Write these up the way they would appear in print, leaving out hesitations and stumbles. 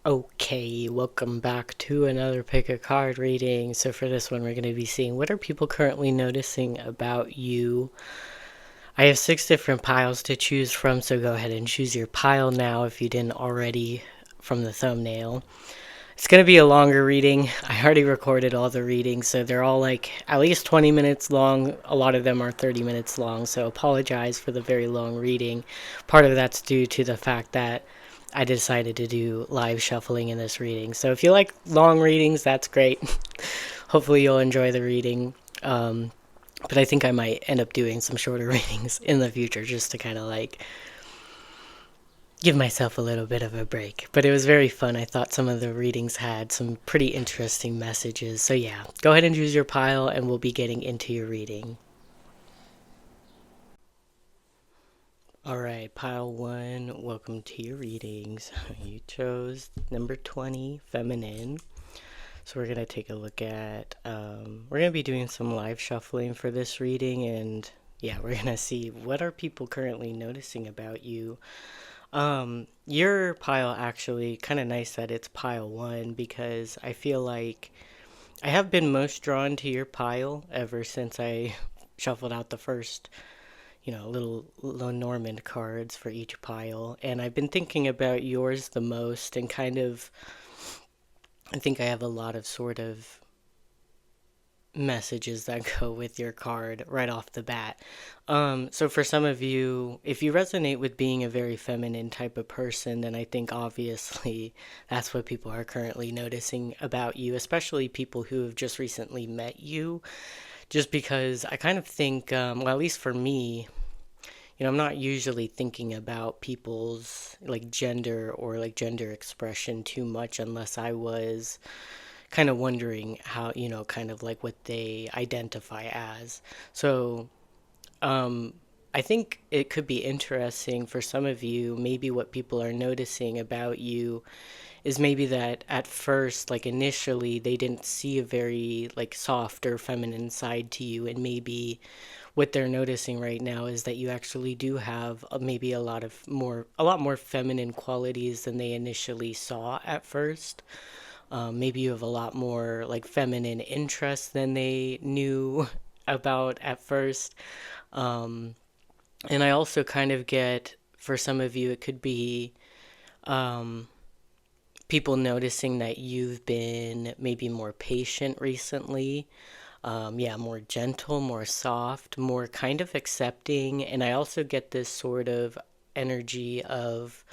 Okay, welcome back to another pick a card reading. So for this one, we're going to be seeing what are people currently noticing about you. I have 6 different piles to choose from, so go ahead and choose your pile now if you didn't already from the thumbnail. It's going to be a longer reading. I already recorded all the readings, so they're all like at least 20 minutes long. A lot of them are 30 minutes long, so apologize for the very long reading. Part of that's due to the fact that I decided to do live shuffling in this reading. So if you like long readings, that's great. Hopefully you'll enjoy the reading. But I think I might end up doing some shorter readings in the future just to kind of like give myself a little bit of a break. But it was very fun. I thought some of the readings had some pretty interesting messages. So yeah, go ahead and choose your pile and we'll be getting into your reading. Alright, pile 1, welcome to your readings. You chose number 20, feminine. So we're going to take a look at, we're going to be doing some live shuffling for this reading, and yeah, we're going to see what are people currently noticing about you. Your pile actually, kind of nice that it's pile 1 because I feel like I have been most drawn to your pile ever since I shuffled out the first, little Lenormand cards for each pile, and I've been thinking about yours the most and kind of I think I have a lot of sort of messages that go with your card right off the bat. So for some of you, if you resonate with being a very feminine type of person, then I think obviously that's what people are currently noticing about you, especially people who have just recently met you. Just because I kind of think, well, at least for me, I'm not usually thinking about people's like gender or like gender expression too much unless I was kind of wondering how, kind of like what they identify as. So, um, I think it could be interesting for some of you, maybe what people are noticing about you is maybe that at first, like initially, they didn't see a very like soft or feminine side to you, and maybe what they're noticing right now is that you actually do have maybe a lot more feminine qualities than they initially saw at first. Maybe you have a lot more like feminine interests than they knew about at first. Um, and I also kind of get, for some of you, it could be um, people noticing that you've been maybe more patient recently. Yeah, more gentle, more soft, more kind of accepting. And I also get this sort of energy of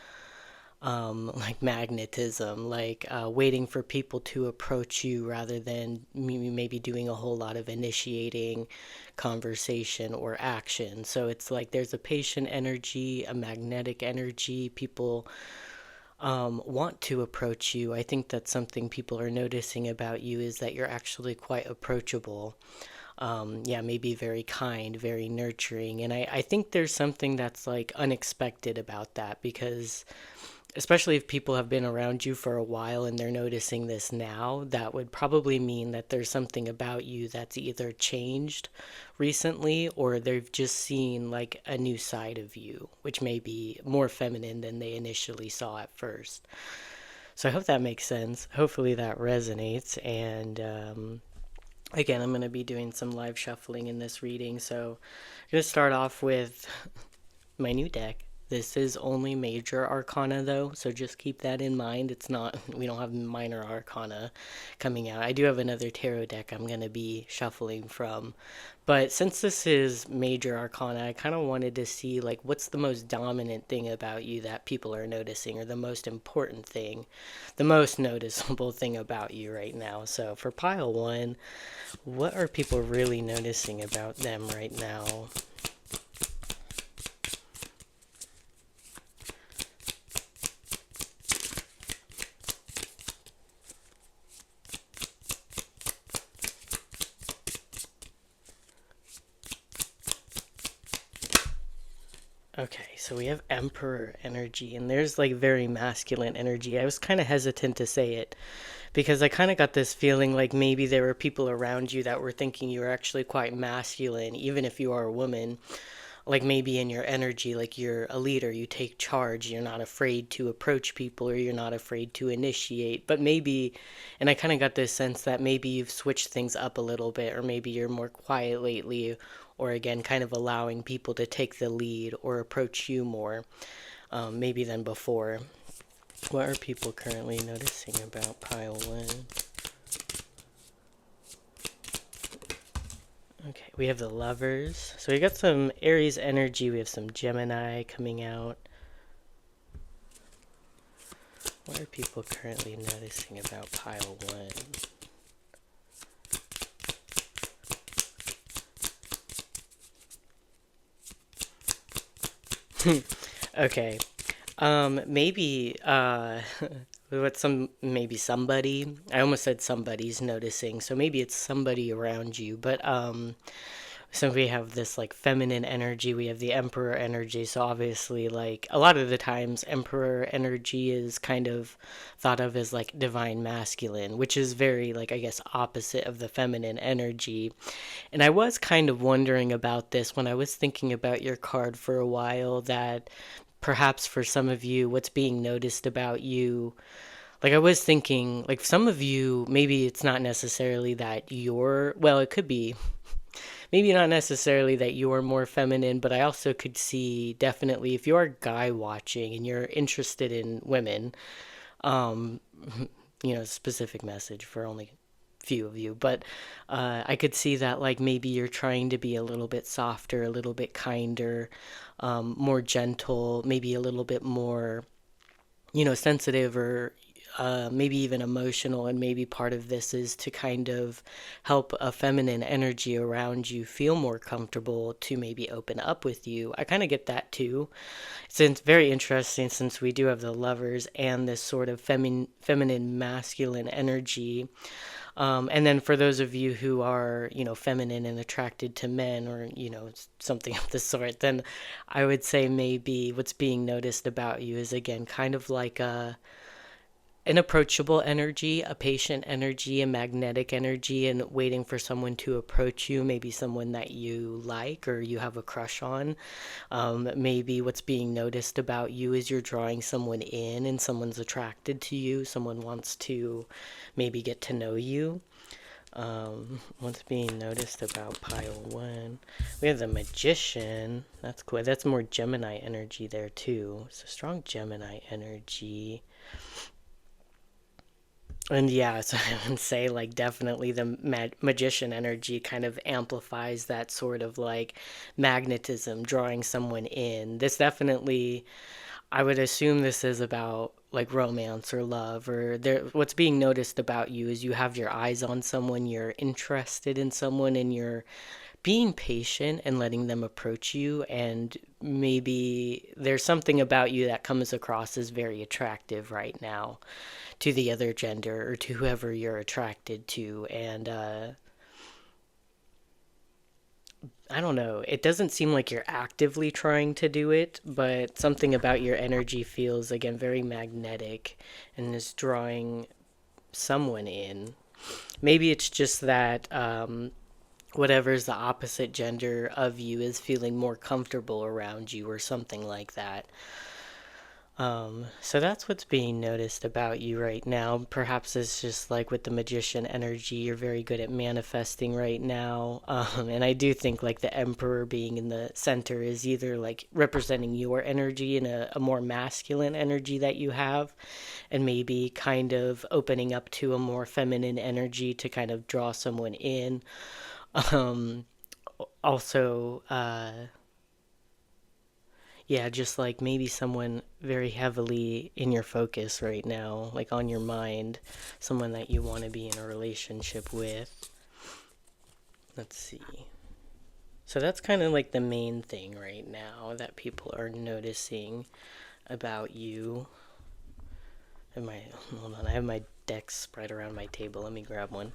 like magnetism, like waiting for people to approach you rather than maybe doing a whole lot of initiating conversation or action. So it's like there's a patient energy, a magnetic energy. People want to approach you. I think that's something people are noticing about you is that you're actually quite approachable. Yeah, maybe very kind, very nurturing. And I think there's something that's like unexpected about that because especially if people have been around you for a while and they're noticing this now, that would probably mean that there's something about you that's either changed recently or they've just seen like a new side of you, which may be more feminine than they initially saw at first. So I hope that makes sense. Hopefully that resonates. And again, I'm going to be doing some live shuffling in this reading. So I'm going to start off with my new deck. This is only major arcana though, so just keep that in mind. It's not, we don't have minor arcana coming out. I do have another tarot deck I'm going to be shuffling from. But since this is major arcana, I kind of wanted to see like what's the most dominant thing about you that people are noticing, or the most important thing, the most noticeable thing about you right now. So for pile 1, what are people really noticing about them right now? Okay, so we have Emperor energy, and there's like very masculine energy. I was kind of hesitant to say it because I kind of got this feeling like maybe there were people around you that were thinking you were actually quite masculine, even if you are a woman. like maybe in your energy, like you're a leader, you take charge, you're not afraid to approach people or you're not afraid to initiate. But maybe, and I kind of got this sense that maybe you've switched things up a little bit, or maybe you're more quiet lately, or again, kind of allowing people to take the lead or approach you more, maybe than before. What are people currently noticing about pile one? Okay, we have the lovers. So we got some Aries energy. We have some Gemini coming out. What are people currently noticing about pile one? Okay. Maybe what maybe somebody. I almost said somebody's noticing. So maybe it's somebody around you, but so we have this like feminine energy, we have the emperor energy. So obviously, like a lot of the times emperor energy is kind of thought of as like divine masculine, which is very like, I guess, opposite of the feminine energy. And I was kind of wondering about this when I was thinking about your card for a while, that perhaps for some of you, what's being noticed about you, like I was thinking, like some of you, maybe it's not necessarily that you're, well, it could be maybe not necessarily that you're more feminine, but I also could see definitely if you're a guy watching and you're interested in women, um, specific message for only few of you, but I could see that like maybe you're trying to be a little bit softer, a little bit kinder, more gentle, maybe a little bit more, sensitive, or maybe even emotional. And maybe part of this is to kind of help a feminine energy around you feel more comfortable to maybe open up with you. I kind of get that too. It's very interesting since we do have the lovers and this sort of feminine masculine energy. And then for those of you who are, feminine and attracted to men, or, something of the sort, then I would say maybe what's being noticed about you is, again, kind of like an approachable energy, a patient energy, a magnetic energy, and waiting for someone to approach you, maybe someone that you like or you have a crush on. Maybe what's being noticed about you is you're drawing someone in and someone's attracted to you. Someone wants to maybe get to know you. What's being noticed about pile one? We have the magician. That's cool. That's more Gemini energy there too. So strong Gemini energy. And yeah, so I would say like definitely the magician energy kind of amplifies that sort of like magnetism, drawing someone in. This definitely, I would assume this is about like romance or love, or there. What's being noticed about you is you have your eyes on someone, you're interested in someone, and you're being patient and letting them approach you. And maybe there's something about you that comes across as very attractive right now to the other gender or to whoever you're attracted to. And I don't know, it doesn't seem like you're actively trying to do it, but something about your energy feels, again, very magnetic and is drawing someone in. Maybe it's just that whatever's the opposite gender of you is feeling more comfortable around you or something like that. So that's what's being noticed about you right now. Perhaps it's just like with the magician energy, you're very good at manifesting right now. And I do think like the emperor being in the center is either like representing your energy in a more masculine energy that you have, and maybe kind of opening up to a more feminine energy to kind of draw someone in. Um, Also, yeah, just like maybe someone very heavily in your focus right now, like on your mind, someone that you want to be in a relationship with. Let's see. So that's kind of like the main thing right now that people are noticing about you. Hold on, I have my decks spread around my table. Let me grab one.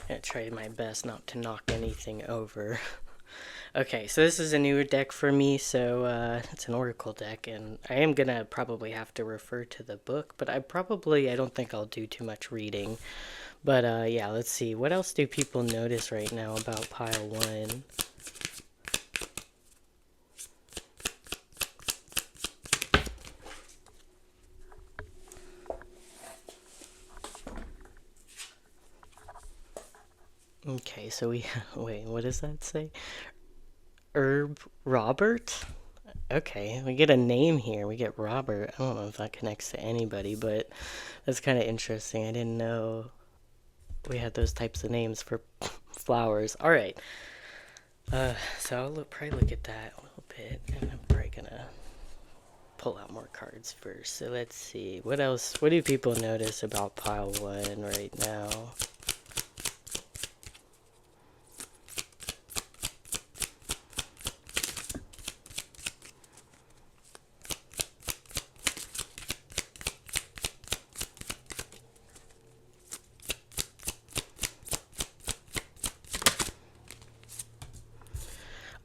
I tried my best not to knock anything over. Okay, so this is a newer deck for me, so it's an Oracle deck, and I am gonna probably have to refer to the book, but I don't think I'll do too much reading. But yeah, let's see. What else do people notice right now about pile one? Okay, so we wait, what does that say? Herb Robert? Okay, we get a name here. We get Robert. I don't know if that connects to anybody, but that's kind of interesting. I didn't know we had those types of names for flowers. All right. So probably look at that a little bit, and I'm probably gonna pull out more cards first. So let's see. What else? What do people notice about pile one right now?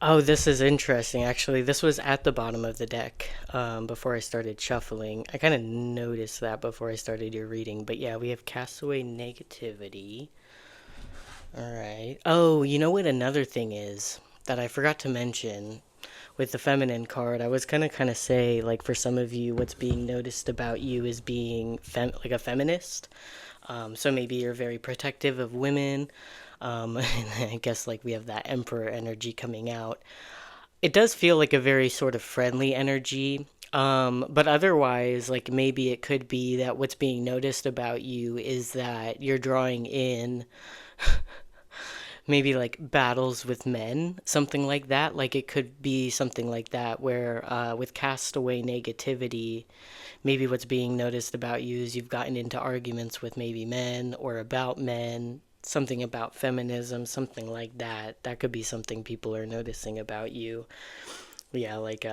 Oh, this is interesting. Actually, this was at the bottom of the deck before I started shuffling. I kind of noticed that before I started your reading. But yeah, we have Castaway Negativity. All right. Oh, you know what another thing is that I forgot to mention with the feminine card? I was gonna kind of say, like, for some of you, what's being noticed about you is being like a feminist. So maybe you're very protective of women. And I guess like we have that emperor energy coming out. It does feel like a very sort of friendly energy. But otherwise, like maybe it could be that what's being noticed about you is that you're drawing in maybe like battles with men, something like that. Like it could be something like that where with castaway negativity, maybe what's being noticed about you is you've gotten into arguments with maybe men or about men, something about feminism, something like that. That could be something people are noticing about you. Yeah, like,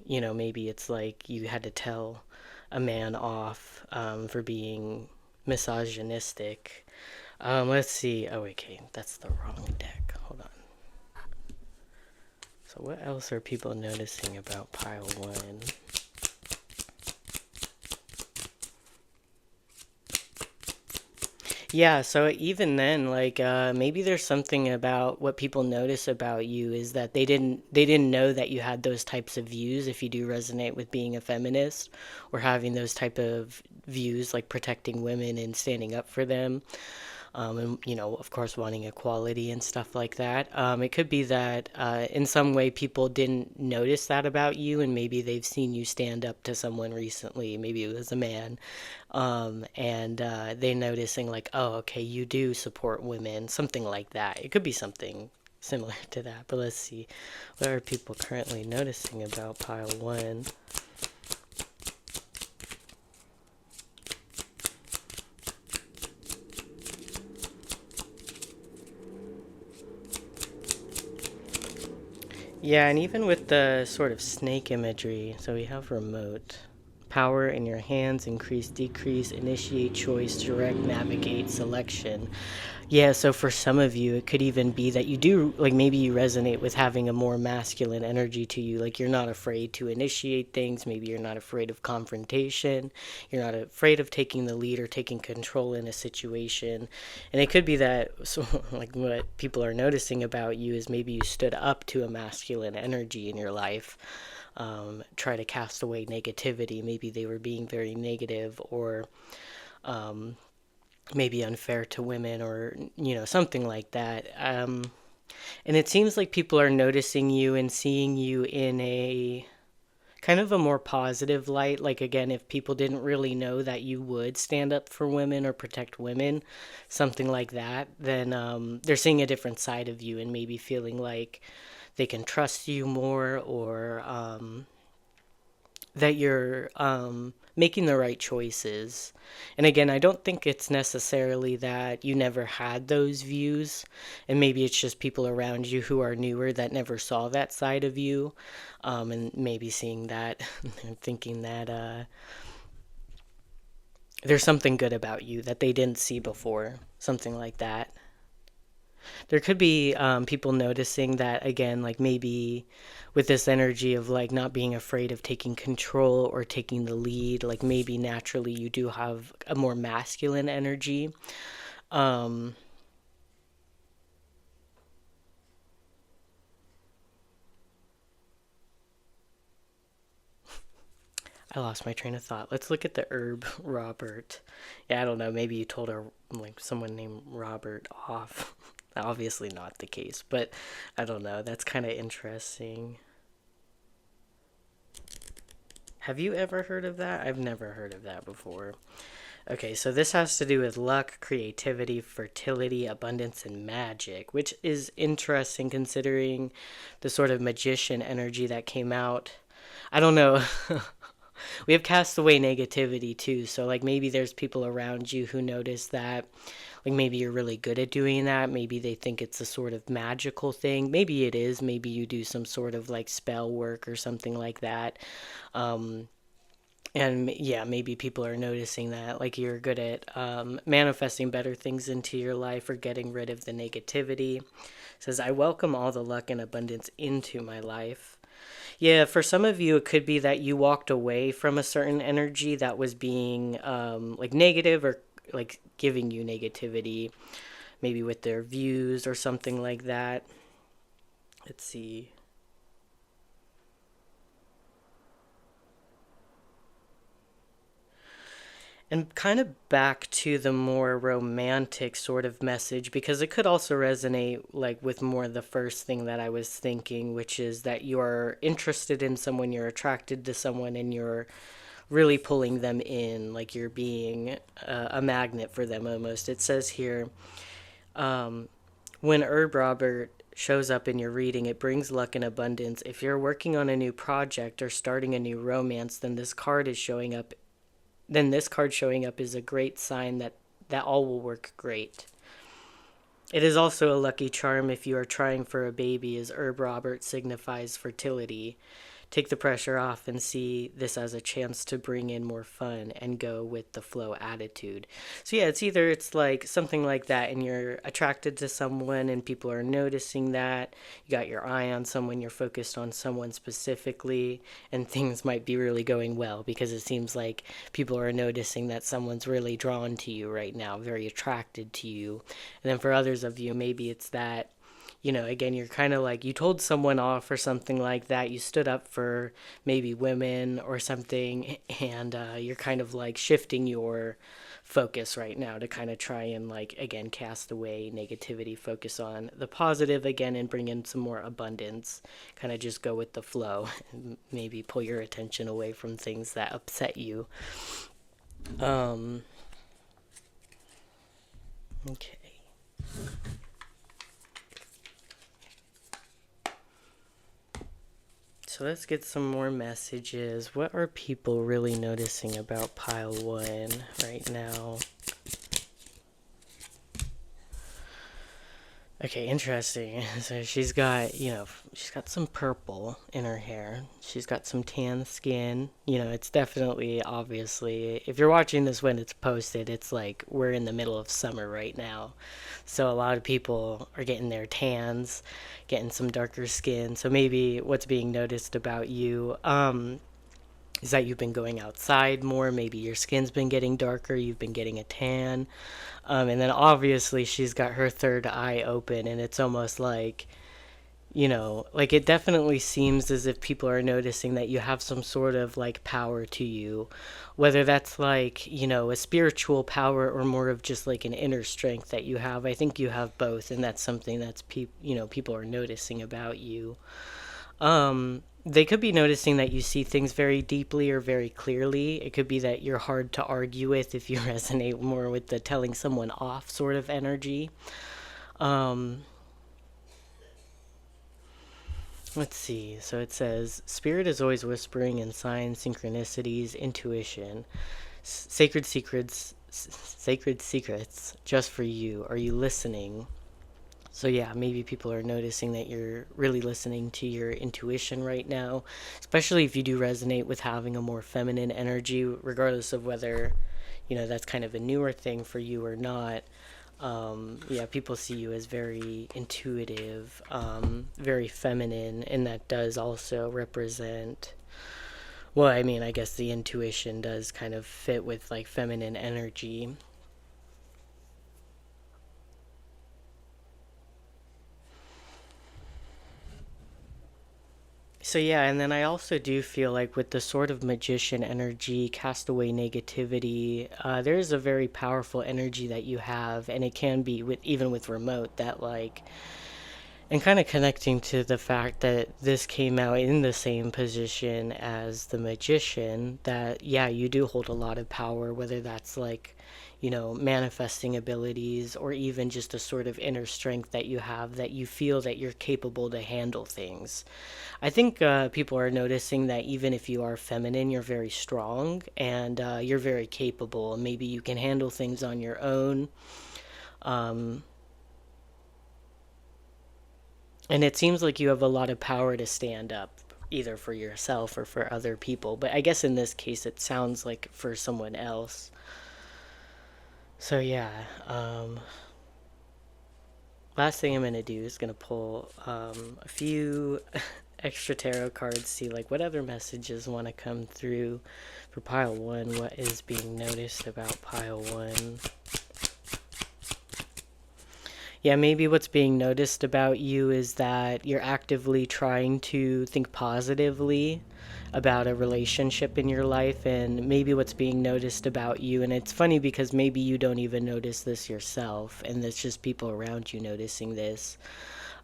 maybe it's like you had to tell a man off for being misogynistic. Let's see. Oh, okay, that's the wrong deck. Hold on. So, what else are people noticing about pile one? Yeah, so even then, like maybe there's something about what people notice about you is that they didn't know that you had those types of views if you do resonate with being a feminist or having those type of views like protecting women and standing up for them. And of course, wanting equality and stuff like that. It could be that in some way people didn't notice that about you, and maybe they've seen you stand up to someone recently. Maybe it was a man, and they noticing like, oh, okay, you do support women, something like that. It could be something similar to that. But let's see, what are people currently noticing about pile one? Yeah, and even with the sort of snake imagery, so we have remote. Power in your hands, increase, decrease, initiate, choice, direct, navigate, selection. Yeah, so for some of you, it could even be that you do, like maybe you resonate with having a more masculine energy to you. Like you're not afraid to initiate things. Maybe you're not afraid of confrontation. You're not afraid of taking the lead or taking control in a situation. And it could be that, so, like what people are noticing about you is maybe you stood up to a masculine energy in your life. Try to cast away negativity. Maybe they were being very negative or maybe unfair to women or something like that, and it seems like people are noticing you and seeing you in a kind of a more positive light. Like again, if people didn't really know that you would stand up for women or protect women, something like that, then they're seeing a different side of you and maybe feeling like they can trust you more, or that you're making the right choices. And again, I don't think it's necessarily that you never had those views, and maybe it's just people around you who are newer that never saw that side of you, and maybe seeing that and thinking that there's something good about you that they didn't see before, something like that. There could be people noticing that again, like maybe with this energy of like not being afraid of taking control or taking the lead, like maybe naturally you do have a more masculine energy. Um, I lost my train of thought. Let's look at the herb Robert. Yeah, I don't know. Maybe you told her like someone named Robert off. Obviously not the case, but I don't know. That's kind of interesting. Have you ever heard of that? I've never heard of that before. Okay, so this has to do with luck, creativity, fertility, abundance, and magic, which is interesting considering the sort of magician energy that came out. I don't know. We have cast away negativity too, so like maybe there's people around you who notice that. Like maybe you're really good at doing that. Maybe they think it's a sort of magical thing. Maybe it is. Maybe you do some sort of like spell work or something like that. Um, and yeah, maybe people are noticing that, like you're good at manifesting better things into your life or getting rid of the negativity. It says, I welcome all the luck and abundance into my life. Yeah, for some of you, it could be that you walked away from a certain energy that was being like negative or like giving you negativity, maybe with their views or something like that. Let's see. And kind of back to the more romantic sort of message, because it could also resonate like with more the first thing that I was thinking, which is that you're interested in someone, you're attracted to someone, and you're really pulling them in, like you're being a magnet for them almost. It says here, um, when Herb Robert shows up in your reading, it brings luck and abundance. If you're working on a new project or starting a new romance, then this card showing up is a great sign that all will work great. It is also a lucky charm if you are trying for a baby, as Herb Robert signifies fertility. Take the pressure off and see this as a chance to bring in more fun and go with the flow attitude. So yeah, it's like something like that, and you're attracted to someone and people are noticing that. You got your eye on someone, you're focused on someone specifically, and things might be really going well because it seems like people are noticing that someone's really drawn to you right now, very attracted to you. And then for others of you, maybe it's that, again, you're kind of like you told someone off or something like that. You stood up for maybe women or something, and you're kind of like shifting your focus right now to kind of try and, like, again, cast away negativity, focus on the positive again, and bring in some more abundance. Kind of just go with the flow, and maybe pull your attention away from things that upset you. Um, okay. So let's get some more messages. What are people really noticing about pile one right now? Okay, interesting. So she's got some purple in her hair. She's got some tan skin. It's definitely, obviously, if you're watching this when it's posted, it's like we're in the middle of summer right now. So a lot of people are getting their tans, getting some darker skin. So maybe what's being noticed about you, is that you've been going outside more. Maybe your skin's been getting darker. You've been getting a tan. And then obviously she's got her third eye open, and it's almost like it definitely seems as if people are noticing that you have some sort of like power to you, whether that's like, a spiritual power or more of just like an inner strength that you have. I think you have both, and that's something that's people are noticing about you. They could be noticing that you see things very deeply or very clearly. It could be that you're hard to argue with if you resonate more with the telling someone off sort of energy. Um, let's see. So it says, Spirit is always whispering in signs, synchronicities, intuition, sacred secrets just for you. Are you listening? So yeah, maybe people are noticing that you're really listening to your intuition right now, especially if you do resonate with having a more feminine energy, regardless of whether, that's kind of a newer thing for you or not. Yeah, people see you as very intuitive, very feminine, and that does also represent, well, I mean, I guess the intuition does kind of fit with like feminine energy. So yeah, and then I also do feel like with the sort of magician energy, cast away negativity, there's a very powerful energy that you have, and it can be with even with remote that like, and kind of connecting to the fact that this came out in the same position as the magician, that yeah, you do hold a lot of power, whether that's like, manifesting abilities or even just a sort of inner strength that you have that you feel that you're capable to handle things. I think people are noticing that even if you are feminine, you're very strong and you're very capable. Maybe you can handle things on your own. Um, and it seems like you have a lot of power to stand up, either for yourself or for other people. But I guess in this case, it sounds like for someone else. So yeah, last thing I'm gonna do is gonna pull a few extra tarot cards, see like what other messages want to come through for pile one. What is being noticed about pile one? Yeah, maybe what's being noticed about you is that you're actively trying to think positively about a relationship in your life, and maybe what's being noticed about you, and it's funny because maybe you don't even notice this yourself and it's just people around you noticing this,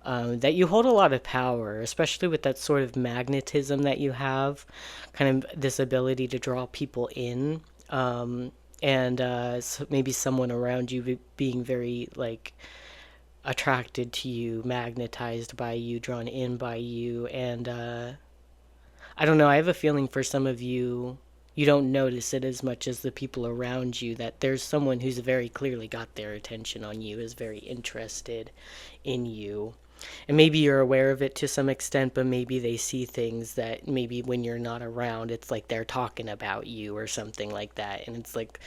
that you hold a lot of power, especially with that sort of magnetism that you have, kind of this ability to draw people in, and so maybe someone around you being very like attracted to you, magnetized by you, drawn in by you, and I don't know. I have a feeling for some of you, you don't notice it as much as the people around you, that there's someone who's very clearly got their attention on you, is very interested in you. And maybe you're aware of it to some extent, but maybe they see things that maybe when you're not around, it's like they're talking about you or something like that. And it's like,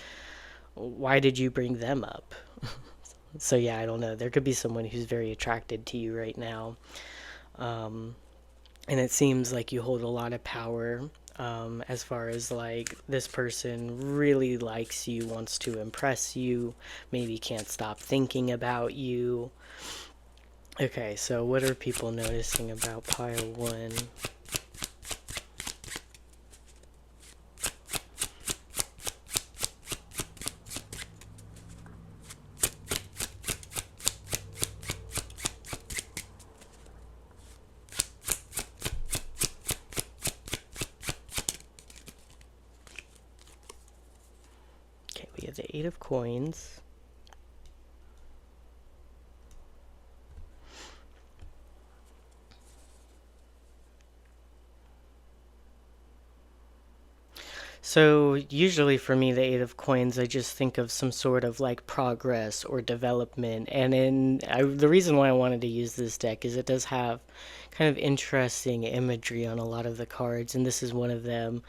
why did you bring them up? So yeah, I don't know. There could be someone who's very attracted to you right now. Um, and it seems like you hold a lot of power, as far as like this person really likes you, wants to impress you, maybe can't stop thinking about you. Okay, so what are people noticing about pile one? Okay, we have the Eight of Coins. So usually for me, the Eight of Coins, I just think of some sort of like progress or development. And the reason why I wanted to use this deck is it does have kind of interesting imagery on a lot of the cards, and this is one of them.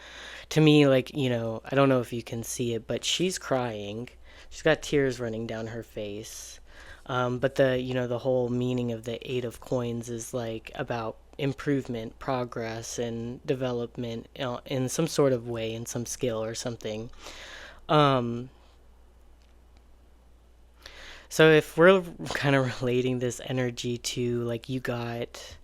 To me, like, I don't know if you can see it, but she's crying. She's got tears running down her face. But the whole meaning of the Eight of Coins is like about improvement, progress, and development, in some sort of way, in some skill or something. Um, so if we're kind of relating this energy to like you got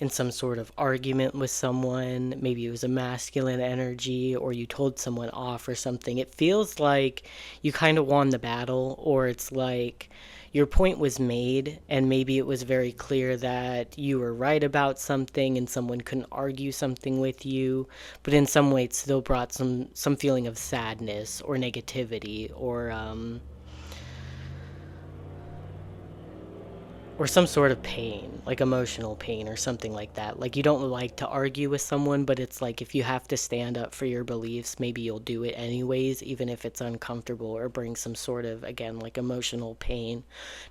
in some sort of argument with someone, maybe it was a masculine energy, or you told someone off or something, it feels like you kind of won the battle, or it's like your point was made and maybe it was very clear that you were right about something and someone couldn't argue something with you, but in some way it still brought some feeling of sadness or negativity, or some sort of pain, like emotional pain or something like that. Like you don't like to argue with someone, but it's like if you have to stand up for your beliefs, maybe you'll do it anyways, even if it's uncomfortable or brings some sort of, again, like emotional pain,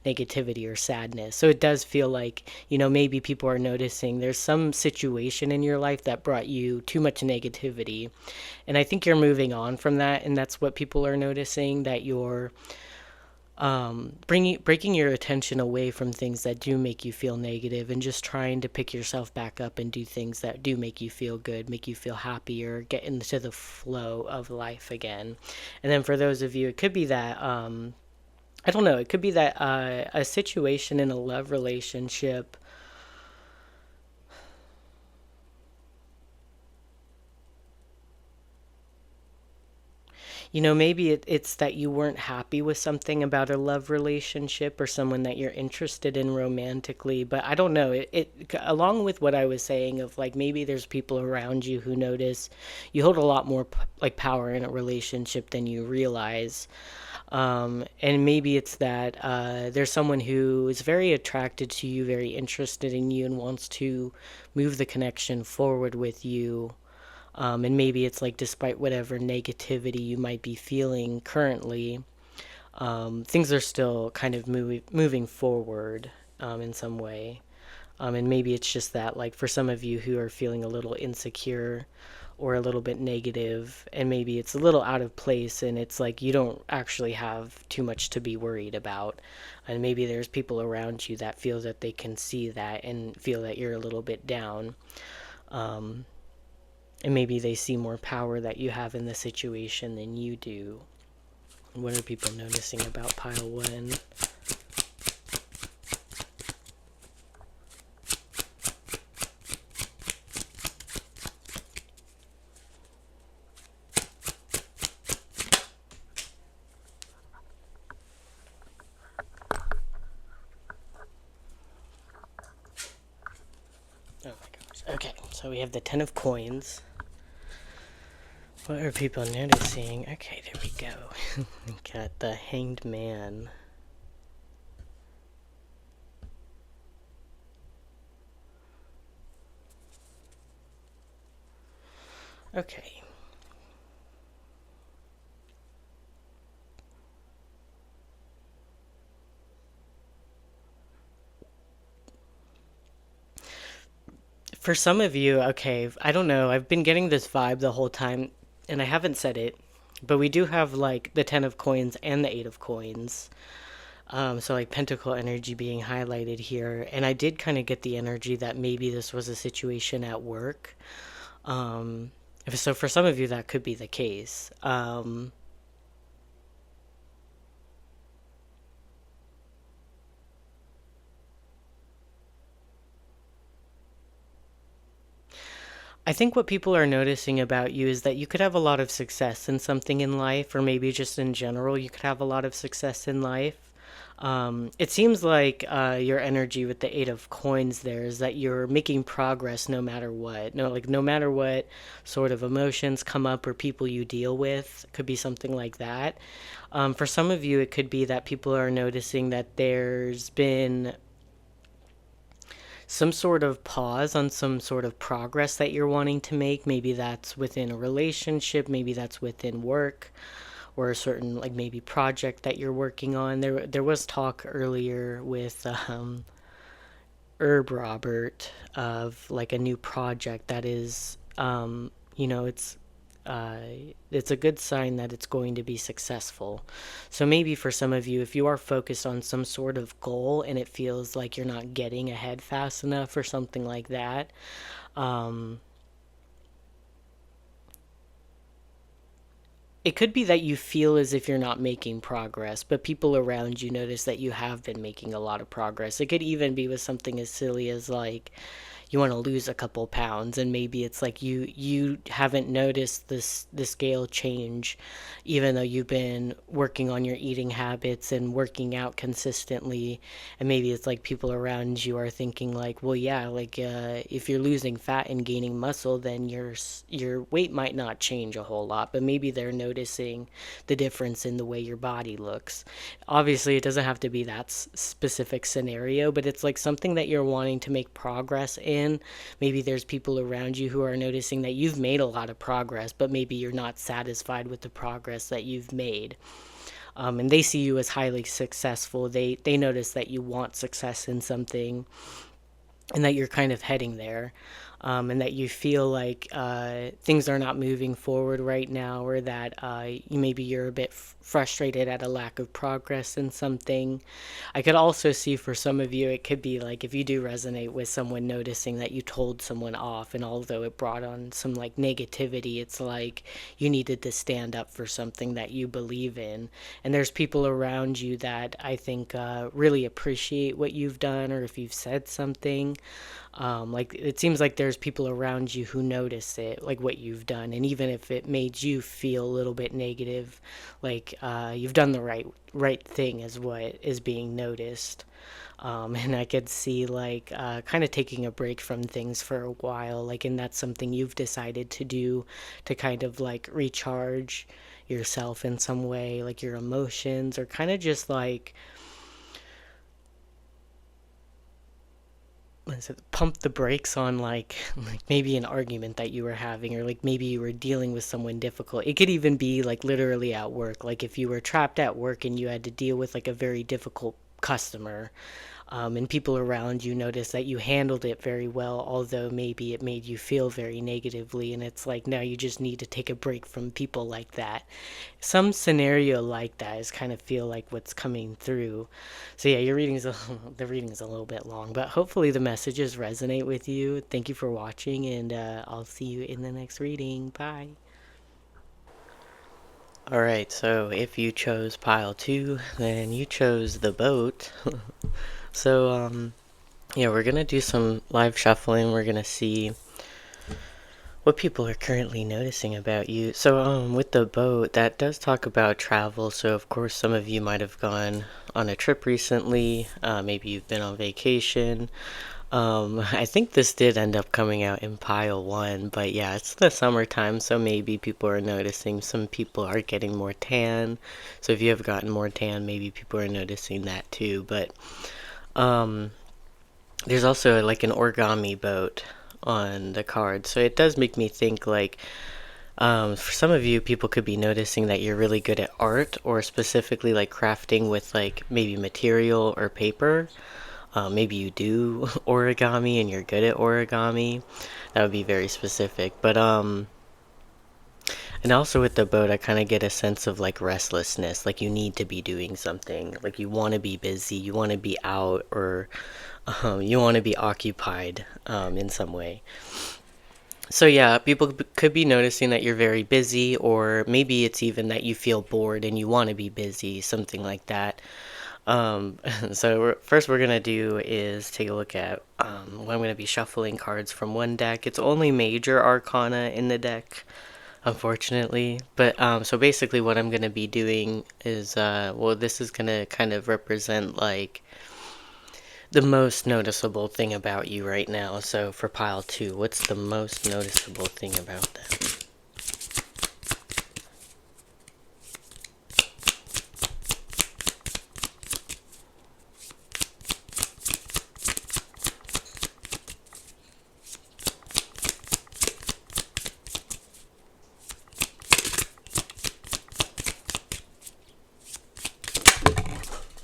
negativity, or sadness. So it does feel like, maybe people are noticing there's some situation in your life that brought you too much negativity. And I think you're moving on from that, and that's what people are noticing, that you're breaking your attention away from things that do make you feel negative and just trying to pick yourself back up and do things that do make you feel good, make you feel happier, get into the flow of life again. And then for those of you, it could be that, I don't know, it could be that a situation in a love relationship maybe it's that you weren't happy with something about a love relationship or someone that you're interested in romantically. But I don't know. Along with what I was saying of like maybe there's people around you who notice you hold a lot more like power in a relationship than you realize. And maybe it's that there's someone who is very attracted to you, very interested in you, and wants to move the connection forward with you. And maybe it's like, despite whatever negativity you might be feeling currently, things are still kind of moving forward in some way. And maybe it's just that, like, for some of you who are feeling a little insecure or a little bit negative, and maybe it's a little out of place, and it's like you don't actually have too much to be worried about. And maybe there's people around you that feel that they can see that and feel that you're a little bit down. Um, and maybe they see more power that you have in the situation than you do. What are people noticing about pile one? Oh my gosh. Okay, so we have the Ten of Coins. What are people noticing? Okay, there we go. We got the Hanged Man. Okay. For some of you, okay, I don't know. I've been getting this vibe the whole time, and I haven't said it, but we do have like the Ten of Coins and the Eight of Coins. So like Pentacle energy being highlighted here, and I did kind of get the energy that maybe this was a situation at work. Um, so for some of you, that could be the case. I think what people are noticing about you is that you could have a lot of success in something in life, or maybe just in general, you could have a lot of success in life. It seems like your energy with the Eight of Coins there is that you're making progress no matter what. No, like no matter what sort of emotions come up or people you deal with, could be something like that. For some of you, it could be that people are noticing that there's been some sort of pause on some sort of progress that you're wanting to make. Maybe that's within a relationship, maybe that's within work, or a certain like maybe project that you're working on. There was talk earlier with Herb Robert of like a new project that is you know uh, it's a good sign that it's going to be successful. So maybe for some of you, if you are focused on some sort of goal and it feels like you're not getting ahead fast enough or something like that, um, it could be that you feel as if you're not making progress, but people around you notice that you have been making a lot of progress. It could even be with something as silly as like you want to lose a couple pounds, and maybe it's like you haven't noticed the scale change even though you've been working on your eating habits and working out consistently. And maybe it's like people around you are thinking like, well, yeah, like if you're losing fat and gaining muscle, then your weight might not change a whole lot, but maybe they're noticing the difference in the way your body looks. Obviously it doesn't have to be that specific scenario, but it's like something that you're wanting to make progress in. Maybe there's people around you who are noticing that you've made a lot of progress, but maybe you're not satisfied with the progress that you've made. And they see you as highly successful. They notice that you want success in something and that you're kind of heading there, and that you feel like things are not moving forward right now, or that maybe you're a bit frustrated at a lack of progress in something. I could also see for some of you, it could be like if you do resonate with someone noticing that you told someone off, and although it brought on some like negativity, it's like you needed to stand up for something that you believe in. And there's people around you that I think really appreciate what you've done, or if you've said something, doing. Like it seems like there's people around you who notice it, like what you've done, and even if it made you feel a little bit negative, like you've done the right thing is what is being noticed. And I could see like kind of taking a break from things for a while, like, and that's something you've decided to do to kind of like recharge yourself in some way, like your emotions, or kind of just like pump the brakes on like maybe an argument that you were having, or like maybe you were dealing with someone difficult. It could even be like literally at work, like if you were trapped at work and you had to deal with like a very difficult customer, and people around you notice that you handled it very well, although maybe it made you feel very negatively, and it's like now you just need to take a break from people like that. Some scenario like that is kind of feel like what's coming through. So yeah, the reading is a little bit long, but hopefully the messages resonate with you. Thank you for watching, and I'll see you in the next reading. Bye. Alright, so if you chose pile 2, then you chose the boat. So, yeah, we're gonna do some live shuffling. We're gonna see what people are currently noticing about you. So, with the boat, that does talk about travel. So, of course, some of you might have gone on a trip recently. Maybe you've been on vacation. I think this did end up coming out in pile 1, but yeah, it's the summertime, so maybe people are noticing some people are getting more tan. So if you have gotten more tan, maybe people are noticing that too. But there's also like an origami boat on the card, so it does make me think like for some of you, people could be noticing that you're really good at art, or specifically like crafting with like maybe material or paper. Maybe you do origami and you're good at origami. That would be very specific. But and also with the boat, I kind of get a sense of like restlessness. Like you need to be doing something. Like you want to be busy. You want to be out, or you want to be occupied in some way. So yeah, people could be noticing that you're very busy, or maybe it's even that you feel bored and you want to be busy, something like that. Um, so first we're gonna do is take a look at, I'm gonna be shuffling cards from one deck. It's only major arcana in the deck, unfortunately. But so basically what I'm gonna be doing is, well, this is gonna kind of represent like the most noticeable thing about you right now. So for pile 2, what's the most noticeable thing about them?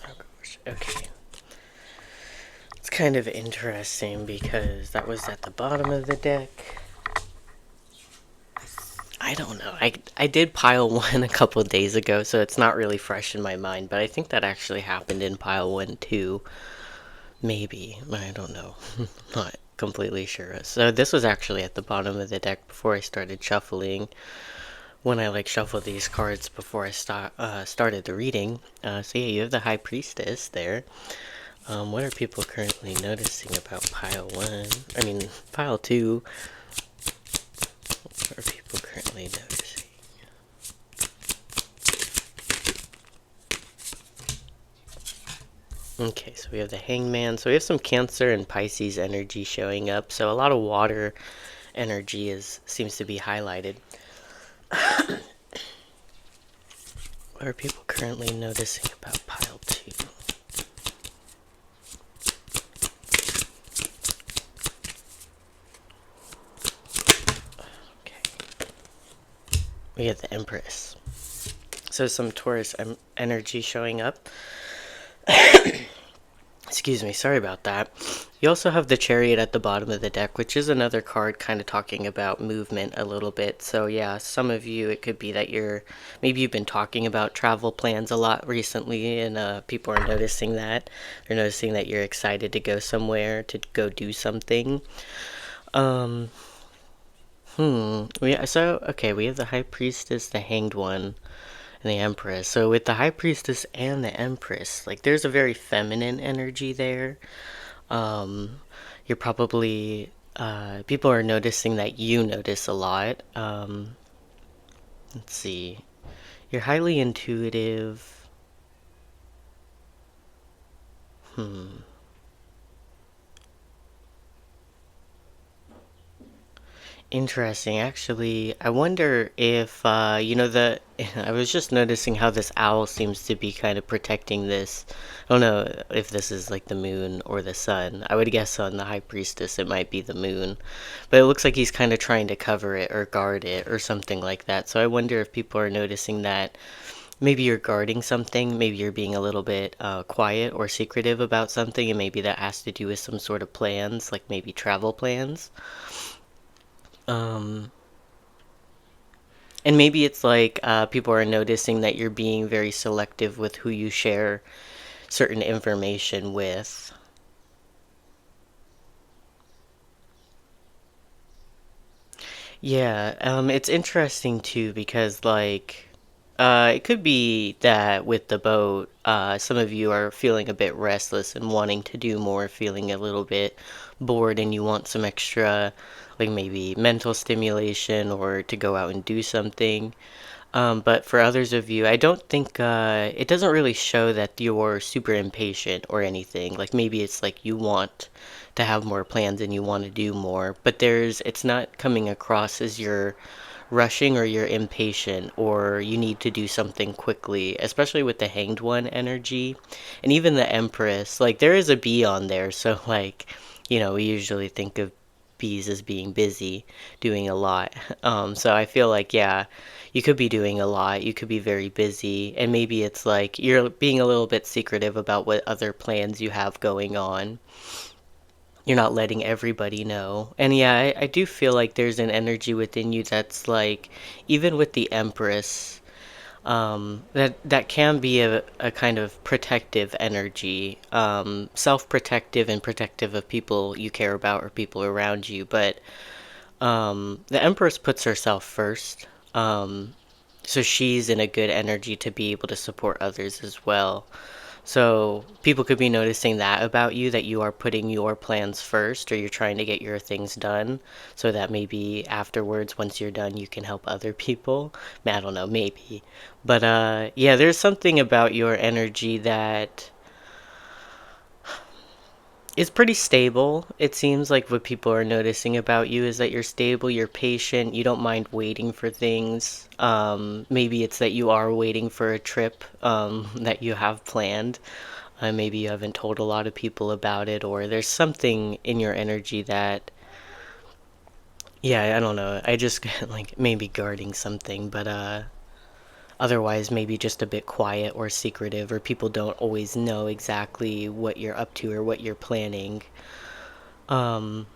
Oh gosh, okay. It's kind of interesting because that was at the bottom of the deck. I don't know. I did pile 1 a couple of days ago, so it's not really fresh in my mind, but I think that actually happened in pile 1 too. Maybe. I don't know. Not completely sure. So this was actually at the bottom of the deck before I started shuffling. When I like shuffled these cards before I started the reading. So yeah, you have the High Priestess there. What are people currently noticing about pile 1? I mean, pile 2. What are people currently noticing? Okay, so we have the Hangman. So we have some Cancer and Pisces energy showing up. So a lot of water energy seems to be highlighted. What are people currently noticing about pile 2? Okay. We have the Empress. So some Taurus energy showing up. Excuse me, sorry about that. You also have the Chariot at the bottom of the deck, which is another card kind of talking about movement a little bit. So yeah, some of you, it could be that maybe you've been talking about travel plans a lot recently, and people are noticing that. They're noticing that you're excited to go somewhere, to go do something. Okay, we have the High Priestess, the Hanged One, and the Empress. So with the High Priestess and the Empress, like there's a very feminine energy there. you're probably people are noticing that you notice a lot. Let's see. You're highly intuitive. Hmm. Interesting. Actually, I wonder if, I was just noticing how this owl seems to be kind of protecting this. I don't know if this is like the moon or the sun. I would guess on the high priestess it might be the moon. But it looks like he's kind of trying to cover it or guard it or something like that. So I wonder if people are noticing that maybe you're guarding something, maybe you're being a little bit quiet or secretive about something, and maybe that has to do with some sort of plans, like maybe travel plans. Um, And maybe it's like people are noticing that you're being very selective with who you share certain information with. Yeah, it's interesting too because it could be that with the boat, some of you are feeling a bit restless and wanting to do more, feeling a little bit bored, and you want some extra, like maybe mental stimulation or to go out and do something. But for others of you, I don't think it doesn't really show that you're super impatient or anything. Like maybe it's like you want to have more plans and you want to do more, but it's not coming across as you're rushing or you're impatient or you need to do something quickly, especially with the Hanged One energy and even the Empress. Like there is a bee on there, so we usually think of bees as being busy, doing a lot. So I feel like, yeah, you could be doing a lot, you could be very busy, and maybe it's like you're being a little bit secretive about what other plans you have going on. You're not letting everybody know. And yeah, I do feel like there's an energy within you that's like, even with the Empress, that can be a kind of protective energy, self-protective and protective of people you care about or people around you. But the Empress puts herself first. So she's in a good energy to be able to support others as well. So people could be noticing that about you, that you are putting your plans first or you're trying to get your things done so that maybe afterwards, once you're done, you can help other people. I don't know, maybe. But yeah, there's something about your energy that is pretty stable. It seems like what people are noticing about you is that you're stable, you're patient, you don't mind waiting for things. Maybe it's that you are waiting for a trip that you have planned. Maybe you haven't told a lot of people about it, or there's something in your energy that, yeah, I don't know. I just like maybe guarding something, but otherwise maybe just a bit quiet or secretive, or people don't always know exactly what you're up to or what you're planning. Um,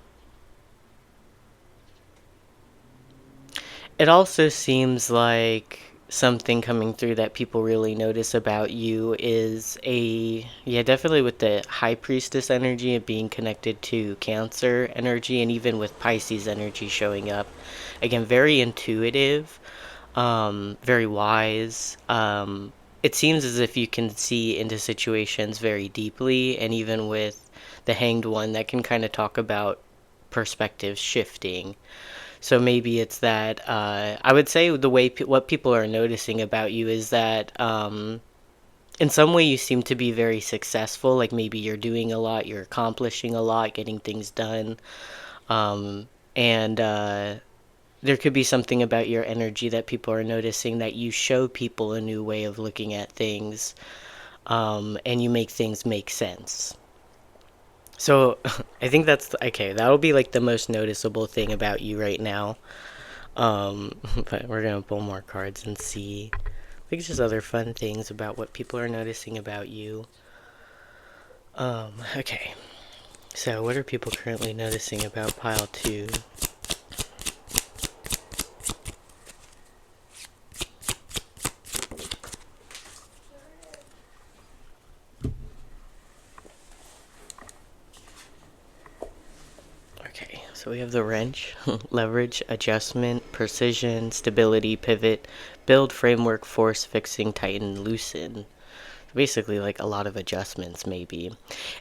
it also seems like something coming through that people really notice about you is yeah, definitely with the high priestess energy and being connected to Cancer energy, and even with Pisces energy showing up. Again, very intuitive, very wise. It seems as if you can see into situations very deeply, and even with the Hanged One, that can kind of talk about perspective shifting. So maybe it's that I would say the way what people are noticing about you is that in some way you seem to be very successful. Like maybe you're doing a lot, you're accomplishing a lot, getting things done, and there could be something about your energy that people are noticing, that you show people a new way of looking at things, and you make things make sense. So I think that's okay. That'll be like the most noticeable thing about you right now. But we're gonna pull more cards and see. I think just other fun things about what people are noticing about you. Okay. So what are people currently noticing about pile two? Okay, so we have the wrench, leverage, adjustment, precision, stability, pivot, build, framework, force, fixing, tighten, loosen. basically like a lot of adjustments maybe.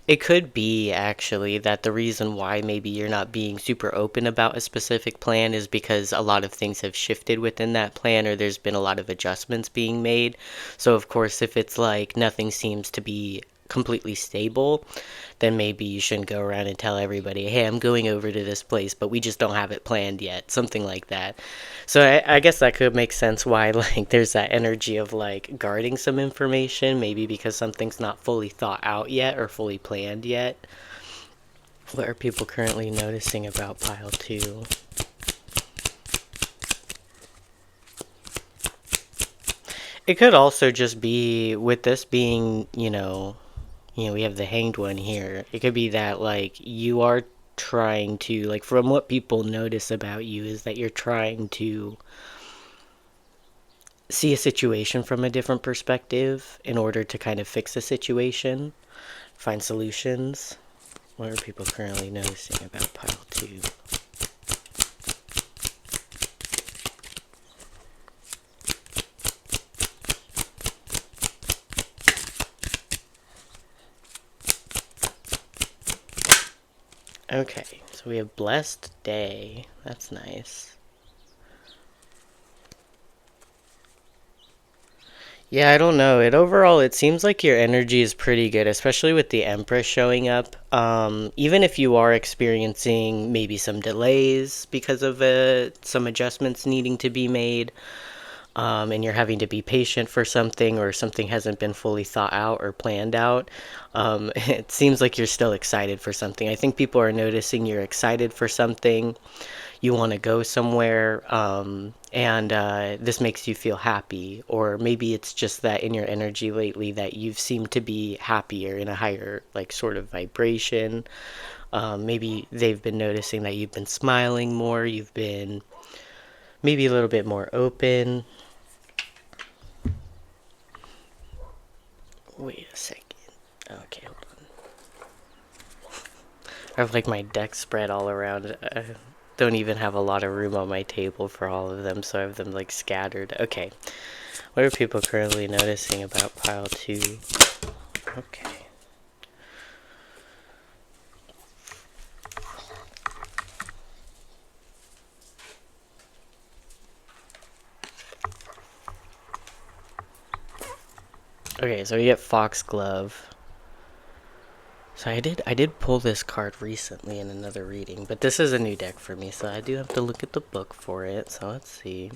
It could be actually that the reason why maybe you're not being super open about a specific plan is because a lot of things have shifted within that plan, or there's been a lot of adjustments being made. So of course, if it's like nothing seems to be completely stable, then maybe you shouldn't go around and tell everybody, hey, I'm going over to this place, but we just don't have it planned yet. Something like that. So I guess that could make sense why like there's that energy of like guarding some information, maybe because something's not fully thought out yet or fully planned yet. What are people currently noticing about pile two? It could also just be with this being, we have the hanged one here. It could be that like you are trying to, like, from what people notice about you is that you're trying to see a situation from a different perspective in order to kind of fix a situation, find solutions. What are people currently noticing about pile two? Okay, so we have blessed day. That's nice. Yeah, I don't know. It seems like your energy is pretty good, especially with the Empress showing up. Even if you are experiencing maybe some delays because of some adjustments needing to be made, and you're having to be patient for something, or something hasn't been fully thought out or planned out, it seems like you're still excited for something. I think people are noticing you're excited for something, you want to go somewhere, and this makes you feel happy. Or maybe it's just that in your energy lately that you've seemed to be happier in a higher, like, sort of vibration. Maybe they've been noticing that you've been smiling more, you've been maybe a little bit more open. Wait a second. Okay, hold on. I have like my deck spread all around. I don't even have a lot of room on my table for all of them, so I have them like scattered. Okay. What are people currently noticing about pile two? Okay. Okay, so we get Foxglove. So I did pull this card recently in another reading, but this is a new deck for me, so I do have to look at the book for it. So let's see.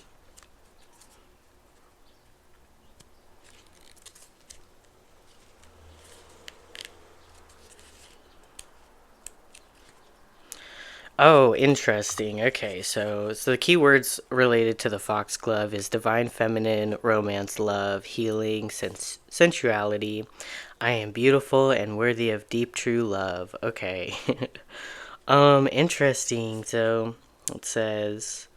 Oh, interesting. Okay, so the keywords related to the Foxglove is divine feminine, romance, love, healing, sensuality. I am beautiful and worthy of deep true love. Okay. Interesting. So it says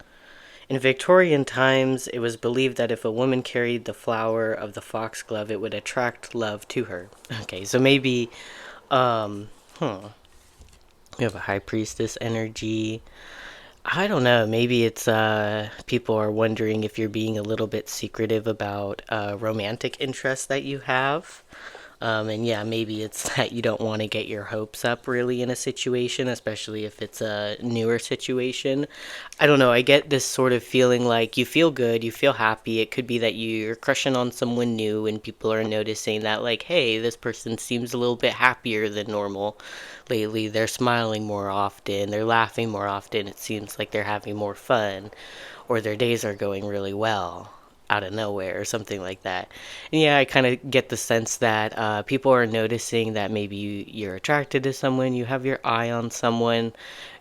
in Victorian times, it was believed that if a woman carried the flower of the foxglove, it would attract love to her. Okay, so maybe, um, huh. You have a high priestess energy. I don't know. Maybe it's people are wondering if you're being a little bit secretive about romantic interests that you have. And yeah, maybe it's that you don't want to get your hopes up really in a situation, especially if it's a newer situation. I don't know. I get this sort of feeling like you feel good, you feel happy. It could be that you're crushing on someone new and people are noticing that, like, hey, this person seems a little bit happier than normal lately. They're smiling more often, they're laughing more often. It seems like they're having more fun, or their days are going really well out of nowhere or something like that. And yeah, I kind of get the sense that people are noticing that maybe you're attracted to someone, you have your eye on someone,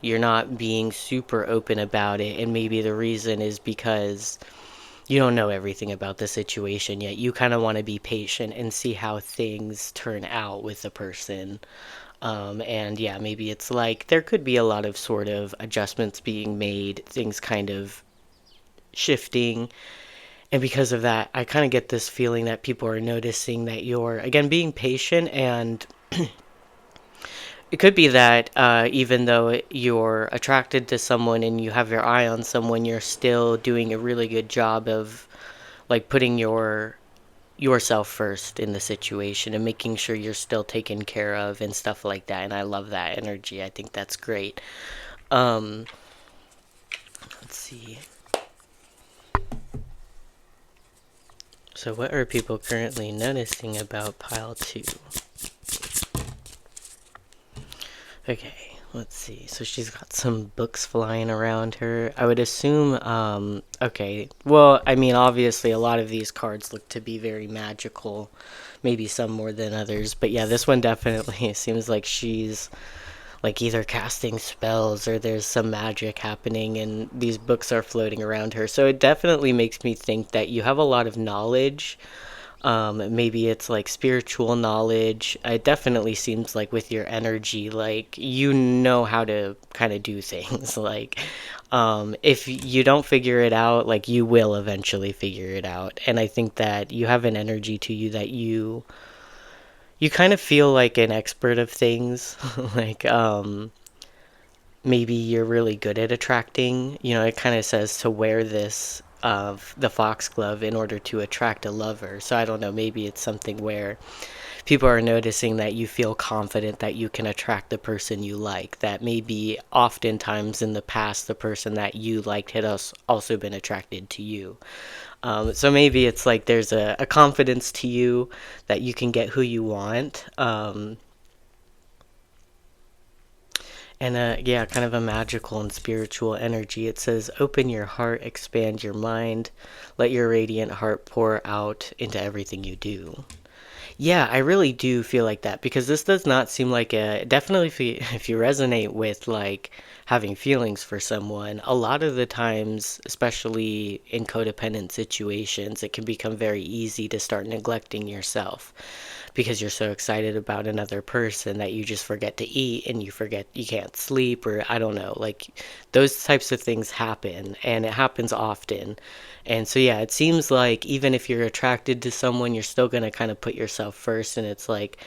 you're not being super open about it, and maybe the reason is because you don't know everything about the situation yet. You kind of want to be patient and see how things turn out with the person. And yeah, maybe it's like there could be a lot of sort of adjustments being made, things kind of shifting, and because of that, I kind of get this feeling that people are noticing that you're, again, being patient. And it could be that even though you're attracted to someone and you have your eye on someone, you're still doing a really good job of like putting your yourself first in the situation and making sure you're still taken care of and stuff like that. And I love that energy. I think that's great. Um, let's see. So what are people currently noticing about pile 2? Okay, let's see. So she's got some books flying around her. I would assume, okay. Well, I mean, obviously a lot of these cards look to be very magical. Maybe some more than others. But yeah, this one definitely seems like she's like either casting spells or there's some magic happening and these books are floating around her. So it definitely makes me think that you have a lot of knowledge. Maybe it's like spiritual knowledge. It definitely seems like with your energy, like you know how to kind of do things. Like, if you don't figure it out, like you will eventually figure it out. And I think that you have an energy to you that you kind of feel like an expert of things. Like, maybe you're really good at attracting. You know, it kind of says to wear this of the foxglove in order to attract a lover. So I don't know, maybe it's something where people are noticing that you feel confident that you can attract the person you like. That maybe oftentimes in the past, the person that you liked had also been attracted to you. So maybe it's like there's a confidence to you that you can get who you want. And yeah, kind of a magical and spiritual energy. It says, open your heart, expand your mind, let your radiant heart pour out into everything you do. Yeah, I really do feel like that because this does not seem like a definitely if you resonate with like having feelings for someone, a lot of the times, especially in codependent situations, it can become very easy to start neglecting yourself because you're so excited about another person that you just forget to eat and you forget you can't sleep or I don't know, like those types of things happen and it happens often. And so, yeah, it seems like even if you're attracted to someone, you're still going to kind of put yourself first. And it's like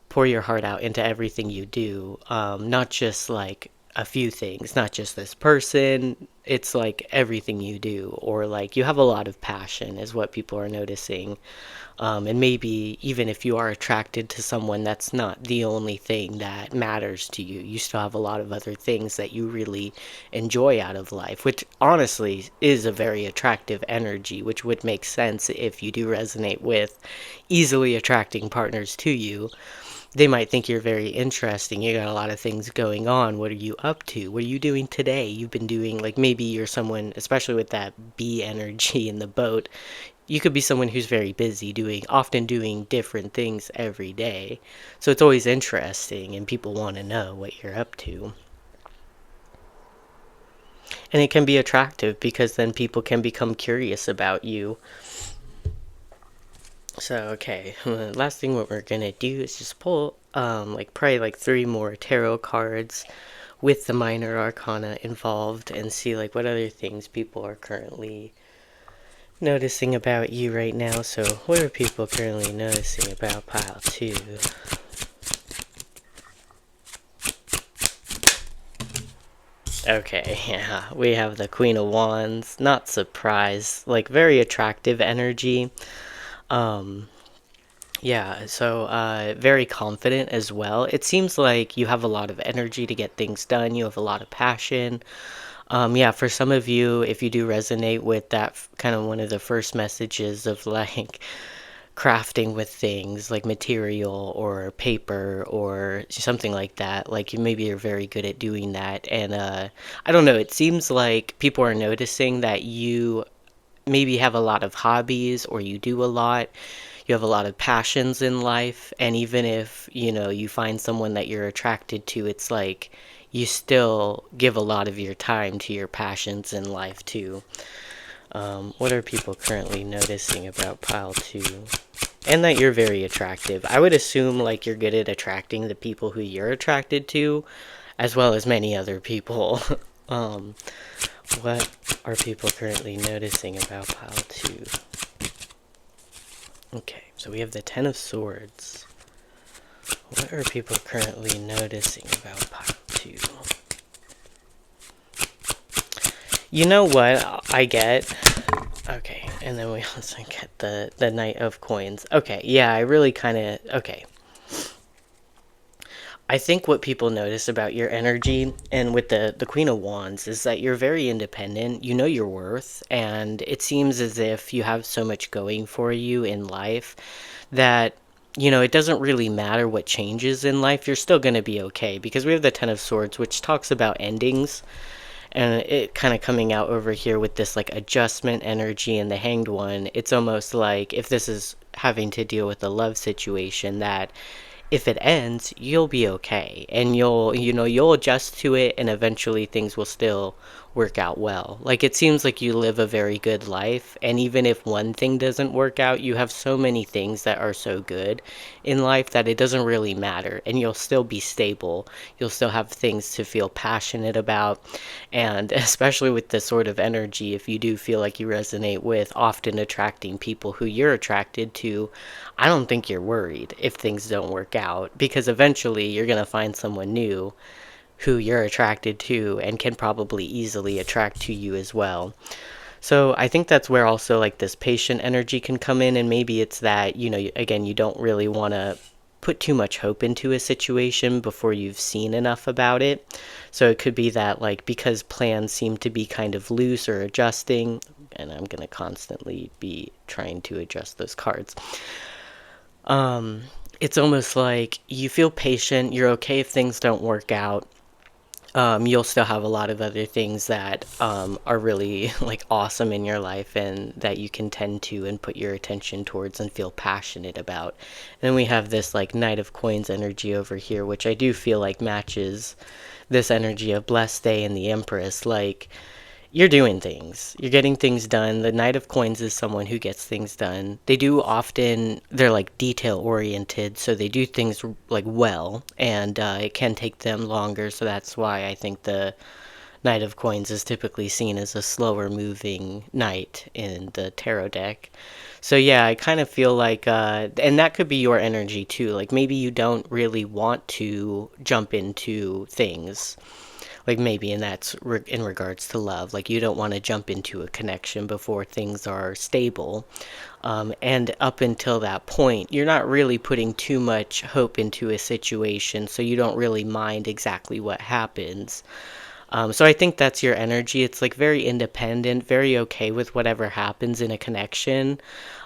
pour your heart out into everything you do. Not just like a few things, not just this person. It's like everything you do. Or like you have a lot of passion, is what people are noticing. And maybe even if you are attracted to someone, that's not the only thing that matters to you. You still have a lot of other things that you really enjoy out of life, which honestly is a very attractive energy, which would make sense if you do resonate with easily attracting partners to you. They might think you're very interesting. You got a lot of things going on. What are you up to? What are you doing today? You've been doing, like, maybe you're someone, especially with that bee energy in the boat, you could be someone who's very busy often doing different things every day. So it's always interesting and people want to know what you're up to. And it can be attractive because then people can become curious about you. So, okay, last thing what we're gonna do is just pull, probably like 3 more tarot cards with the minor arcana involved and see like what other things people are currently noticing about you right now. So, what are people currently noticing about pile 2? Okay, yeah, we have the Queen of Wands. Not surprised, like very attractive energy. Yeah, so very confident as well. It seems like you have a lot of energy to get things done. You have a lot of passion. Yeah, for some of you, if you do resonate with that kind of one of the first messages of like crafting with things like material or paper or something like that, like you maybe you're very good at doing that. And I don't know, it seems like people are noticing that you maybe have a lot of hobbies or you do a lot, you have a lot of passions in life, and even if you find someone that you're attracted to, it's like you still give a lot of your time to your passions in life too. What are people currently noticing about pile 2? And that you're very attractive. I would assume like you're good at attracting the people who you're attracted to as well as many other people. What are people currently noticing about pile 2? Okay, so we have the 10 of Swords. What are people currently noticing about pile 2? You know what I get? Okay, and then we also get the Knight of Coins. Okay, yeah, I really kind of okay. I think what people notice about your energy and with the Queen of Wands is that you're very independent. You know your worth, and it seems as if you have so much going for you in life that it doesn't really matter what changes in life. You're still going to be okay because we have the Ten of Swords, which talks about endings, and it kind of coming out over here with this like adjustment energy and the Hanged One. It's almost like if this is having to deal with a love situation, that if it ends, you'll be okay, and you'll adjust to it, and eventually things will still work out well. Like, it seems like you live a very good life, and even if one thing doesn't work out, you have so many things that are so good in life that it doesn't really matter, and you'll still be stable. You'll still have things to feel passionate about, and especially with this sort of energy, if you do feel like you resonate with often attracting people who you're attracted to, I don't think you're worried if things don't work out, because eventually you're going to find someone new who you're attracted to and can probably easily attract to you as well. So I think that's where also like this patient energy can come in, and maybe it's that, again, you don't really want to put too much hope into a situation before you've seen enough about it. So it could be that, like, because plans seem to be kind of loose or adjusting, and I'm going to constantly be trying to adjust those cards. Um, it's almost like you feel patient, you're okay if things don't work out. You'll still have a lot of other things that are really like awesome in your life and that you can tend to and put your attention towards and feel passionate about. And then we have this like Knight of Coins energy over here, which I do feel like matches this energy of Blessed Day and the Empress. Like, you're doing things, you're getting things done. The Knight of Coins is someone who gets things done. They do often, they're like detail oriented, so they do things like well, and it can take them longer. So that's why I think the Knight of Coins is typically seen as a slower moving knight in the tarot deck. So yeah, I kind of feel like and that could be your energy too. Like, maybe you don't really want to jump into things, like, maybe, and that's in regards to love. Like, you don't want to jump into a connection before things are stable. And up until that point, you're not really putting too much hope into a situation, so you don't really mind exactly what happens. So I think that's your energy. It's like very independent, very okay with whatever happens in a connection.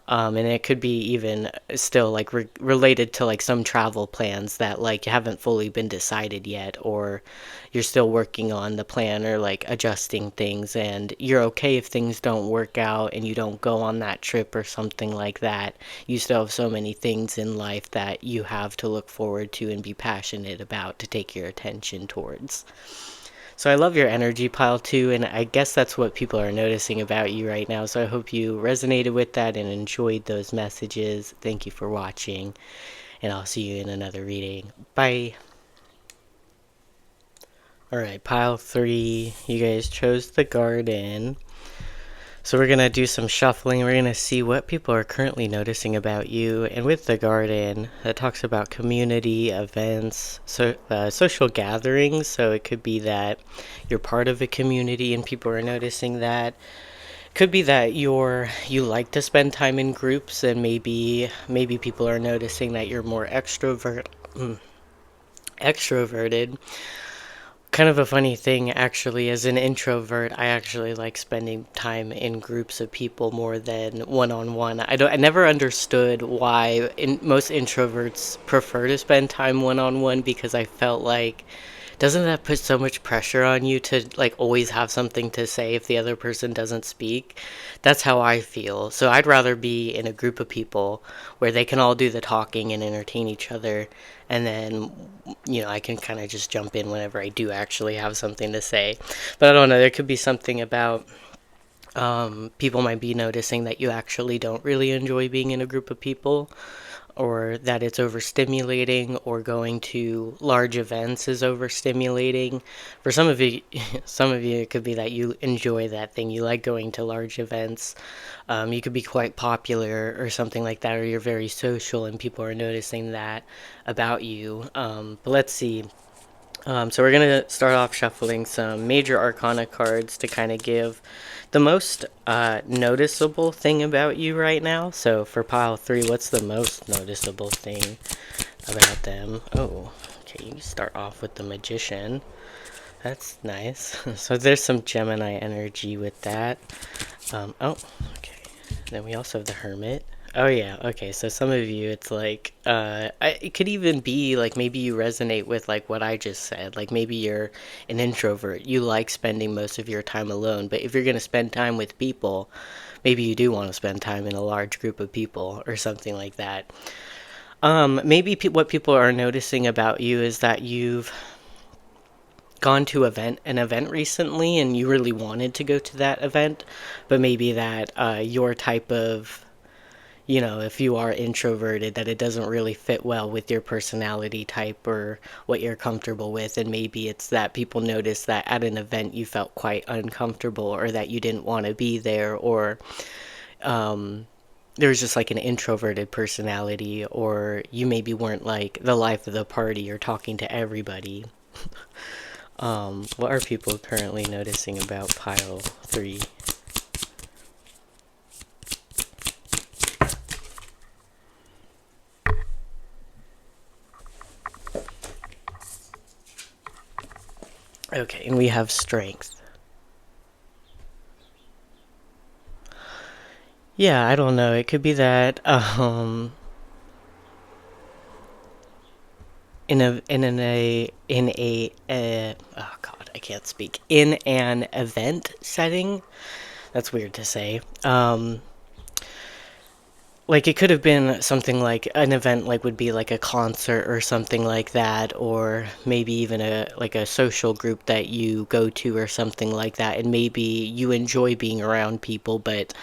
And it could be even still like related to like some travel plans that like haven't fully been decided yet, or you're still working on the plan or like adjusting things, and you're okay if things don't work out and you don't go on that trip or something like that. You still have so many things in life that you have to look forward to and be passionate about to take your attention towards. So I love your energy pile too, and I guess that's what people are noticing about you right now. So I hope you resonated with that and enjoyed those messages. Thank you for watching, and I'll see you in another reading. Bye. Alright, pile 3. You guys chose the garden. So we're going to do some shuffling. We're going to see what people are currently noticing about you. And with the garden, that talks about community, events, social gatherings. So it could be that you're part of a community and people are noticing that. Could be that you like to spend time in groups, and maybe people are noticing that you're more extroverted. Kind of a funny thing, actually. As an introvert, I actually like spending time in groups of people more than one-on-one. I never understood why most introverts prefer to spend time one-on-one, because I felt like, doesn't that put so much pressure on you to like always have something to say if the other person doesn't speak? That's how I feel. So I'd rather be in a group of people where they can all do the talking and entertain each other, and then I can kind of just jump in whenever I do actually have something to say. But I don't know, there could be something about people might be noticing that you actually don't really enjoy being in a group of people, or that it's overstimulating, or going to large events is overstimulating. For some of you, some of you, it could be that you enjoy that thing. You like going to large events. You could be quite popular or something like that, or you're very social and people are noticing that about you. But let's see. So we're going to start off shuffling some major arcana cards to kind of give the most noticeable thing about you right now. So for pile 3, what's the most noticeable thing about them? Oh, okay, you start off with the Magician. That's nice. So there's some Gemini energy with that. Oh, okay. Then we also have the Hermit. Oh yeah, okay. So some of you, it's like, it could even be like maybe you resonate with like what I just said. Like maybe you're an introvert. You like spending most of your time alone. But if you're gonna spend time with people, maybe you do want to spend time in a large group of people or something like that. Maybe what people are noticing about you is that you've gone to an event recently and you really wanted to go to that event, but maybe that your type of, if you are introverted, that it doesn't really fit well with your personality type or what you're comfortable with. And maybe it's that people notice that at an event you felt quite uncomfortable or that you didn't want to be there, or there was just like an introverted personality, or you maybe weren't like the life of the party or talking to everybody. What are people currently noticing about pile 3? Okay, and we have strength. Yeah, I don't know. It could be that oh god, I can't speak. In an event setting. That's weird to say. Like it could have been something like an event, like would be like a concert or something like that, or maybe even a social group that you go to or something like that, and maybe you enjoy being around people, but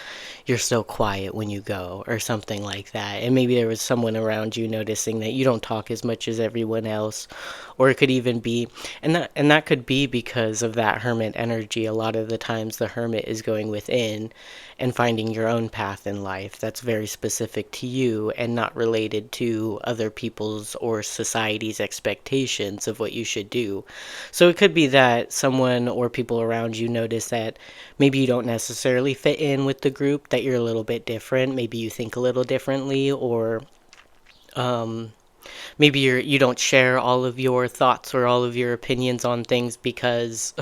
you're so quiet when you go or something like that. And maybe there was someone around you noticing that you don't talk as much as everyone else, or it could even be, and that could be because of that hermit energy. A lot of the times the hermit is going within and finding your own path in life that's very specific to you and not related to other people's or society's expectations of what you should do. So it could be that someone or people around you notice that maybe you don't necessarily fit in with the group, that you're a little bit different, maybe you think a little differently, or maybe you don't share all of your thoughts or all of your opinions on things because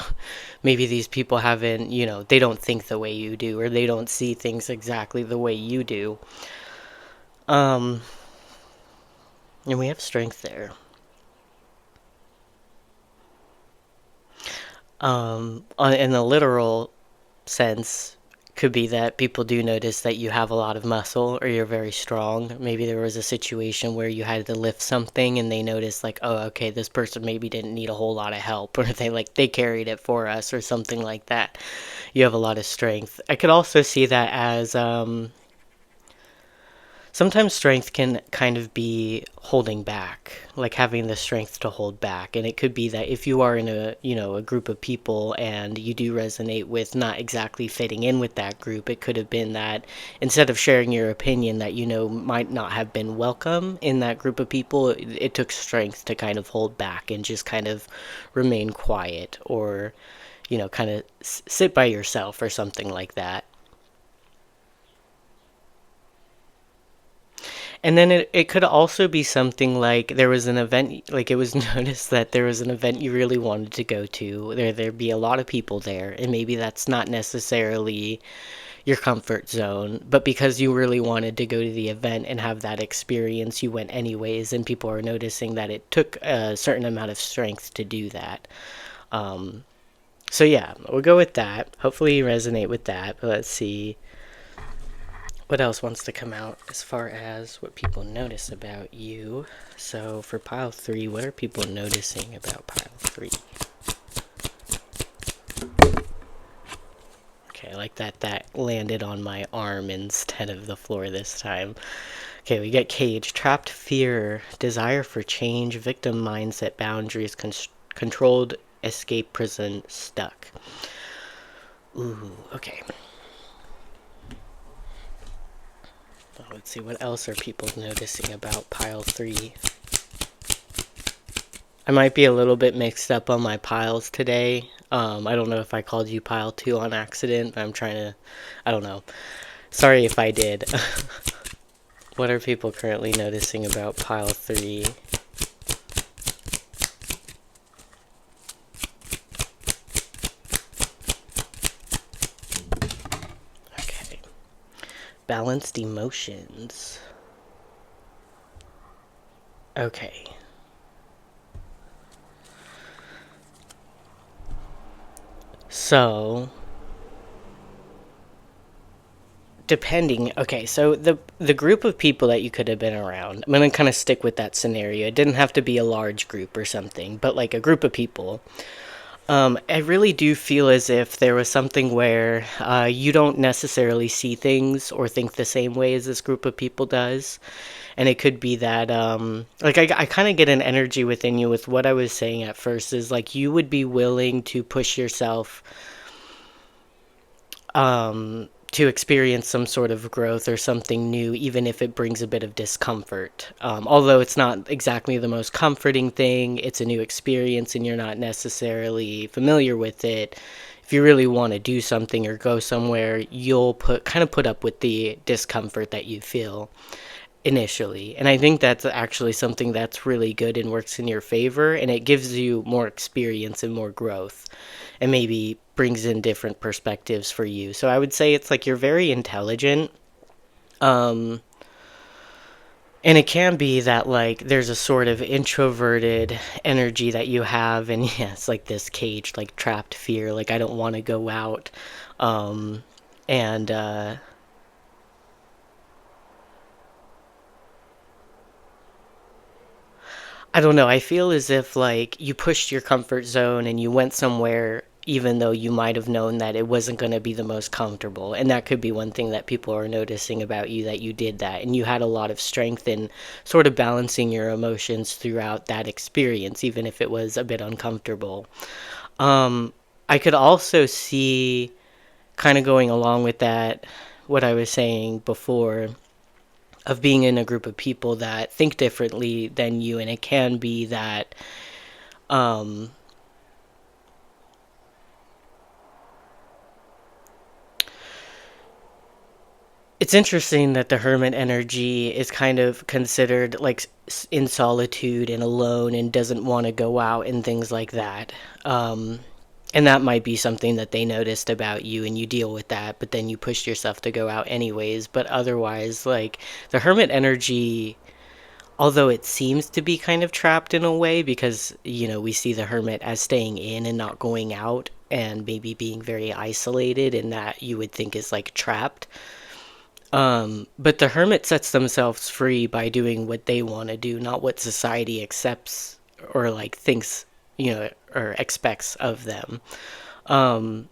maybe these people haven't, they don't think the way you do, or they don't see things exactly the way you do. Um, and we have strength there. In the literal sense, could be that people do notice that you have a lot of muscle or you're very strong. Maybe there was a situation where you had to lift something and they noticed like, oh, okay, this person maybe didn't need a whole lot of help, or they carried it for us or something like that. You have a lot of strength. I could also see that as sometimes strength can kind of be holding back, like having the strength to hold back. And it could be that if you are in a group of people and you do resonate with not exactly fitting in with that group, it could have been that instead of sharing your opinion that might not have been welcome in that group of people, it took strength to kind of hold back and just kind of remain quiet, or kind of sit by yourself or something like that. And then it could also be something like there was an event, like it was noticed that there was an event you really wanted to go to. There'd be a lot of people there, and maybe that's not necessarily your comfort zone, but because you really wanted to go to the event and have that experience, you went anyways, and people are noticing that it took a certain amount of strength to do that. Um, so yeah, we'll go with that. Hopefully you resonate with that. But let's see. What else wants to come out as far as what people notice about you? So for pile 3, what are people noticing about pile 3? Okay, I like that landed on my arm instead of the floor this time. Okay, we get cage, trapped fear, desire for change, victim mindset, boundaries, controlled, escape, prison, stuck. Ooh, okay. Let's see, what else are people noticing about pile 3? I might be a little bit mixed up on my piles today. I don't know if I called you pile 2 on accident, but I'm trying to. I don't know. Sorry if I did. What are people currently noticing about pile 3? Okay. Balanced emotions. Okay. So, depending, okay, so the group of people that you could have been around, I'm gonna kind of stick with that scenario. It didn't have to be a large group or something, but like a group of people. I really do feel as if there was something where you don't necessarily see things or think the same way as this group of people does. And it could be that, like, I kind of get an energy within you with what I was saying at first is like you would be willing to push yourself to experience some sort of growth or something new, even if it brings a bit of discomfort. Although it's not exactly the most comforting thing, it's a new experience and you're not necessarily familiar with it. If you really want to do something or go somewhere, you'll put up with the discomfort that you feel initially. And I think that's actually something that's really good and works in your favor, and it gives you more experience and more growth and maybe brings in different perspectives for you. So I would say it's like you're very intelligent. Um and it can be that like there's a sort of introverted energy that you have, and yeah, it's like this caged, like trapped fear, like I don't want to go out. And I don't know. I feel as if like you pushed your comfort zone and you went somewhere even though you might have known that it wasn't going to be the most comfortable. And that could be one thing that people are noticing about you, that you did that and you had a lot of strength in sort of balancing your emotions throughout that experience, even if it was a bit uncomfortable. Um, I could also see, kind of going along with that, what I was saying before, of being in a group of people that think differently than you, and it can be that um, it's interesting that the hermit energy is kind of considered like in solitude and alone and doesn't want to go out and things like that. Um, and that might be something that they noticed about you and you deal with that, but then you pushed yourself to go out anyways. But otherwise, like the hermit energy, although it seems to be kind of trapped in a way because, we see the hermit as staying in and not going out and maybe being very isolated, and that you would think is like trapped. But the hermit sets themselves free by doing what they want to do, not what society accepts or like thinks, or expects of them. Um,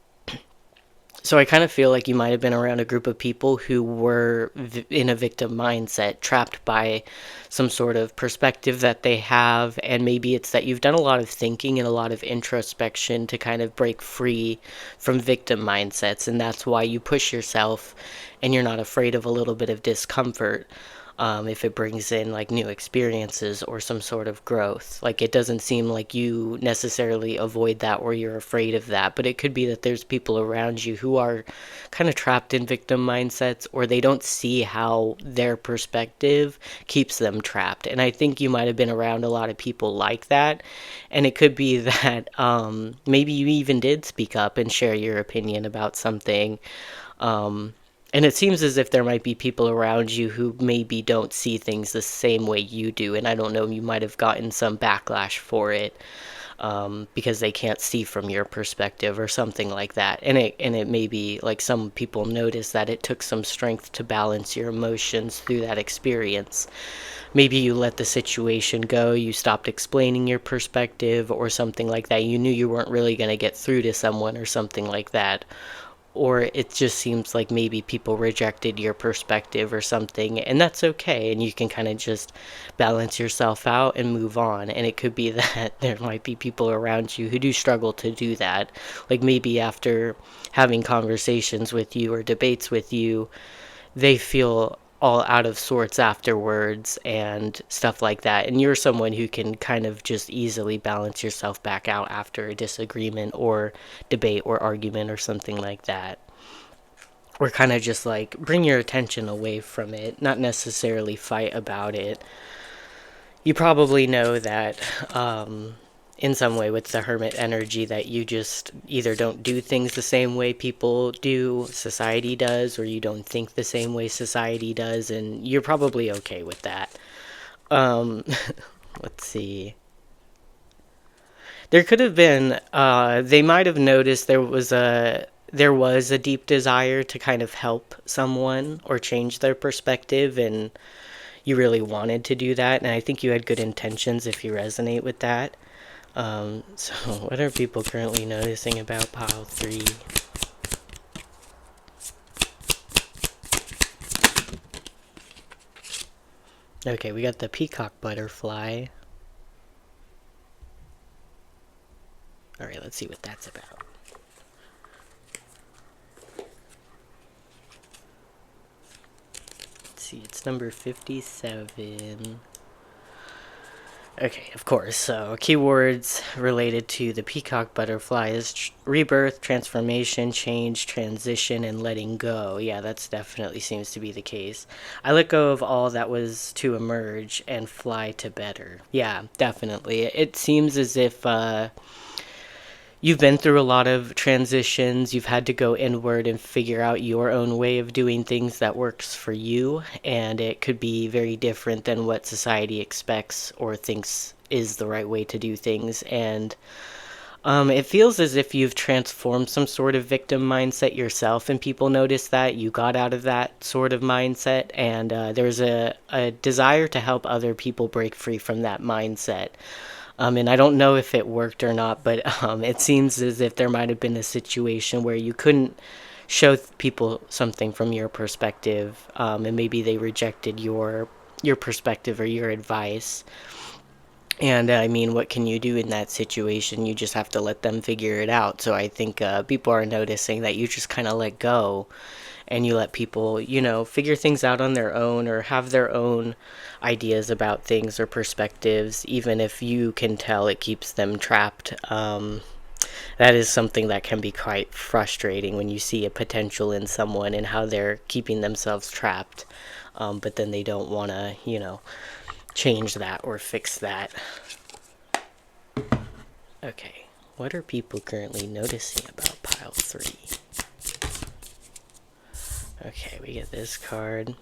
so I kind of feel like you might have been around a group of people who were in a victim mindset, trapped by some sort of perspective that they have, and maybe it's that you've done a lot of thinking and a lot of introspection to kind of break free from victim mindsets, and that's why you push yourself and you're not afraid of a little bit of discomfort, if it brings in like new experiences or some sort of growth. Like it doesn't seem like you necessarily avoid that or you're afraid of that, but it could be that there's people around you who are kind of trapped in victim mindsets, or they don't see how their perspective keeps them trapped. And I think you might have been around a lot of people like that. And it could be that maybe you even did speak up and share your opinion about something. Um, and it seems as if there might be people around you who maybe don't see things the same way you do. And I don't know, you might have gotten some backlash for it, because they can't see from your perspective or something like that. And it may be like some people notice that it took some strength to balance your emotions through that experience. Maybe you let the situation go, you stopped explaining your perspective or something like that. You knew you weren't really going to get through to someone or something like that, or it just seems like maybe people rejected your perspective or something, and that's okay, and you can kind of just balance yourself out and move on. And it could be that there might be people around you who do struggle to do that, like maybe after having conversations with you or debates with you, they feel all out of sorts afterwards and stuff like that. And you're someone who can kind of just easily balance yourself back out after a disagreement or debate or argument or something like that. Or kind of just like bring your attention away from it, not necessarily fight about it. You probably know that in some way with the hermit energy that you just either don't do things the same way people do, society does, or you don't think the same way society does, and you're probably okay with that. Um, let's see. There could have been, they might have noticed there was a deep desire to kind of help someone or change their perspective, and you really wanted to do that, and I think you had good intentions if you resonate with that. So what are people currently noticing about pile 3? Okay, we got the peacock butterfly. Alright, let's see what that's about. Let's see, it's number 57. Okay, of course. So, keywords related to the peacock butterfly is rebirth, transformation, change, transition, and letting go. Yeah, that's definitely seems to be the case. I let go of all that was to emerge and fly to better. Yeah, definitely. It seems as if you've been through a lot of transitions. You've had to go inward and figure out your own way of doing things that works for you. And it could be very different than what society expects or thinks is the right way to do things. And it feels as if you've transformed some sort of victim mindset yourself, and people notice that you got out of that sort of mindset. And there's a desire to help other people break free from that mindset. And I don't know if it worked or not, but it seems as if there might have been a situation where you couldn't show people something from your perspective, and maybe they rejected your perspective or your advice. And I mean, what can you do in that situation? You just have to let them figure it out. So I think people are noticing that you just kind of let go and you let people, figure things out on their own or have their own ideas about things or perspectives, even if you can tell it keeps them trapped. That is something that can be quite frustrating when you see a potential in someone and how they're keeping themselves trapped, but then they don't want to, change that or fix that. Okay, what are people currently noticing about pile 3? Okay, we get this card.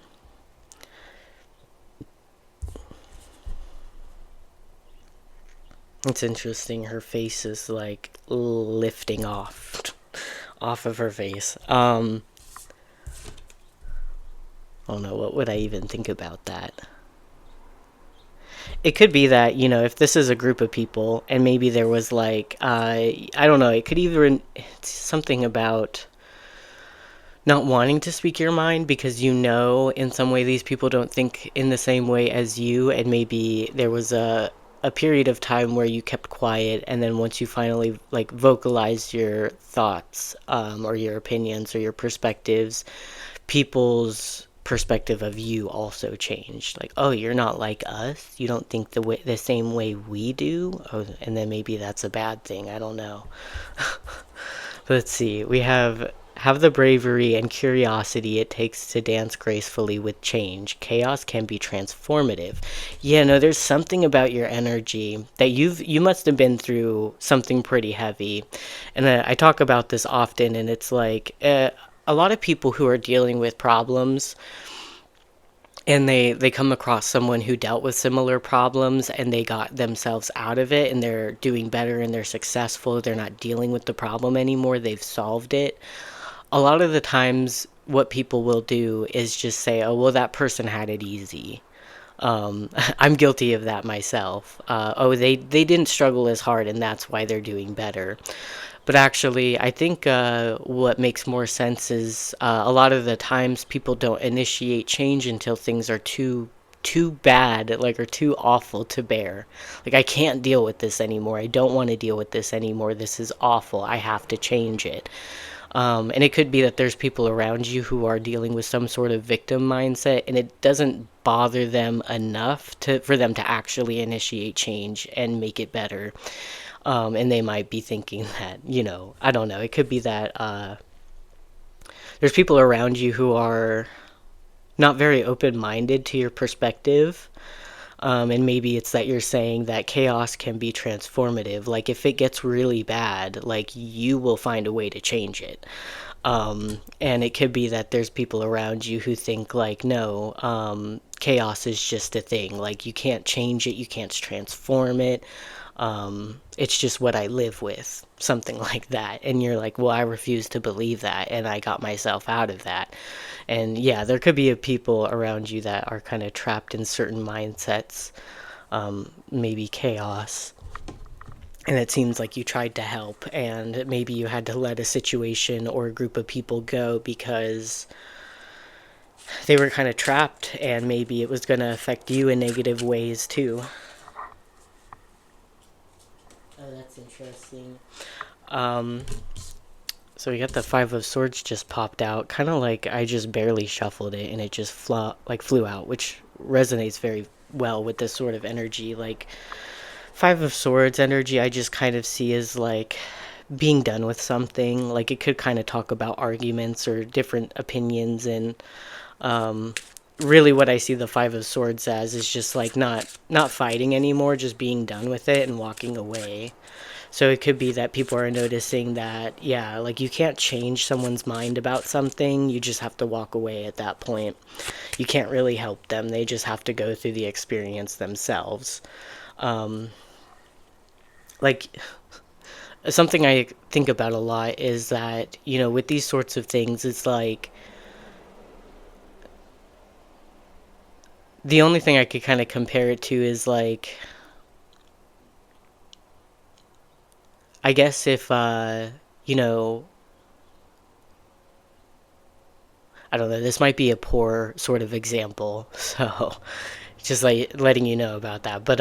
It's interesting, her face is like lifting off of her face. I don't know, what would I even think about that? It could be that, if this is a group of people and maybe there was like, I don't know, it could even, it's something about not wanting to speak your mind because in some way these people don't think in the same way as you, and maybe there was a period of time where you kept quiet, and then once you finally like vocalized your thoughts, or your opinions or your perspectives, people's perspective of you also changed. Like, oh, you're not like us, you don't think the same way we do. Oh, and then maybe that's a bad thing, I don't know. Let's see, we have the bravery and curiosity it takes to dance gracefully with change. Chaos can be transformative. Yeah, no, there's something about your energy that you must have been through something pretty heavy. And I talk about this often, and it's like a lot of people who are dealing with problems, and they come across someone who dealt with similar problems and they got themselves out of it and they're doing better and they're successful. They're not dealing with the problem anymore. They've solved it. A lot of the times what people will do is just say, oh, well, that person had it easy. I'm guilty of that myself. Oh, they didn't struggle as hard and that's why they're doing better. But actually, I think what makes more sense is a lot of the times people don't initiate change until things are too bad, like, or too awful to bear. Like, I can't deal with this anymore. I don't want to deal with this anymore. This is awful. I have to change it. And it could be that there's people around you who are dealing with some sort of victim mindset, and it doesn't bother them enough for them to actually initiate change and make it better. And they might be thinking that, I don't know, it could be that there's people around you who are not very open minded to your perspective. And maybe it's that you're saying that chaos can be transformative. Like, if it gets really bad, like, you will find a way to change it. And it could be that there's people around you who think, like, no, chaos is just a thing. Like, you can't change it, you can't transform it. It's just what I live with, something like that. And you're like, well, I refuse to believe that, and I got myself out of that. And yeah, there could be people around you that are kind of trapped in certain mindsets, maybe chaos. And it seems like you tried to help, and maybe you had to let a situation or a group of people go because they were kind of trapped, and maybe it was going to affect you in negative ways too. Oh, that's interesting. Um, so we got the Five of Swords just popped out, kind of like I just barely shuffled it and it just flew out, which resonates very well with this sort of energy. Like, Five of Swords energy, I just kind of see as like being done with something. Like, it could kind of talk about arguments or different opinions, and um, really what I see the Five of Swords as is just like not fighting anymore, just being done with it and walking away. So it could be that people are noticing that, yeah, like, you can't change someone's mind about something. You just have to walk away at that point. You can't really help them. They just have to go through the experience themselves. Um, like, something I think about a lot is that, with these sorts of things, it's like the only thing I could kind of compare it to is like, I guess if, you know, I don't know, this might be a poor sort of example, so just like letting you know about that. But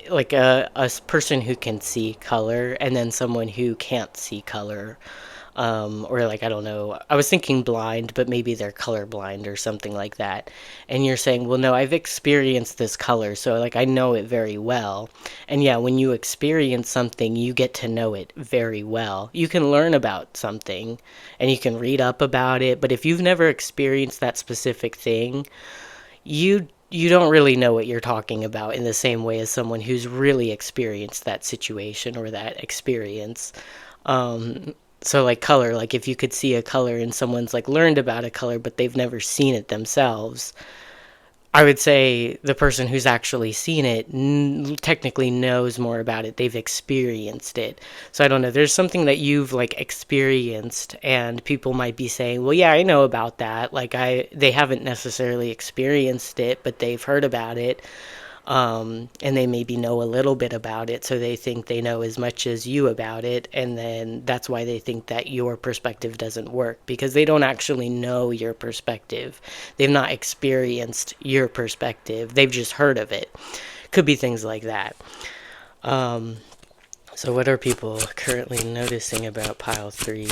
like a person who can see color and then someone who can't see color, or like, I don't know, I was thinking blind, but maybe they're colorblind or something like that. And you're saying, well, no, I've experienced this color, so like I know it very well. And yeah, when you experience something, you get to know it very well. You can learn about something and you can read up about it, but if you've never experienced that specific thing, you don't really know what you're talking about in the same way as someone who's really experienced that situation or that experience. So like color, like if you could see a color and someone's like learned about a color but they've never seen it themselves, I would say the person who's actually seen it technically knows more about it. They've experienced it. So I don't know. There's something that you've like experienced, and people might be saying, "Well, yeah, I know about that." Like, they haven't necessarily experienced it, but they've heard about it, and they maybe know a little bit about it, so they think they know as much as you about it, and then that's why they think that your perspective doesn't work, because they don't actually know your perspective. They've not experienced your perspective, they've just heard of it. Could be things like that. So what are people currently noticing about pile 3?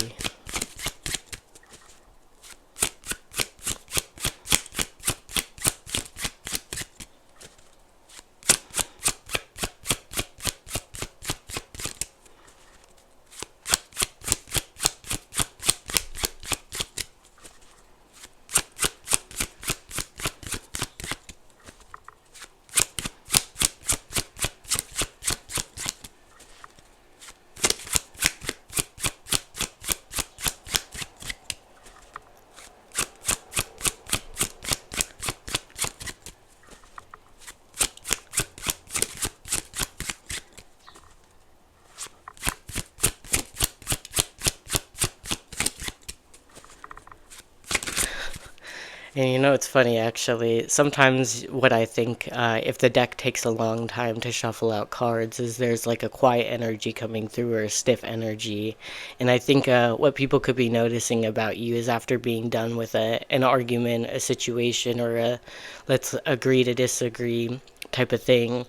And it's funny actually. Sometimes what I think, if the deck takes a long time to shuffle out cards, is there's like a quiet energy coming through or a stiff energy. And I think what people could be noticing about you is after being done with an argument, a situation, or a let's agree to disagree type of thing,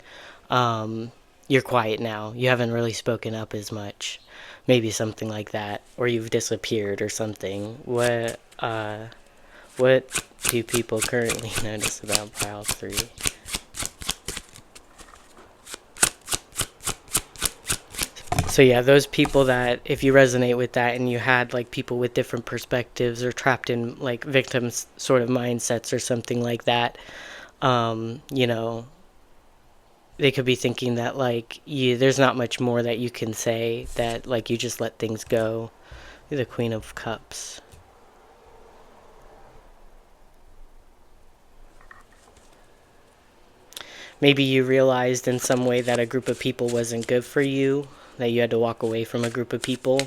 you're quiet now. You haven't really spoken up as much. maybe something like that, or you've disappeared or something. What do people currently notice about pile 3? So yeah, those people that, if you resonate with that and you had like people with different perspectives or trapped in like victims sort of mindsets or something like that, you know, they could be thinking that like there's not much more that you can say, that like you just let things go. The Queen of Cups. Maybe you realized in some way that a group of people wasn't good for you, that you had to walk away from a group of people.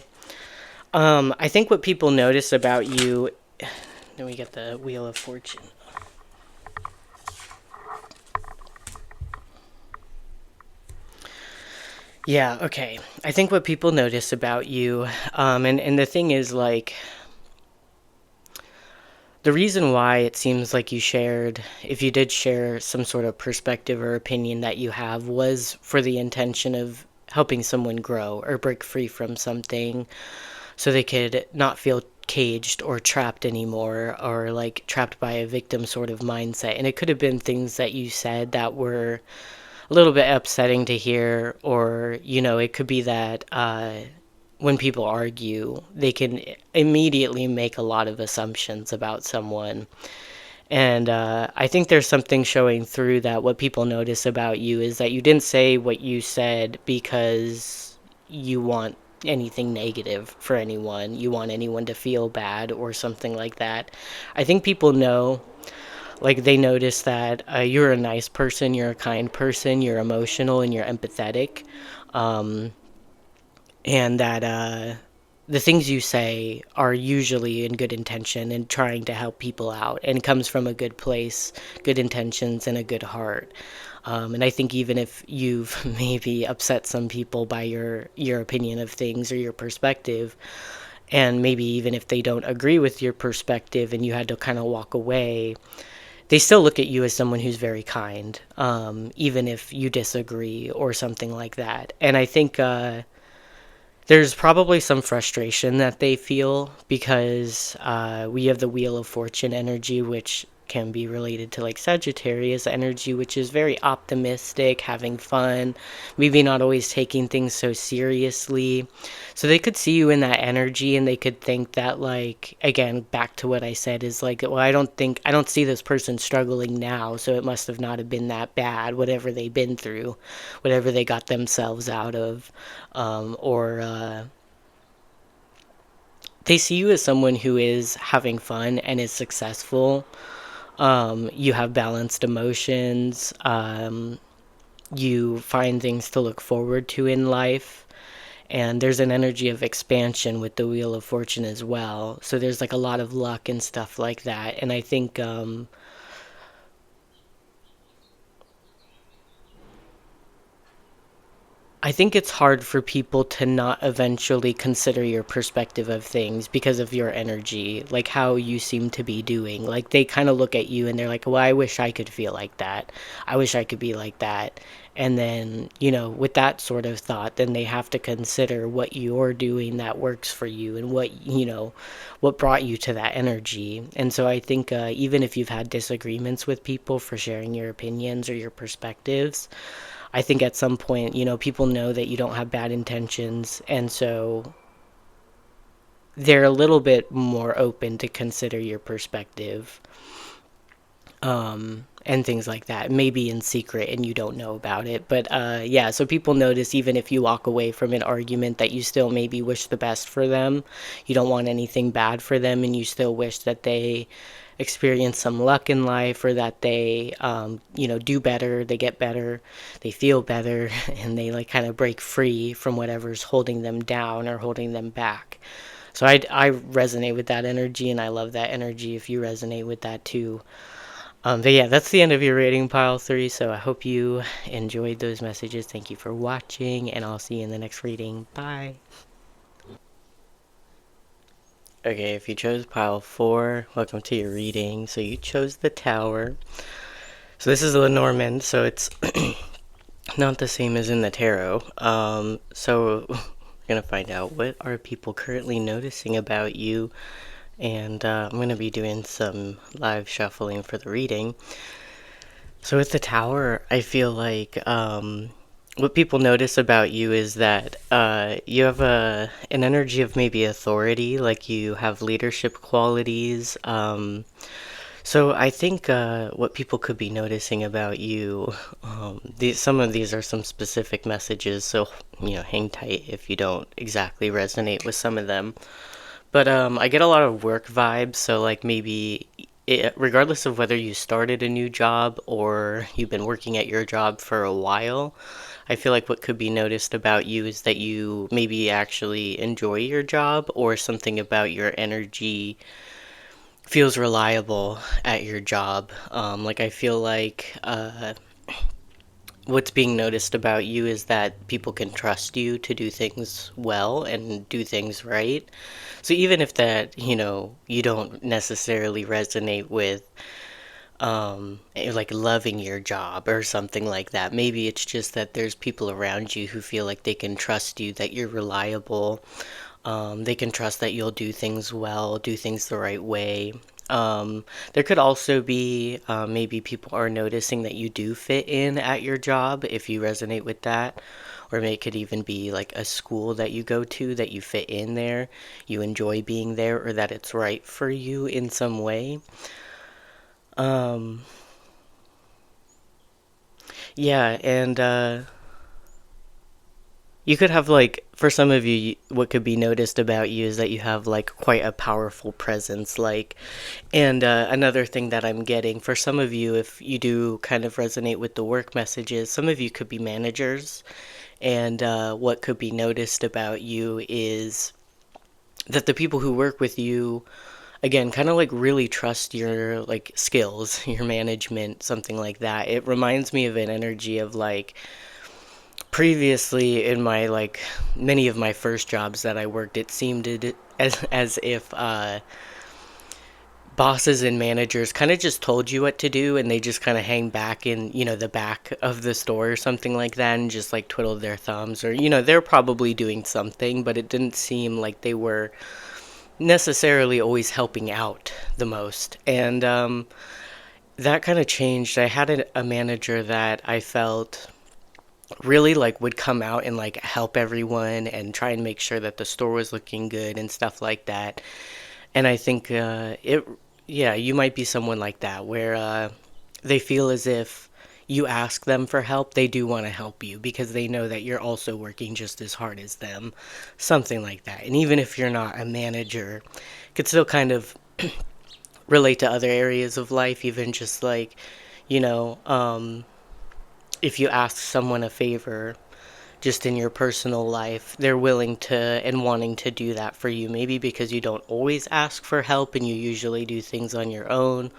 I think what people notice about you, then we get the Wheel of Fortune. Yeah, okay. I think what people notice about you, and the thing is, like, the reason why it seems like you shared, if you did share some sort of perspective or opinion that you have, was for the intention of helping someone grow or break free from something so they could not feel caged or trapped anymore, or like trapped by a victim sort of mindset. And it could have been things that you said that were a little bit upsetting to hear, or, you know, it could be that when people argue, they can immediately make a lot of assumptions about someone. And I think there's something showing through that what people notice about you is that you didn't say what you said because you want anything negative for anyone. You want anyone to feel bad or something like that. I think people know, like, they notice that you're a nice person, you're a kind person, you're emotional, and you're empathetic. Um, and that the things you say are usually in good intention and trying to help people out, and comes from a good place, good intentions, and a good heart. And I think even if you've maybe upset some people by your opinion of things or your perspective, and maybe even if they don't agree with your perspective and you had to kind of walk away, they still look at you as someone who's very kind, even if you disagree or something like that. And I think there's probably some frustration that they feel because we have the Wheel of Fortune energy, which can be related to like Sagittarius energy, which is very optimistic, having fun, maybe not always taking things so seriously. So they could see you in that energy and they could think that, like, again, back to what I said, is like, well, I don't see this person struggling now, so it must have not have been that bad, whatever they've been through, whatever they got themselves out of. Or they see you as someone who is having fun and is successful. You have balanced emotions. You find things to look forward to in life. And there's an energy of expansion with the Wheel of Fortune as well. So there's like a lot of luck and stuff like that. And I think it's hard for people to not eventually consider your perspective of things because of your energy, like how you seem to be doing. Like they kind of look at you and they're like, well, I wish I could feel like that. I wish I could be like that. And then, you know, with that sort of thought, then they have to consider what you're doing that works for you and what, you know, what brought you to that energy. And so I think even if you've had disagreements with people for sharing your opinions or your perspectives, I think at some point, you know, people know that you don't have bad intentions, and so they're a little bit more open to consider your perspective, and things like that. Maybe in secret and you don't know about it. But yeah, so people notice even if you walk away from an argument that you still maybe wish the best for them. You don't want anything bad for them, and you still wish that they experience some luck in life, or that they you know, do better, they get better, they feel better, and they like kind of break free from whatever's holding them down or holding them back. So I resonate with that energy, and I love that energy if you resonate with that too. But yeah, that's the end of your rating, pile 3. So I hope you enjoyed those messages. Thank you for watching, and I'll see you in the next reading. Bye. Okay, if you chose pile 4, welcome to your reading. So you chose the Tower. So this is Lenormand, so it's not the same as in the tarot. So going to find out what are people currently noticing about you. And I'm going to be doing some live shuffling for the reading. So with the Tower, I feel like what people notice about you is that you have an energy of maybe authority, like you have leadership qualities. So I think what people could be noticing about you, some of these are some specific messages, so hang tight if you don't exactly resonate with some of them. But I get a lot of work vibes, so like maybe regardless of whether you started a new job or you've been working at your job for a while, I feel like what could be noticed about you is that you maybe actually enjoy your job, or something about your energy feels reliable at your job. Like I feel like what's being noticed about you is that people can trust you to do things well and do things right. So even if that, you don't necessarily resonate with like loving your job or something like that, maybe it's just that there's people around you who feel like they can trust you, that you're reliable. They can trust that you'll do things well, do things the right way. There could also be maybe people are noticing that you do fit in at your job, if you resonate with that. Or it could even be like a school that you go to, that you fit in there, you enjoy being there, or that it's right for you in some way. Um, yeah, and you could have like, for some of you, what could be noticed about you is that you have like quite a powerful presence. Like, and another thing that I'm getting for some of you, if you do kind of resonate with the work messages, some of you could be managers. And what could be noticed about you is that the people who work with you, again, kind of like really trust your like skills, your management, something like that. It reminds me of an energy of like previously in my like many of my first jobs that I worked, it seemed as if bosses and managers kind of just told you what to do, and they just kind of hang back in the back of the store or something like that, and just like twiddled their thumbs, or they're probably doing something, but it didn't seem like they were necessarily always helping out the most. And that kind of changed. I had a manager that I felt really like would come out and like help everyone and try and make sure that the store was looking good and stuff like that. And I think yeah, you might be someone like that, where they feel as if you ask them for help, they do want to help you because they know that you're also working just as hard as them, something like that. And even if you're not a manager, it could still kind of relate to other areas of life, even just like, you know, um, if you ask someone a favor just in your personal life, they're willing to and wanting to do that for you. Maybe because you don't always ask for help and you usually do things on your own,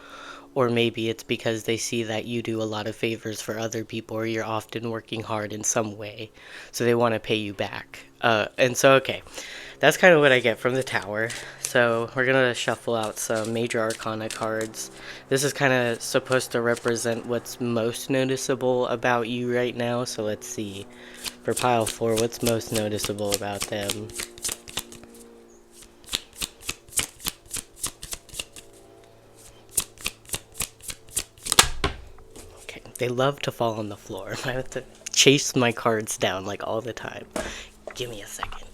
or maybe it's because they see that you do a lot of favors for other people, or you're often working hard in some way, so they want to pay you back. And so, okay, that's kind of what I get from the Tower. So we're gonna shuffle out some major arcana cards. This is kind of supposed to represent what's most noticeable about you right now. So let's see. For pile 4, what's most noticeable about them? Okay, they love to fall on the floor. I have to chase my cards down like all the time. Give me a second.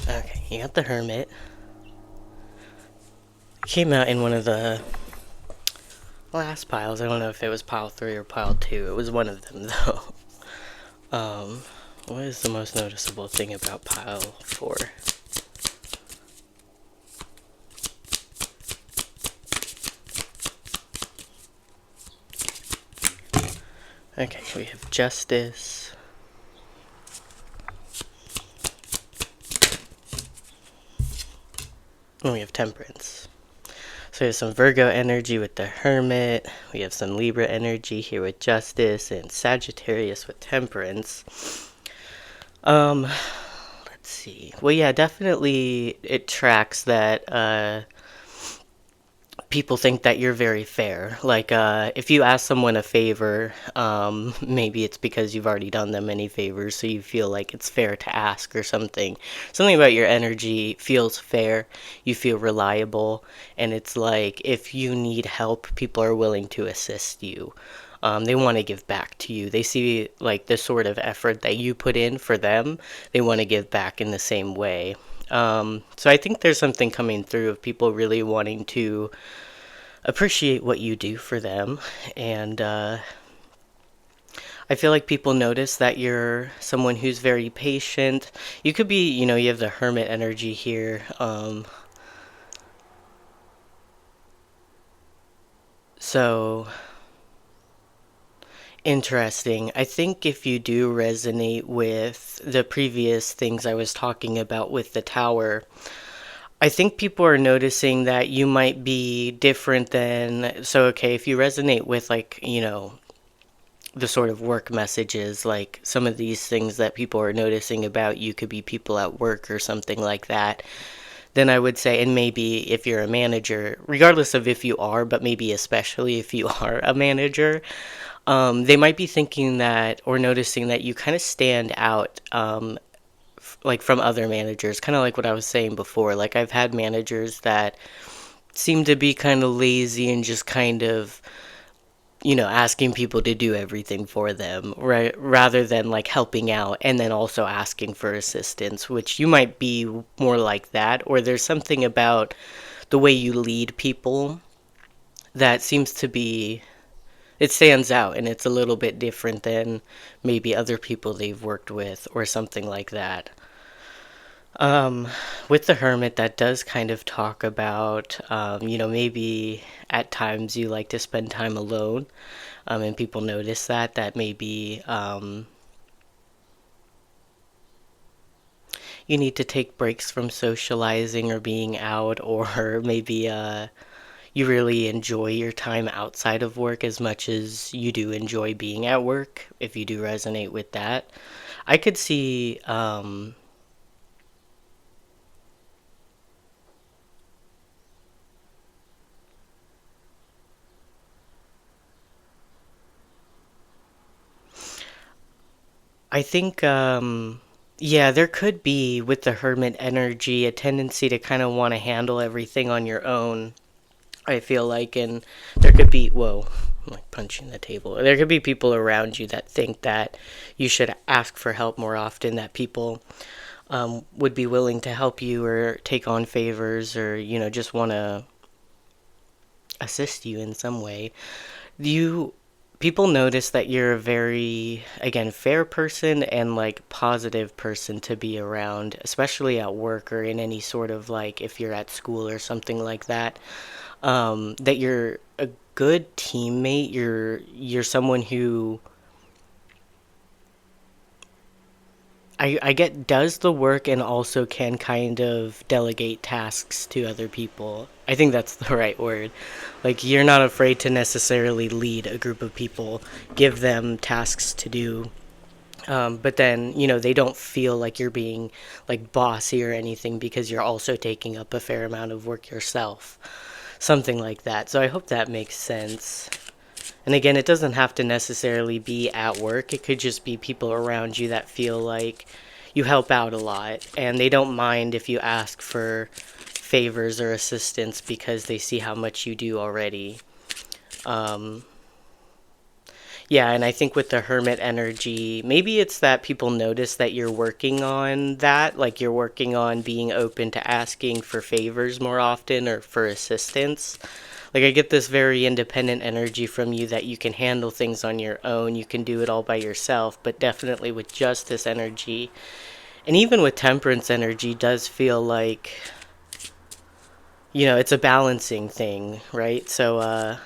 Okay, you got the Hermit. Came out in one of the last piles. I don't know if it was pile 3 or pile 2. It was one of them, though. What is the most noticeable thing about pile 4? Okay, we have Justice. And we have Temperance. So we have some Virgo energy with the Hermit. We have some Libra energy here with Justice, and Sagittarius with Temperance. Let's see. Well, yeah, definitely it tracks that people think that you're very fair. Like, if you ask someone a favor, maybe it's because you've already done them many favors, so you feel like it's fair to ask or something. Something about your energy feels fair, you feel reliable, and it's like if you need help, people are willing to assist you. They want to give back to you. They see like the sort of effort that you put in for them, they want to give back in the same way. So I think there's something coming through of people really wanting to appreciate what you do for them. And I feel like people notice that you're someone who's very patient. You could be, you have the hermit energy here. So interesting. I think if you do resonate with the previous things I was talking about with the tower, I think people are noticing that you might be different than. So, okay, if you resonate with, like, the sort of work messages, like some of these things that people are noticing about you could be people at work or something like that, then I would say, and maybe if you're a manager, regardless of if you are, but maybe especially if you are a manager, they might be thinking that or noticing that you kind of stand out, like from other managers, kind of like what I was saying before. Like I've had managers that seem to be kind of lazy and just kind of, asking people to do everything for them, right? Rather than like helping out and then also asking for assistance, which you might be more like that. Or there's something about the way you lead people that seems to be, it stands out and it's a little bit different than maybe other people they've worked with or something like that. Um, with the hermit, that does kind of talk about, maybe at times you like to spend time alone, and people notice that maybe you need to take breaks from socializing or being out, or maybe you really enjoy your time outside of work as much as you do enjoy being at work, if you do resonate with that. I could see, I think, yeah, there could be with the hermit energy a tendency to kind of want to handle everything on your own. I feel like, and there could be, whoa, I'm like punching the table. There could be people around you that think that you should ask for help more often, that people would be willing to help you or take on favors or, just want to assist you in some way. You People notice that you're a very, again, fair person and like positive person to be around, especially at work or in any sort of, like, if you're at school or something like that. That you're a good teammate. You're someone who, I get, does the work and also can kind of delegate tasks to other people. I think that's the right word. Like, you're not afraid to necessarily lead a group of people, give them tasks to do. But then, they don't feel like you're being like bossy or anything because you're also taking up a fair amount of work yourself. Something like that. So I hope that makes sense. And again, it doesn't have to necessarily be at work. It could just be people around you that feel like you help out a lot and they don't mind if you ask for favors or assistance because they see how much you do already. Um, yeah, and I think with the hermit energy, maybe it's that people notice that you're working on that, like you're working on being open to asking for favors more often or for assistance. Like, I get this very independent energy from you that you can handle things on your own, you can do it all by yourself, but definitely with justice energy, and even with temperance energy, does feel like, it's a balancing thing, right? So,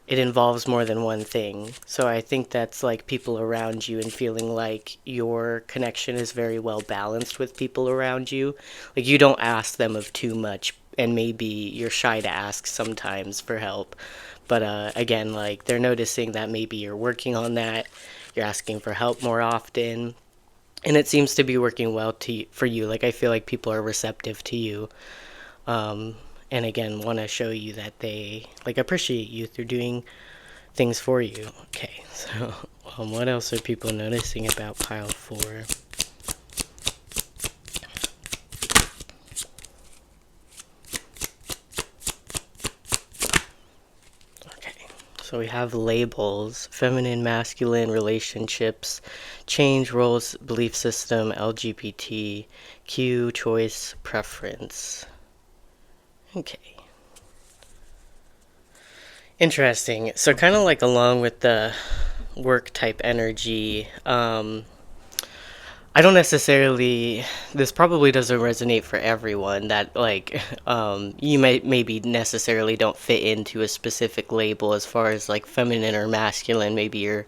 it involves more than one thing. So I think that's like people around you and feeling like your connection is very well balanced with people around you. Like, you don't ask them of too much, and maybe you're shy to ask sometimes for help. But again, like, they're noticing that maybe you're working on that, you're asking for help more often, and it seems to be working well for you. Like, I feel like people are receptive to you. Um, and again want to show you that they like appreciate you through doing things for you. Okay, so what else are people noticing about pile 4? Okay, so we have labels: feminine, masculine, relationships, change, roles, belief system, LGBTQ, choice, preference. Okay. Interesting. So kind of like along with the work type energy, I don't necessarily, this probably doesn't resonate for everyone, that like you might maybe necessarily don't fit into a specific label as far as like feminine or masculine. Maybe you're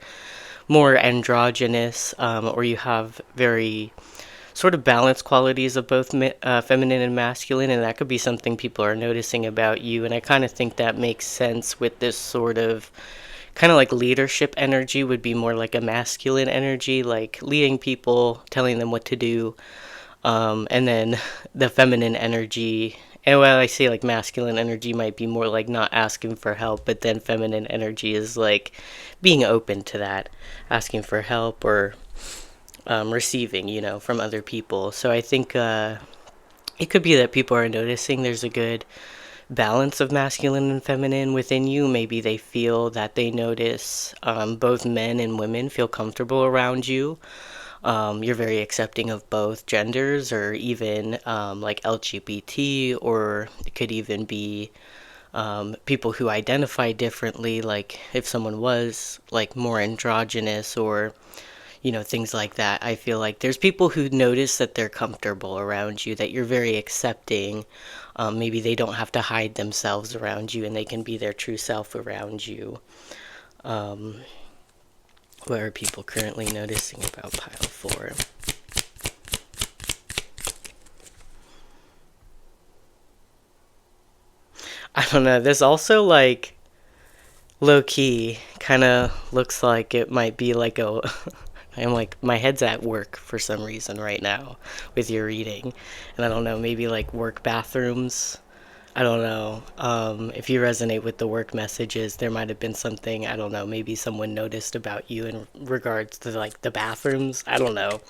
more androgynous, or you have very sort of balanced qualities of both feminine and masculine, and that could be something people are noticing about you. And I kind of think that makes sense with this sort of kind of like leadership energy would be more like a masculine energy, like leading people, telling them what to do. And then the feminine energy, and well, I say like masculine energy might be more like not asking for help, but then feminine energy is like being open to that, asking for help or receiving, from other people. So I think it could be that people are noticing there's a good balance of masculine and feminine within you. Maybe they feel that they notice both men and women feel comfortable around you. You're very accepting of both genders, or even like LGBT, or it could even be people who identify differently, like if someone was like more androgynous or things like that. I feel like there's people who notice that they're comfortable around you, that you're very accepting. Maybe they don't have to hide themselves around you and they can be their true self around you. Um, what are people currently noticing about pile 4? I don't know. There's also like low key kind of looks like it might be like a I'm like, my head's at work for some reason right now with your reading. And I don't know, maybe like work bathrooms. I don't know. If you resonate with the work messages, there might have been something, I don't know, maybe someone noticed about you in regards to like the bathrooms. I don't know.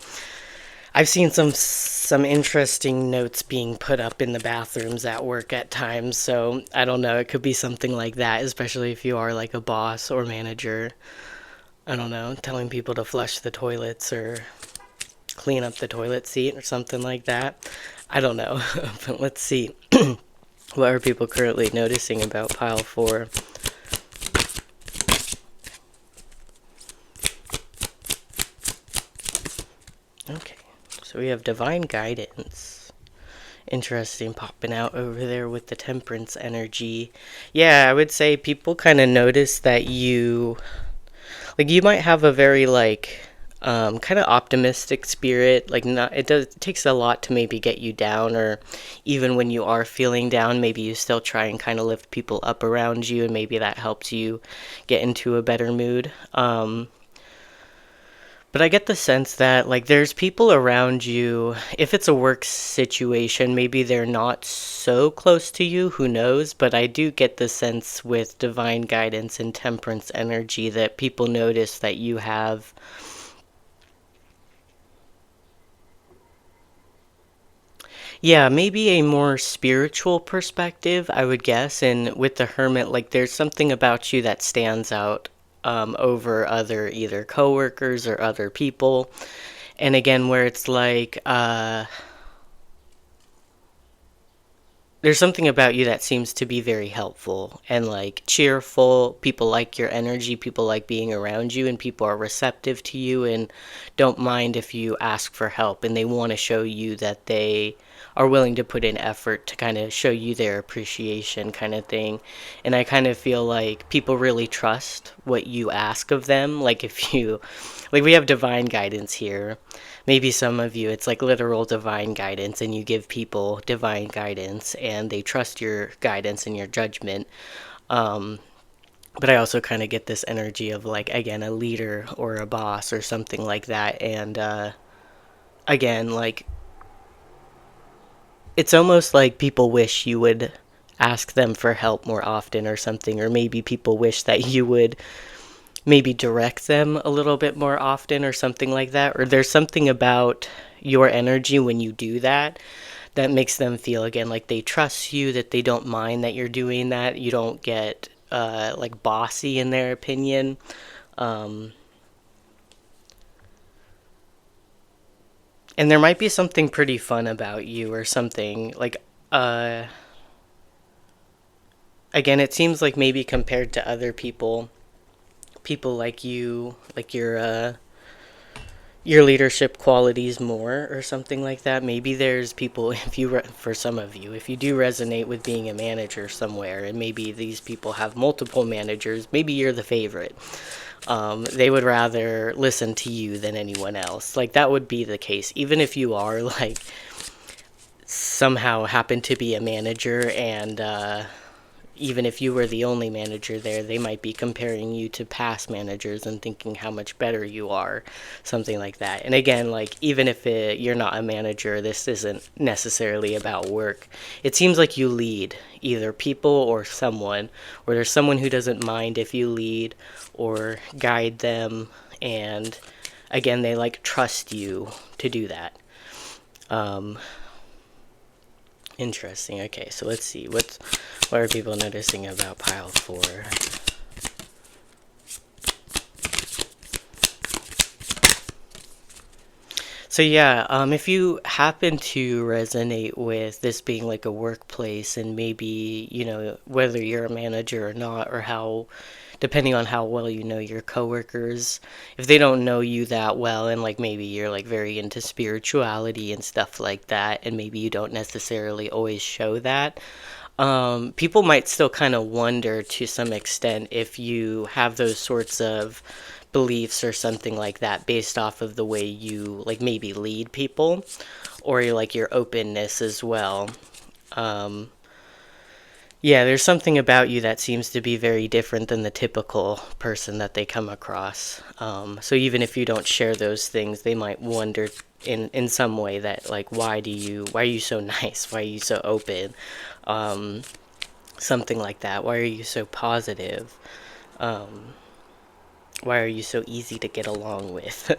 I've seen some interesting notes being put up in the bathrooms at work at times, so I don't know. It could be something like that, especially if you are like a boss or manager. I don't know, telling people to flush the toilets or clean up the toilet seat or something like that. I don't know, but let's see. What are people currently noticing about pile 4? Okay, so we have divine guidance. Interesting, popping out over there with the temperance energy. Yeah, I would say people kind of notice that you might have a very like kind of optimistic spirit. Like, not it takes a lot to maybe get you down, or even when you are feeling down, maybe you still try and kind of lift people up around you, and maybe that helps you get into a better mood. But I get the sense that like there's people around you, if it's a work situation, maybe they're not so close to you, who knows, but I do get the sense with divine guidance and temperance energy that people notice that you have, yeah, maybe a more spiritual perspective, I would guess. And with the hermit, like there's something about you that stands out over other either coworkers or other people. And again, where it's like there's something about you that seems to be very helpful and like cheerful. People like your energy, people like being around you, and people are receptive to you and don't mind if you ask for help, and they want to show you that they are willing to put in effort to kind of show you their appreciation, kind of thing. And I kind of feel like people really trust what you ask of them. Like if you like, we have divine guidance here. Maybe some of you, it's like literal divine guidance, and you give people divine guidance and they trust your guidance and your judgment. Um, but I also kind of get this energy of like, again, a leader or a boss or something like that. And again, like, it's almost like people wish you would ask them for help more often or something, or maybe people wish that you would maybe direct them a little bit more often or something like that, or there's something about your energy when you do that that makes them feel again like they trust you, that they don't mind that you're doing that, you don't get like bossy in their opinion. um, and there might be something pretty fun about you or something like uh, again, it seems like maybe compared to other people, people like you, like your leadership qualities more or something like that. Maybe there's people, if you for some of you, if you do resonate with being a manager somewhere, and maybe these people have multiple managers, maybe you're the favorite. They would rather listen to you than anyone else. Like that would be the case, even if you are like somehow happen to be a manager, and even if you were the only manager there, they might be comparing you to past managers and thinking how much better you are, something like that. And again, like even if you're not a manager, this isn't necessarily about work. It seems like you lead either people or someone, or there's someone who doesn't mind if you lead or guide them, and again, they like trust you to do that. Um, Interesting. Okay, so let's see. What are people noticing about pile 4? So yeah, if you happen to resonate with this being like a workplace, and maybe, whether you're a manager or not, or how, depending on how well you know your coworkers, if they don't know you that well, and like maybe you're like very into spirituality and stuff like that, and maybe you don't necessarily always show that, people might still kind of wonder to some extent if you have those sorts of beliefs or something like that based off of the way you like maybe lead people, or like your openness as well. Um, yeah, there's something about you that seems to be very different than the typical person that they come across. So even if you don't share those things, they might wonder in some way that like why are you so nice? Why are you so open? Um, Something like that. Why are you so positive? Um, why are you so easy to get along with?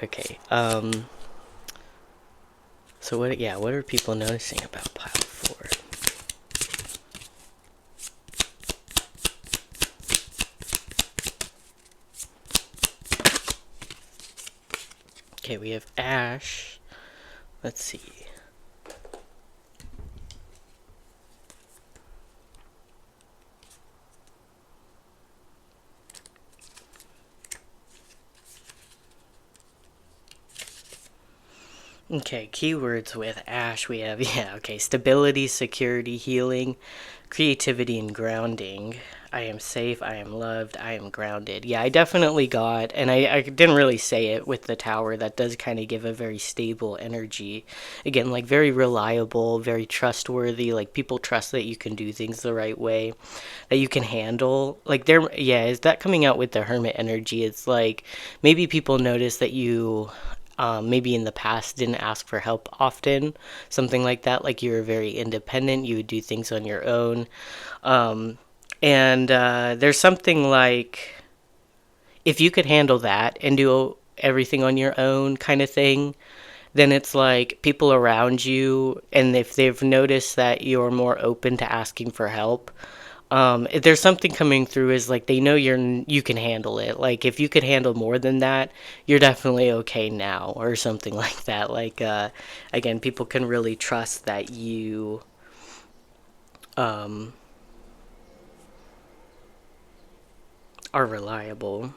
Okay. So what? Yeah. What are people noticing about pile 4? Okay, we have Ash. Let's see. Okay, keywords with Ash, we have, yeah, okay, stability, security, healing, creativity, and grounding. I am safe, I am loved, I am grounded. Yeah, I definitely got, and I didn't really say it with the tower, that does kind of give a very stable energy. Again, like very reliable, very trustworthy, like people trust that you can do things the right way, that you can handle. Like there, yeah, is that coming out with the hermit energy? It's like maybe people notice that you maybe in the past didn't ask for help often, something like that. Like you were very independent, you would do things on your own. Um, and there's something like if you could handle that and do everything on your own kind of thing, then it's like people around you, and if they've noticed that you're more open to asking for help, if there's something coming through is like they know you can handle it. Like if you could handle more than that, you're definitely okay now, or something like that. Like again, people can really trust that you um, are reliable.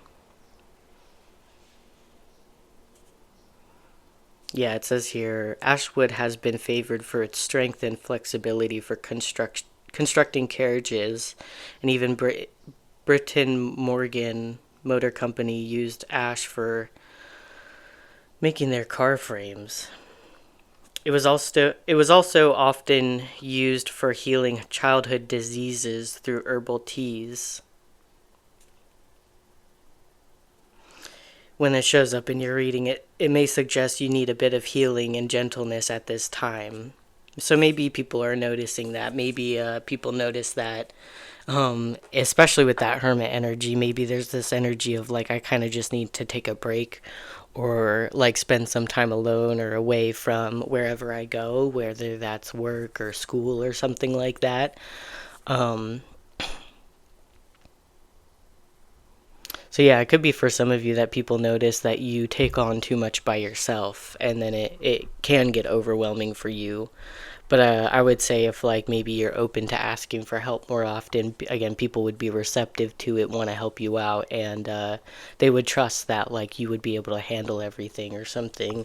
Yeah, it says here Ashwood has been favored for its strength and flexibility for constructing carriages, and even Britain Morgan Motor Company used ash for making their car frames. It was also often used for healing childhood diseases through herbal teas. When it shows up and you're reading it, it may suggest you need a bit of healing and gentleness at this time. So maybe people are noticing that. Maybe people notice that, especially with that hermit energy. Maybe there's this energy of like, I kind of just need to take a break or like spend some time alone or away from wherever I go, whether that's work or school or something like that. Um, so yeah, it could be for some of you that people notice that you take on too much by yourself, and then it can get overwhelming for you. But I would say if like maybe you're open to asking for help more often, again, people would be receptive to it, want to help you out, and they would trust that like you would be able to handle everything or something.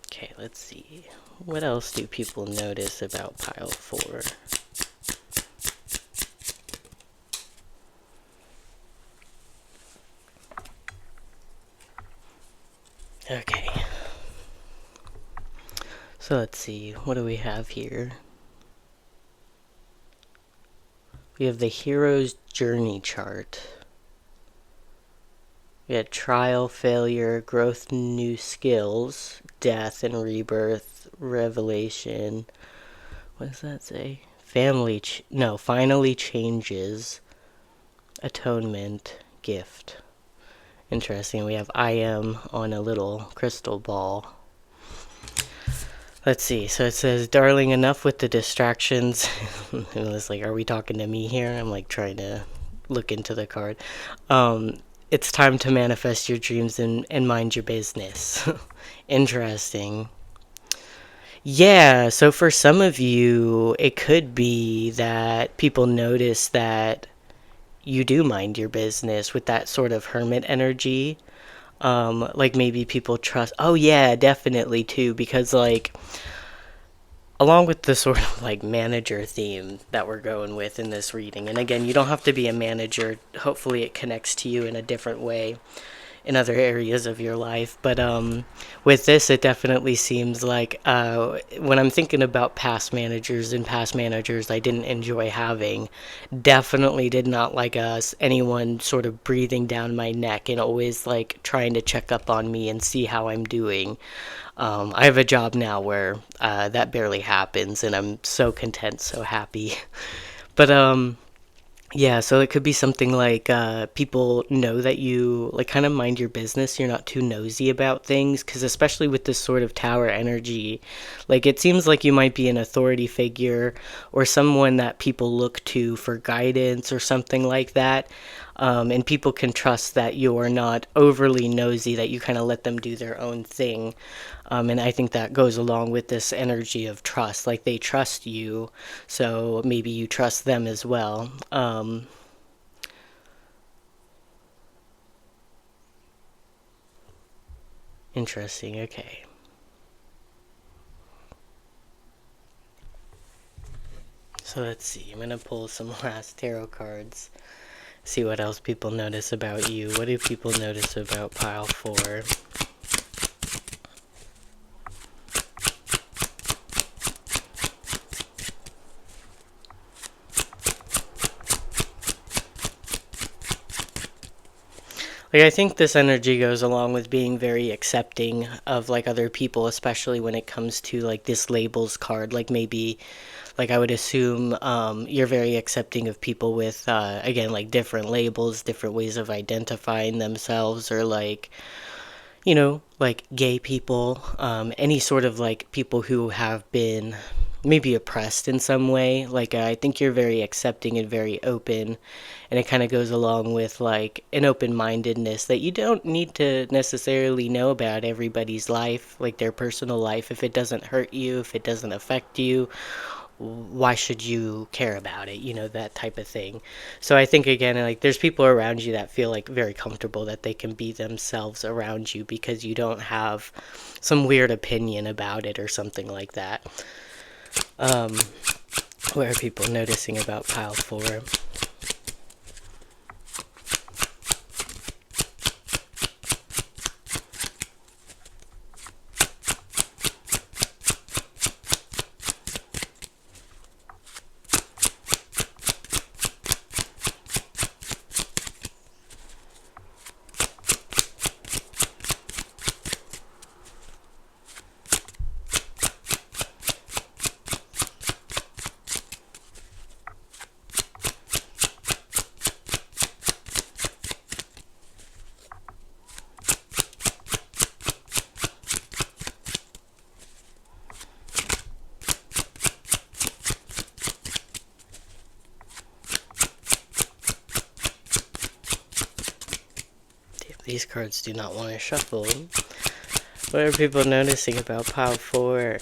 Okay, let's see. What else do people notice about pile 4? Okay. So let's see. What do we have here? We have the hero's journey chart. We had trial, failure, growth, new skills, death and rebirth, revelation. What does that say? Finally changes, atonement, gift. Interesting. We have I am on a little crystal ball. Let's see. So it says, darling, enough with the distractions. And it's like, are we talking to me here? I'm like trying to look into the card. It's time to manifest your dreams and mind your business. Interesting. Yeah, so for some of you, it could be that people notice that you do mind your business with that sort of hermit energy. Like maybe people trust, oh yeah, definitely too, because like along with the sort of like manager theme that we're going with in this reading, and again, you don't have to be a manager. Hopefully it connects to you in a different way in other areas of your life. But with this, it definitely seems like when I'm thinking about past managers and past managers I didn't enjoy having, definitely did not like anyone sort of breathing down my neck and always like trying to check up on me and see how I'm doing. I have a job now where that barely happens, and I'm so content, so happy. But yeah, so it could be something like people know that you like kind of mind your business. You're not too nosy about things, because especially with this sort of tower energy, like it seems like you might be an authority figure or someone that people look to for guidance or something like that. And people can trust that you're not overly nosy, that you kind of let them do their own thing. And I think that goes along with this energy of trust. Like they trust you, so maybe you trust them as well. Interesting, okay. So let's see. I'm going to pull some last tarot cards. See what else people notice about you. What do people notice about pile 4? Like I think this energy goes along with being very accepting of like other people, especially when it comes to like this labels card. Like maybe like I would assume you're very accepting of people with again like different labels, different ways of identifying themselves, or like like gay people, any sort of like people who have been maybe oppressed in some way. Like I think you're very accepting and very open, and it kind of goes along with like an open-mindedness that you don't need to necessarily know about everybody's life, like their personal life. If it doesn't hurt you, if it doesn't affect you, why should you care about it, that type of thing. So I think again, like there's people around you that feel like very comfortable that they can be themselves around you because you don't have some weird opinion about it or something like that. What are people noticing about pile 4? These cards do not want to shuffle. What are people noticing about pile 4?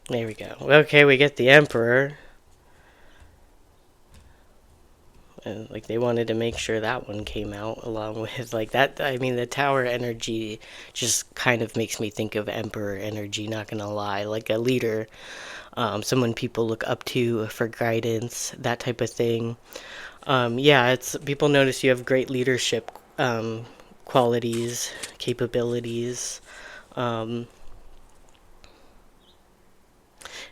There we go. Okay, we get the Emperor. And like they wanted to make sure that one came out along with like that. I mean, the Tower energy just kind of makes me think of Emperor energy, not gonna lie. Like a leader, someone people look up to for guidance, that type of thing. Yeah, it's people notice you have great leadership qualities, capabilities. Um,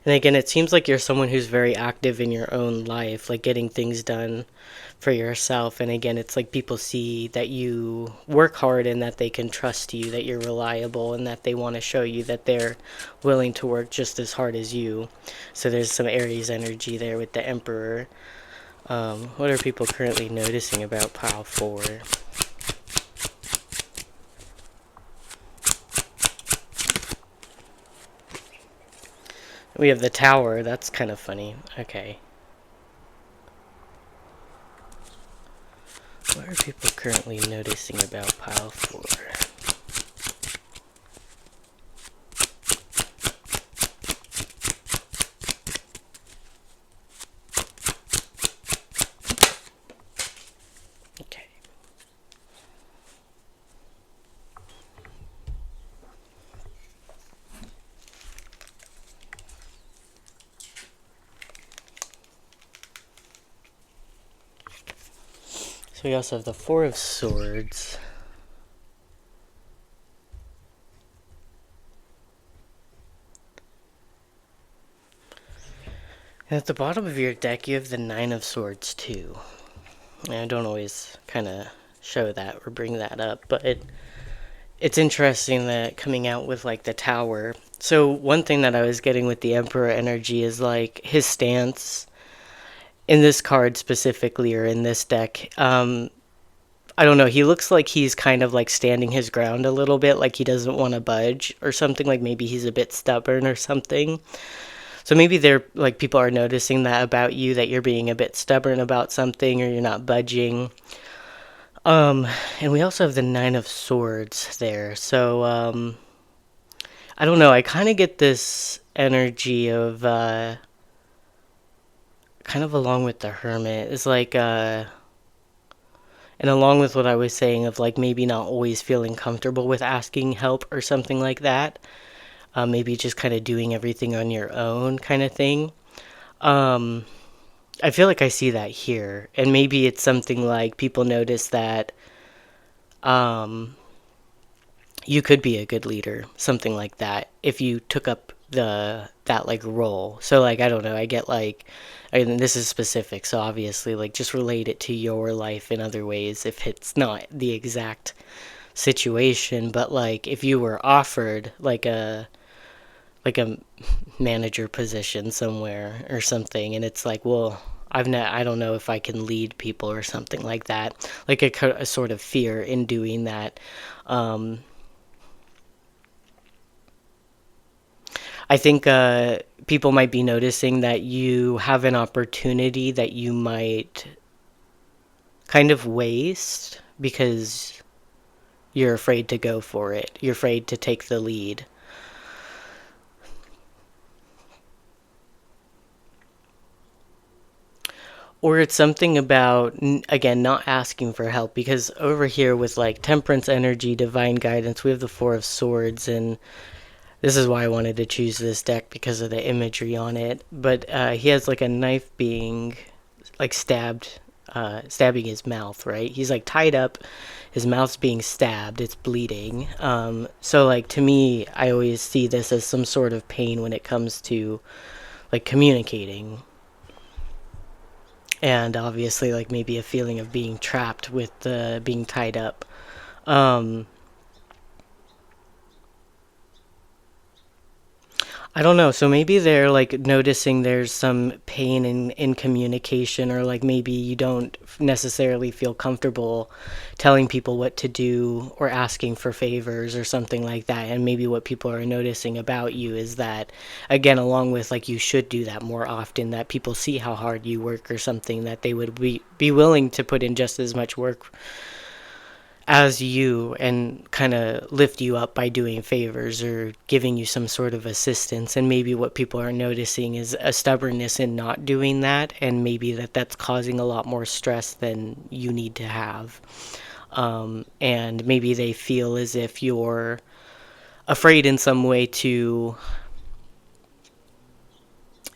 and again, it seems like you're someone who's very active in your own life, like getting things done for yourself. And again, it's like people see that you work hard and that they can trust you, that you're reliable, and that they want to show you that they're willing to work just as hard as you. So there's some Aries energy there with the Emperor. What are people currently noticing about pile 4? We have the Tower. That's kind of funny. Okay. What are people currently noticing about pile 4? Okay. So we also have the 4 of Swords. And at the bottom of your deck, you have the 9 of Swords too. And I don't always kind of show that or bring that up, but it's interesting that coming out with like the Tower. So one thing that I was getting with the Emperor energy is like his stance in this card specifically, or in this deck. I don't know, he looks like he's kind of like standing his ground a little bit, like he doesn't want to budge or something, like maybe he's a bit stubborn or something. So maybe they're like people are noticing that about you, that you're being a bit stubborn about something or you're not budging. And we also have the 9 of Swords there. So I don't know, I kind of get this energy of kind of along with the Hermit. It's like and along with what I was saying of like maybe not always feeling comfortable with asking help or something like that. Maybe just kind of doing everything on your own kind of thing. I feel like I see that here. And maybe it's something like people notice that you could be a good leader, something like that, if you took up that like role. So like I don't know, I get like, and this is specific, so obviously like just relate it to your life in other ways if it's not the exact situation. But like if you were offered like a manager position somewhere or something, and it's like, well, I don't know if I can lead people or something like that, like a sort of fear in doing that. I think people might be noticing that you have an opportunity that you might kind of waste because you're afraid to go for it. You're afraid to take the lead. Or it's something about, again, not asking for help. Because over here with like Temperance energy, Divine Guidance, we have the 4 of Swords, and this is why I wanted to choose this deck, because of the imagery on it. But he has like a knife being like stabbing his mouth, right? He's like tied up, his mouth's being stabbed, it's bleeding. So like to me, I always see this as some sort of pain when it comes to like communicating. And obviously like maybe a feeling of being trapped with being tied up. I don't know. So maybe they're like noticing there's some pain in communication, or like maybe you don't necessarily feel comfortable telling people what to do or asking for favors or something like that. And maybe what people are noticing about you is that, again, along with like you should do that more often, that people see how hard you work or something, that they would be willing to put in just as much work as you and kind of lift you up by doing favors or giving you some sort of assistance. And maybe what people are noticing is a stubbornness in not doing that, and maybe that's causing a lot more stress than you need to have. And maybe they feel as if you're afraid in some way to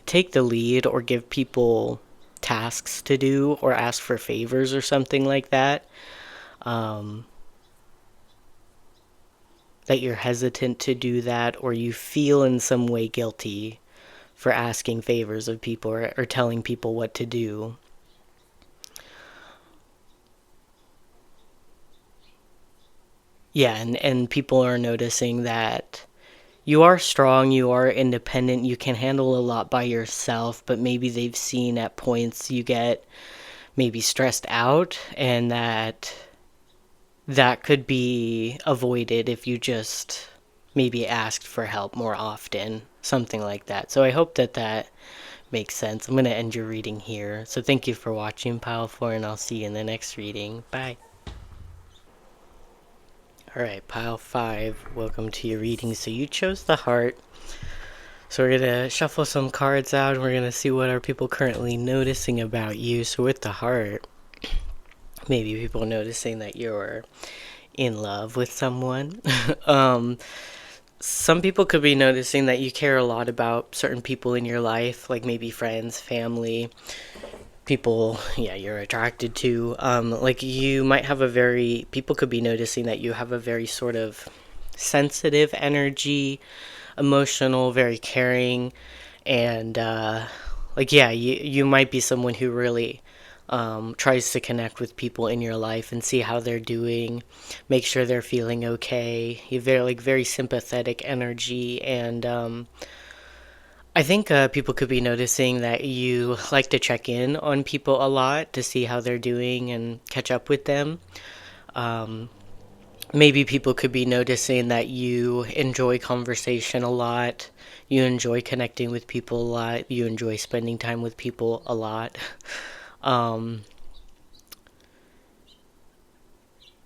take the lead or give people tasks to do or ask for favors or something like that. Um, that you're hesitant to do that, or you feel in some way guilty for asking favors of people, or telling people what to do. Yeah, and people are noticing that you are strong, you are independent, you can handle a lot by yourself, but maybe they've seen at points you get maybe stressed out, and that could be avoided if you just maybe asked for help more often, something like that. So I hope that makes sense. I'm going to end your reading here. So thank you for watching, Pile 4, and I'll see you in the next reading. Bye. Alright, Pile 5, welcome to your reading. So you chose the heart. So we're going to shuffle some cards out, and we're going to see what are people currently noticing about you. So with the heart, maybe people noticing that you're in love with someone. Some people could be noticing that you care a lot about certain people in your life, like maybe friends, family, people, yeah, you're attracted to. Like you might have people could be noticing that you have a very sort of sensitive energy, emotional, very caring, and like, yeah, you might be someone who really tries to connect with people in your life and see how they're doing, make sure they're feeling okay. You're very sympathetic energy, and I think people could be noticing that you like to check in on people a lot to see how they're doing and catch up with them. Um, Maybe people could be noticing that you enjoy conversation a lot, you enjoy connecting with people a lot, you enjoy spending time with people a lot. Um,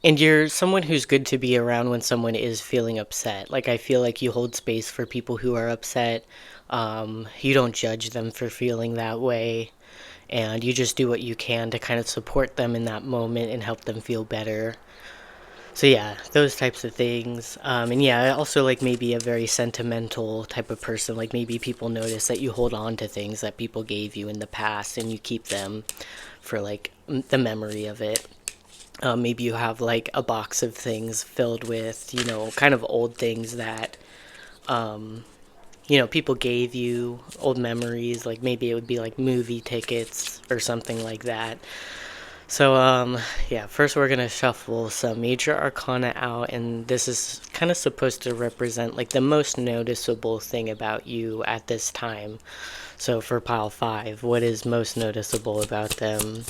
And you're someone who's good to be around when someone is feeling upset. Like, I feel like you hold space for people who are upset. You don't judge them for feeling that way. And you just do what you can to kind of support them in that moment and help them feel better. So, yeah, those types of things. And yeah, I also like maybe a very sentimental type of person. Like, maybe people notice that you hold on to things that people gave you in the past and you keep them for like the memory of it. Maybe you have like a box of things filled with, kind of old things that, people gave you, old memories. Like maybe it would be like movie tickets or something like that. So, yeah, first we're going to shuffle some major arcana out, and this is kind of supposed to represent like the most noticeable thing about you at this time. So for pile 5, what is most noticeable about them?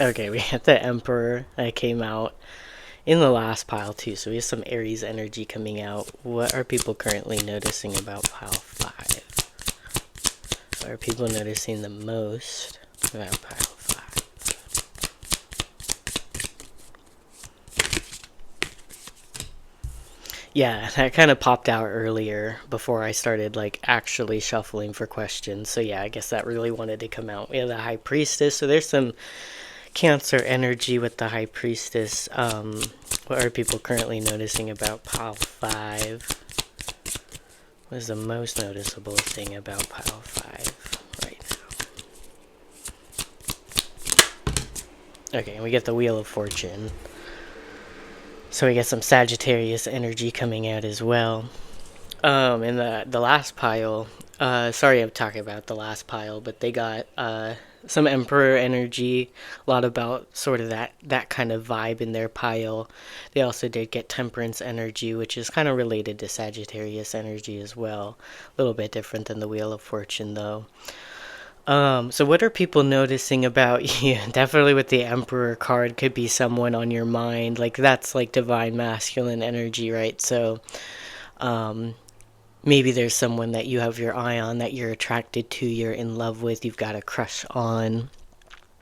Okay, we have the Emperor that came out in the last pile too, so we have some Aries energy coming out. What are people currently noticing about pile 5? What are people noticing the most about pile 5? Yeah, that kind of popped out earlier before I started like actually shuffling for questions. So yeah, I guess that really wanted to come out. We have the High Priestess, so there's some Cancer energy with the High Priestess. What are people currently noticing about pile 5? What is the most noticeable thing about pile 5 right now? Okay, we get the Wheel of Fortune. So we get some Sagittarius energy coming out as well. In the last pile, sorry I'm talking about the last pile, but they got some Emperor energy, a lot about sort of that kind of vibe in their pile. They also did get Temperance energy, which is kind of related to Sagittarius energy as well. A little bit different than the Wheel of Fortune, though. So what are people noticing about you? Definitely with the Emperor card could be someone on your mind. Like that's like divine masculine energy, right? So um maybe there's someone that you have your eye on, that you're attracted to, you're in love with, you've got a crush on,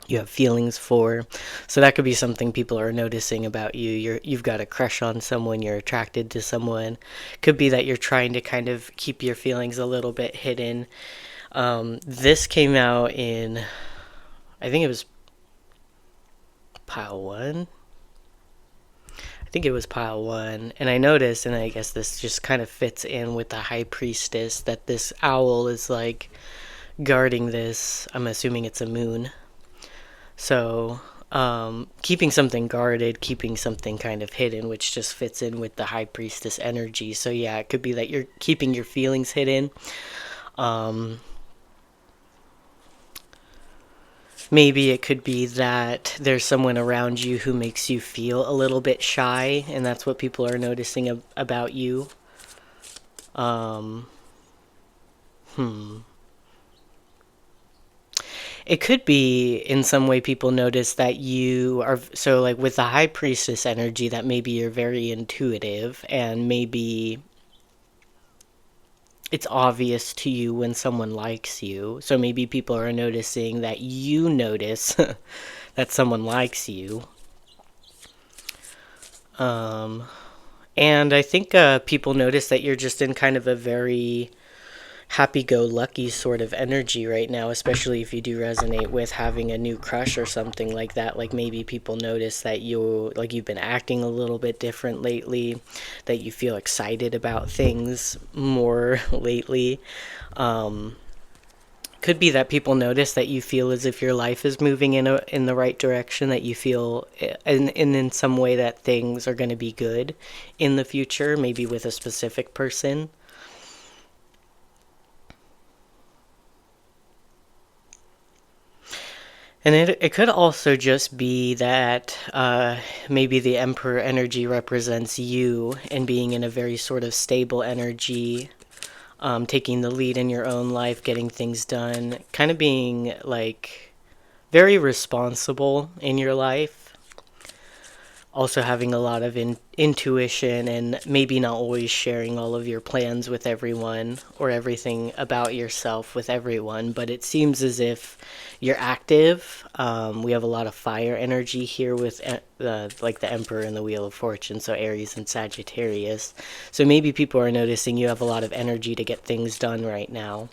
you have feelings for. So that could be something people are noticing about you. You've got a crush on someone, you're attracted to someone. Could be that you're trying to kind of keep your feelings a little bit hidden. This came out in, I think it was pile one. I think it was pile one. And I noticed, and I guess this just kind of fits in with the high priestess, that this owl is like guarding this. I'm assuming it's a moon. So, keeping something guarded, keeping something kind of hidden, which just fits in with the high priestess energy. So, yeah, it could be that you're keeping your feelings hidden. Um, Maybe it could be that there's someone around you who makes you feel a little bit shy, and that's what people are noticing about you. Um, hmm. It could be in some way people notice that you are, so like with the high priestess energy, that maybe you're very intuitive, and maybe it's obvious to you when someone likes you. So maybe people are noticing that you notice that someone likes you. Um, and I think people notice that you're just in kind of a very happy-go-lucky sort of energy right now, especially if you do resonate with having a new crush or something like that. Like maybe people notice that you've been acting a little bit different lately, that you feel excited about things more lately. Um, could be that people notice that you feel as if your life is moving in the right direction, that you feel in some way that things are going to be good in the future, maybe with a specific person. And it could also just be that maybe the Emperor energy represents you and being in a very sort of stable energy, taking the lead in your own life, getting things done, kind of being like very responsible in your life. Also having a lot of intuition, and maybe not always sharing all of your plans with everyone or everything about yourself with everyone, but it seems as if you're active. We have a lot of fire energy here with like the Emperor and the Wheel of Fortune, so Aries and Sagittarius. So maybe people are noticing you have a lot of energy to get things done right now.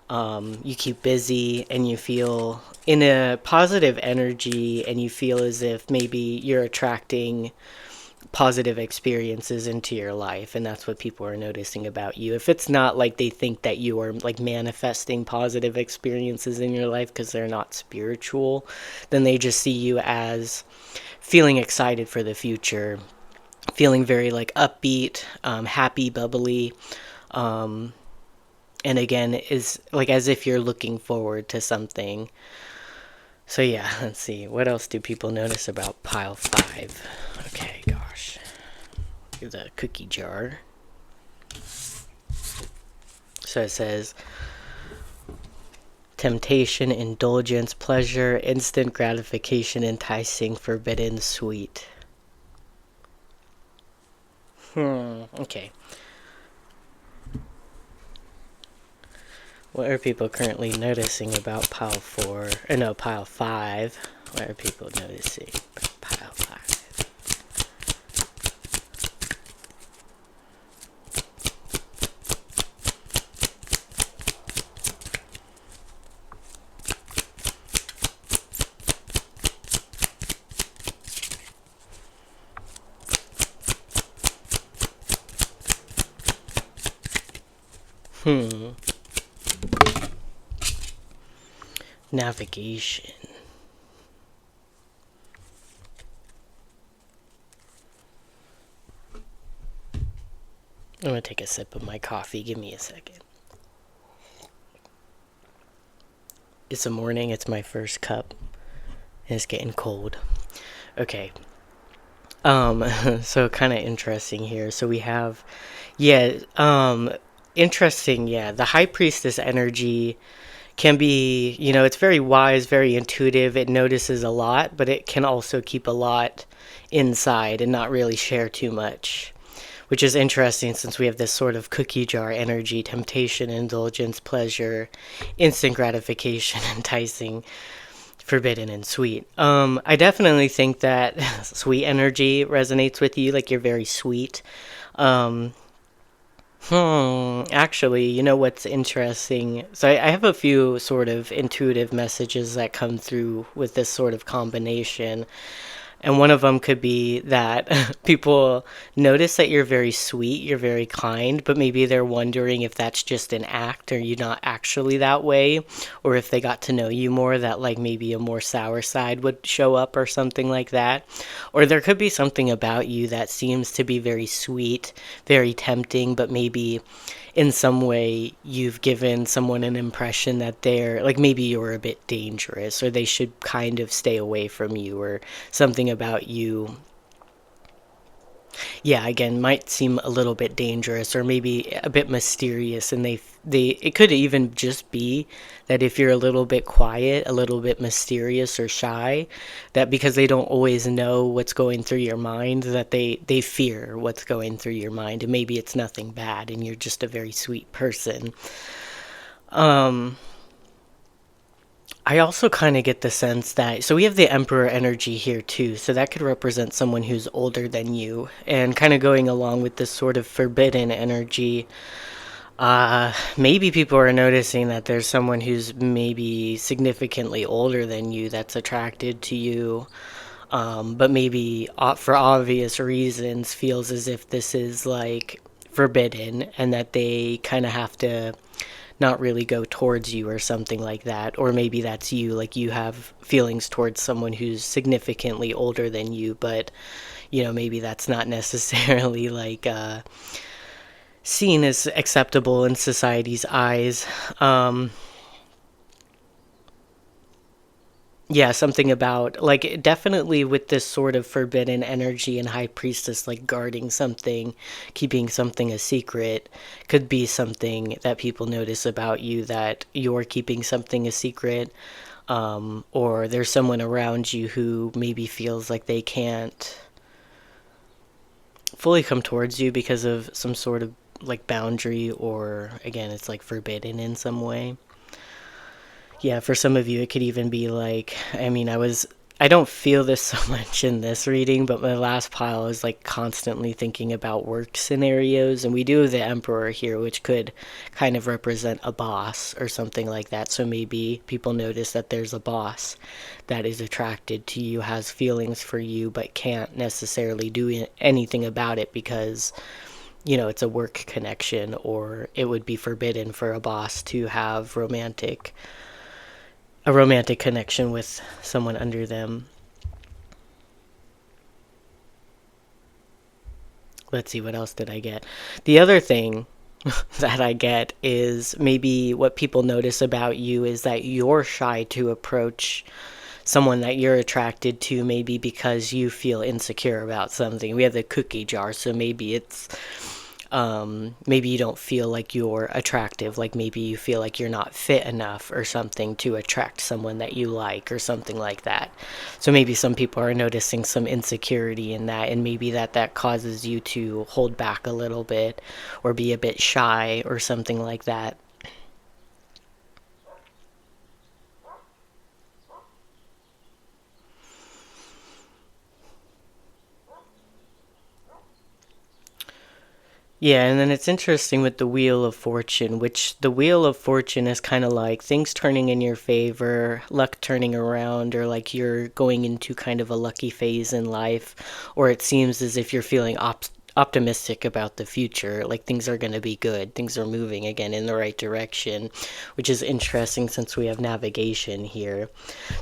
You keep busy and you feel in a positive energy, and you feel as if maybe you're attracting positive experiences into your life, and that's what people are noticing about you. If it's not like they think that you are like manifesting positive experiences in your life because they're not spiritual, then they just see you as feeling excited for the future, feeling very like upbeat, happy, bubbly. Um, and again, is like as if you're looking forward to something. So yeah, let's see. What else do people notice about pile 5? Okay, gosh. The cookie jar. So it says temptation, indulgence, pleasure, instant gratification, enticing, forbidden, sweet. Okay. What are people currently noticing about pile 4? Or no, pile 5. What are people noticing about pile 5? Navigation. I'm gonna take a sip of my coffee. Give me a second. It's the morning. It's my first cup. And it's getting cold. Okay. So kind of interesting here. So we have, yeah, interesting. Yeah, the High Priestess energy can be, you know, it's very wise, very intuitive. It notices a lot, but it can also keep a lot inside and not really share too much, which is interesting since we have this sort of cookie jar energy: temptation, indulgence, pleasure, instant gratification, enticing, forbidden, and sweet. I definitely think that sweet energy resonates with you, like you're very sweet. Um, Actually, you know what's interesting? So I have a few sort of intuitive messages that come through with this sort of combination. And one of them could be that people notice that you're very sweet, you're very kind, but maybe they're wondering if that's just an act or you're not actually that way, or if they got to know you more, that like maybe a more sour side would show up or something like that. Or there could be something about you that seems to be very sweet, very tempting, but maybe in some way you've given someone an impression that they're like, maybe you're a bit dangerous or they should kind of stay away from you, or something about you, yeah, again, might seem a little bit dangerous or maybe a bit mysterious. And they it could even just be that if you're a little bit quiet, a little bit mysterious or shy, that because they don't always know what's going through your mind, that they fear what's going through your mind, and maybe it's nothing bad and you're just a very sweet person. um I also kind of get the sense that, so we have the Emperor energy here too, so that could represent someone who's older than you, and kind of going along with this sort of forbidden energy. Maybe people are noticing that there's someone who's maybe significantly older than you that's attracted to you, but maybe for obvious reasons feels as if this is like forbidden and that they kind of have to not really go towards you or something like that. Or maybe that's you, like you have feelings towards someone who's significantly older than you, but you know, maybe that's not necessarily like seen as acceptable in society's eyes. Um, yeah, something about like definitely with this sort of forbidden energy and high priestess, like guarding something, keeping something a secret, could be something that people notice about you, that you're keeping something a secret. Or there's someone around you who maybe feels like they can't fully come towards you because of some sort of like boundary, or again, it's like forbidden in some way. Yeah, for some of you, it could even be like, I mean, I don't feel this so much in this reading, but my last pile is like constantly thinking about work scenarios. And we do have the Emperor here, which could kind of represent a boss or something like that. So maybe people notice that there's a boss that is attracted to you, has feelings for you, but can't necessarily do anything about it because, you know, it's a work connection, or it would be forbidden for a boss to have a romantic connection with someone under them. Let's see, what else did I get? The other thing that I get is maybe what people notice about you is that you're shy to approach someone that you're attracted to, maybe because you feel insecure about something. We have the cookie jar, so maybe it's maybe you don't feel like you're attractive, like maybe you feel like you're not fit enough or something to attract someone that you like or something like that. So maybe some people are noticing some insecurity in that, and maybe that causes you to hold back a little bit or be a bit shy or something like that. Yeah, and then it's interesting with the Wheel of Fortune, which the Wheel of Fortune is kind of like things turning in your favor, luck turning around, or like you're going into kind of a lucky phase in life, or it seems as if you're feeling optimistic about the future, like things are going to be good, things are moving again in the right direction, which is interesting since we have navigation here.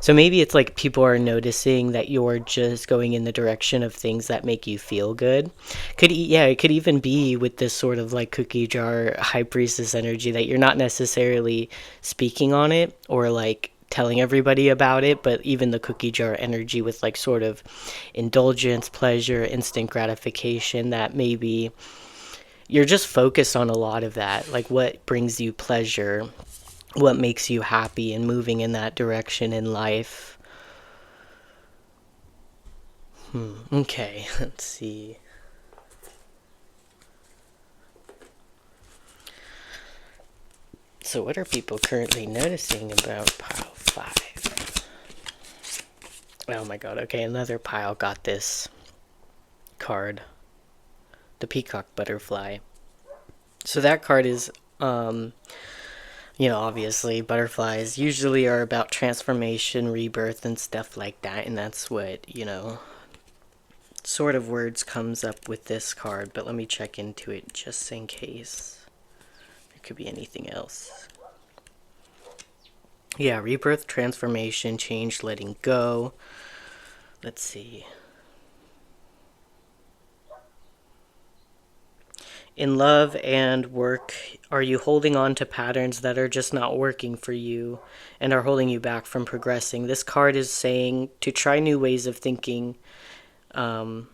So maybe it's like people are noticing that you're just going in the direction of things that make you feel good. Yeah, it could even be with this sort of like cookie jar high priestess energy that you're not necessarily speaking on it or like telling everybody about it, but even the cookie jar energy with like sort of indulgence, pleasure, instant gratification, that maybe you're just focused on a lot of that, like what brings you pleasure, what makes you happy and moving in that direction in life. Okay, let's see. So what are people currently noticing about pile 5? Oh my god, okay, another pile got this card. The peacock butterfly. So that card is, obviously butterflies usually are about transformation, rebirth, and stuff like that, and that's what, sort of words comes up with this card, but let me check into it just in case. It could be anything else. Yeah, rebirth, transformation, change, letting go. Let's see. In love and work, are you holding on to patterns that are just not working for you and are holding you back from progressing? This card is saying to try new ways of thinking. Okay,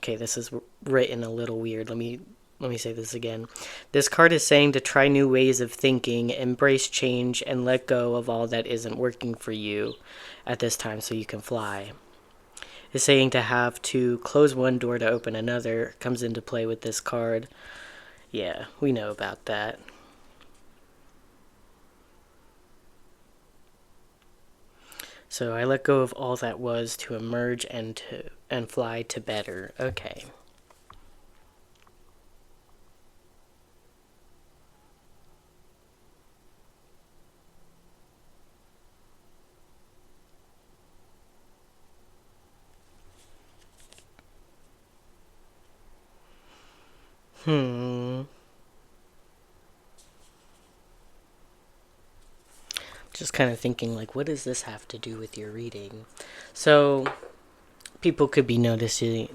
this is written a little weird. Let me say this again. This card is saying to try new ways of thinking, embrace change, and let go of all that isn't working for you at this time so you can fly. It's saying to have to close one door to open another comes into play with this card. Yeah, we know about that. So I let go of all that was to emerge and fly to better. Okay. Just kind of thinking, like, what does this have to do with your reading? So people could be noticing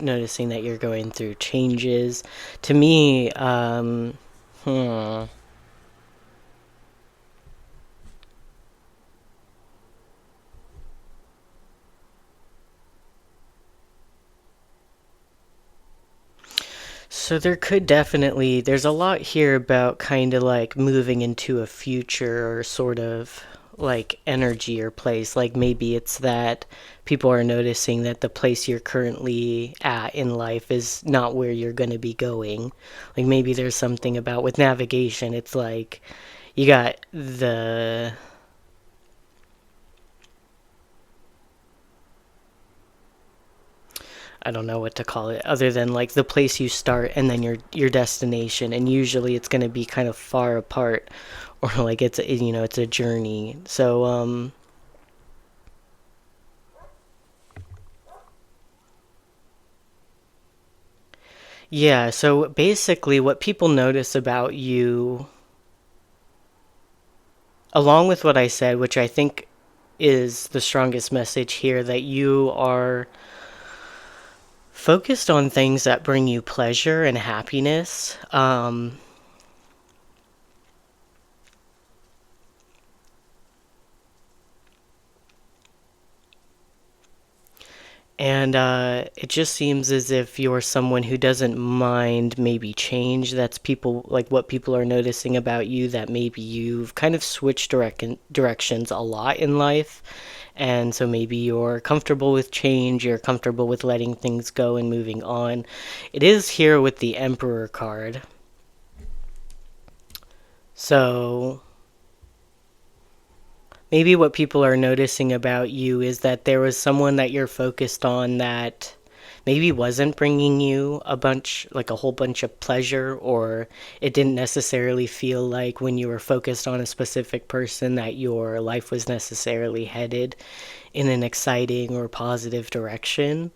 that you're going through changes. To me, So there's a lot here about kind of like moving into a future or sort of like energy or place. Like maybe it's that people are noticing that the place you're currently at in life is not where you're going to be going. Like maybe there's something about with navigation, it's like you got I don't know what to call it other than like the place you start and then your destination, and usually it's going to be kind of far apart, or like it's a journey. So yeah, so basically what people notice about you, along with what I said, which I think is the strongest message here, that you are focused on things that bring you pleasure and happiness. And it just seems as if you're someone who doesn't mind maybe change. That's people like what people are noticing about you, that maybe you've kind of switched directions a lot in life. And so maybe you're comfortable with change, you're comfortable with letting things go and moving on. It is here with the Emperor card. So maybe what people are noticing about you is that there was someone that you're focused on that maybe wasn't bringing you a whole bunch of pleasure, or it didn't necessarily feel like when you were focused on a specific person that your life was necessarily headed in an exciting or positive direction.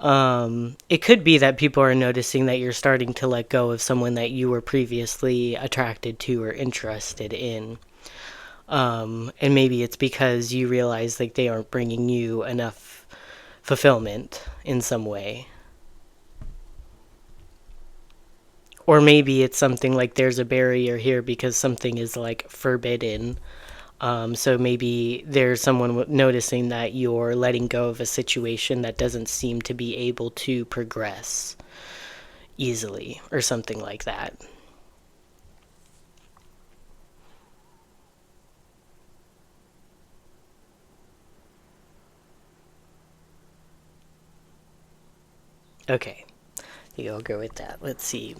It could be that people are noticing that you're starting to let go of someone that you were previously attracted to or interested in. And maybe it's because you realize like they aren't bringing you enough fulfillment in some way. Or maybe it's something like there's a barrier here because something is like forbidden. So maybe there's someone noticing that you're letting go of a situation that doesn't seem to be able to progress easily or something like that. Okay, I'll go with that. Let's see.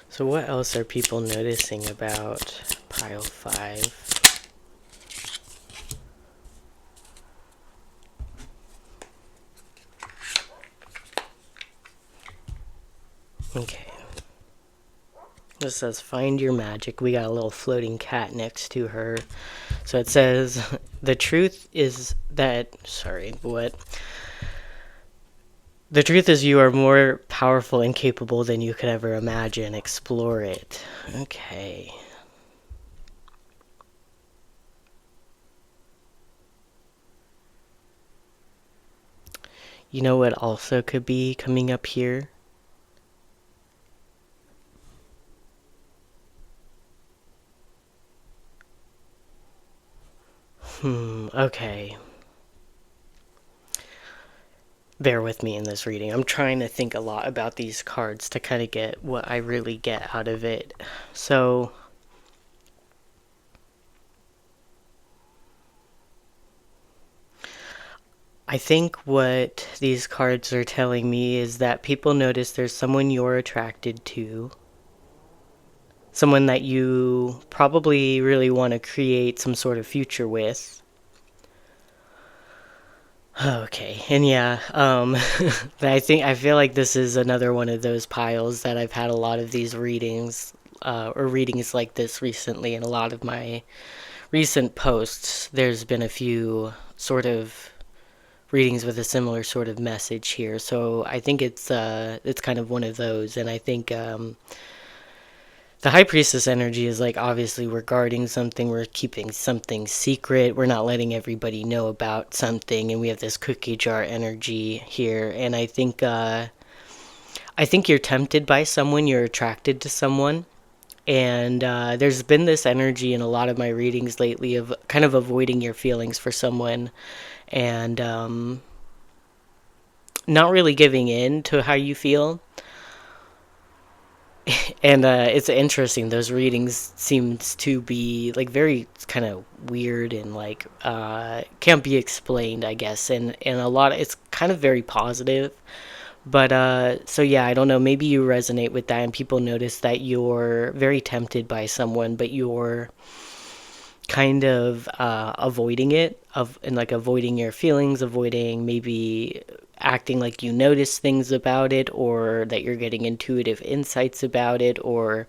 So what else are people noticing about pile 5? Okay. This says, find your magic. We got a little floating cat next to her. So it says, the truth is that, sorry, what? The truth is you are more powerful and capable than you could ever imagine. Explore it. Okay. You know what also could be coming up here? Okay. Bear with me in this reading. I'm trying to think a lot about these cards to kind of get what I really get out of it. So, I think what these cards are telling me is that people notice there's someone you're attracted to, someone that you probably really want to create some sort of future with. Okay, and yeah, I feel like this is another one of those piles that I've had a lot of these readings, or readings like this recently. In a lot of my recent posts, there's been a few sort of readings with a similar sort of message here. So I think it's kind of one of those, and I think the High Priestess energy is like, obviously we're guarding something, we're keeping something secret, we're not letting everybody know about something, and we have this cookie jar energy here. And I think you're tempted by someone, you're attracted to someone, and there's been this energy in a lot of my readings lately of kind of avoiding your feelings for someone, and not really giving in to how you feel. And it's interesting, those readings seems to be like very kind of weird and like can't be explained, I guess, and a lot of, it's kind of very positive. But so yeah, I don't know, maybe you resonate with that and people notice that you're very tempted by someone, but you're kind of avoiding it, and like avoiding your feelings, avoiding maybe acting like you notice things about it, or that you're getting intuitive insights about it, or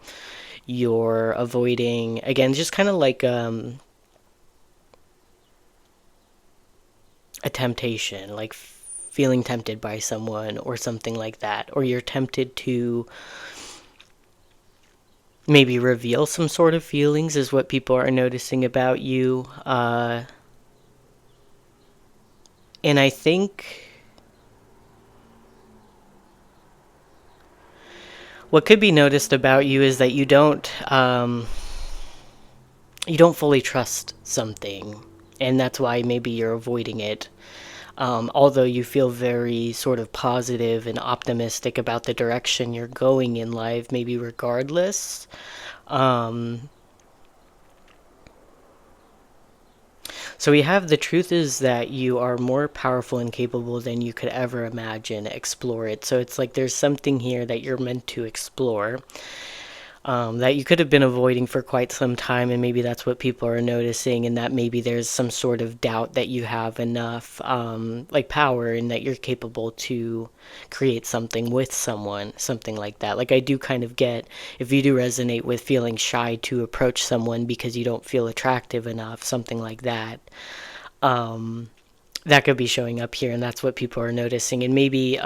you're avoiding, again, just kind of like a temptation, like feeling tempted by someone or something like that, or you're tempted to maybe reveal some sort of feelings, is what people are noticing about you. And I think what could be noticed about you is that you don't fully trust something, and that's why maybe you're avoiding it. Although you feel very sort of positive and optimistic about the direction you're going in life, maybe regardless. Um, so we have, the truth is that you are more powerful and capable than you could ever imagine. Explore it. So it's like there's something here that you're meant to explore, that you could have been avoiding for quite some time, and maybe that's what people are noticing, and that maybe there's some sort of doubt that you have enough like power, and that you're capable to create something with someone, something like that. Like, I do kind of get, if you do resonate with feeling shy to approach someone because you don't feel attractive enough, something like that, that could be showing up here, and that's what people are noticing. And maybe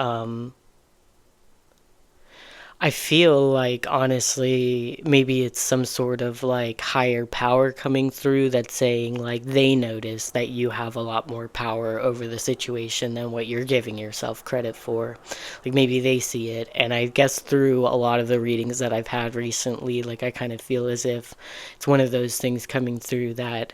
I feel like, honestly, maybe it's some sort of like higher power coming through that's saying like they notice that you have a lot more power over the situation than what you're giving yourself credit for. Like, maybe they see it. And I guess through a lot of the readings that I've had recently, like, I kind of feel as if it's one of those things coming through that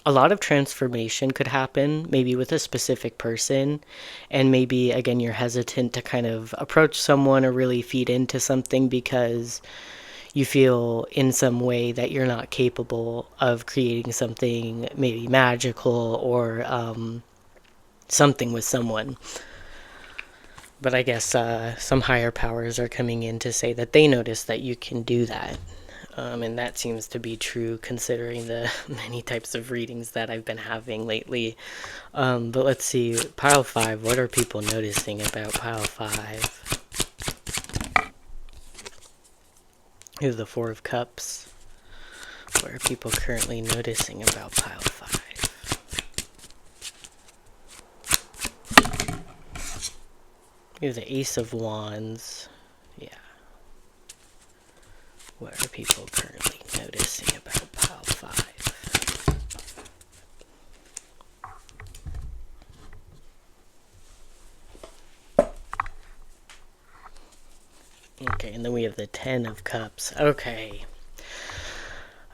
a lot of transformation could happen, maybe with a specific person, and maybe again you're hesitant to kind of approach someone or really feed into something because you feel in some way that you're not capable of creating something maybe magical or something with someone. But I guess some higher powers are coming in to say that they notice that you can do that. And that seems to be true considering the many types of readings that I've been having lately. But let's see, pile 5, what are people noticing about pile 5? Here's the 4 of Cups. What are people currently noticing about pile 5? Here's the Ace of Wands. Yeah. What are people currently noticing about pile 5? Okay, and then we have the 10 of Cups.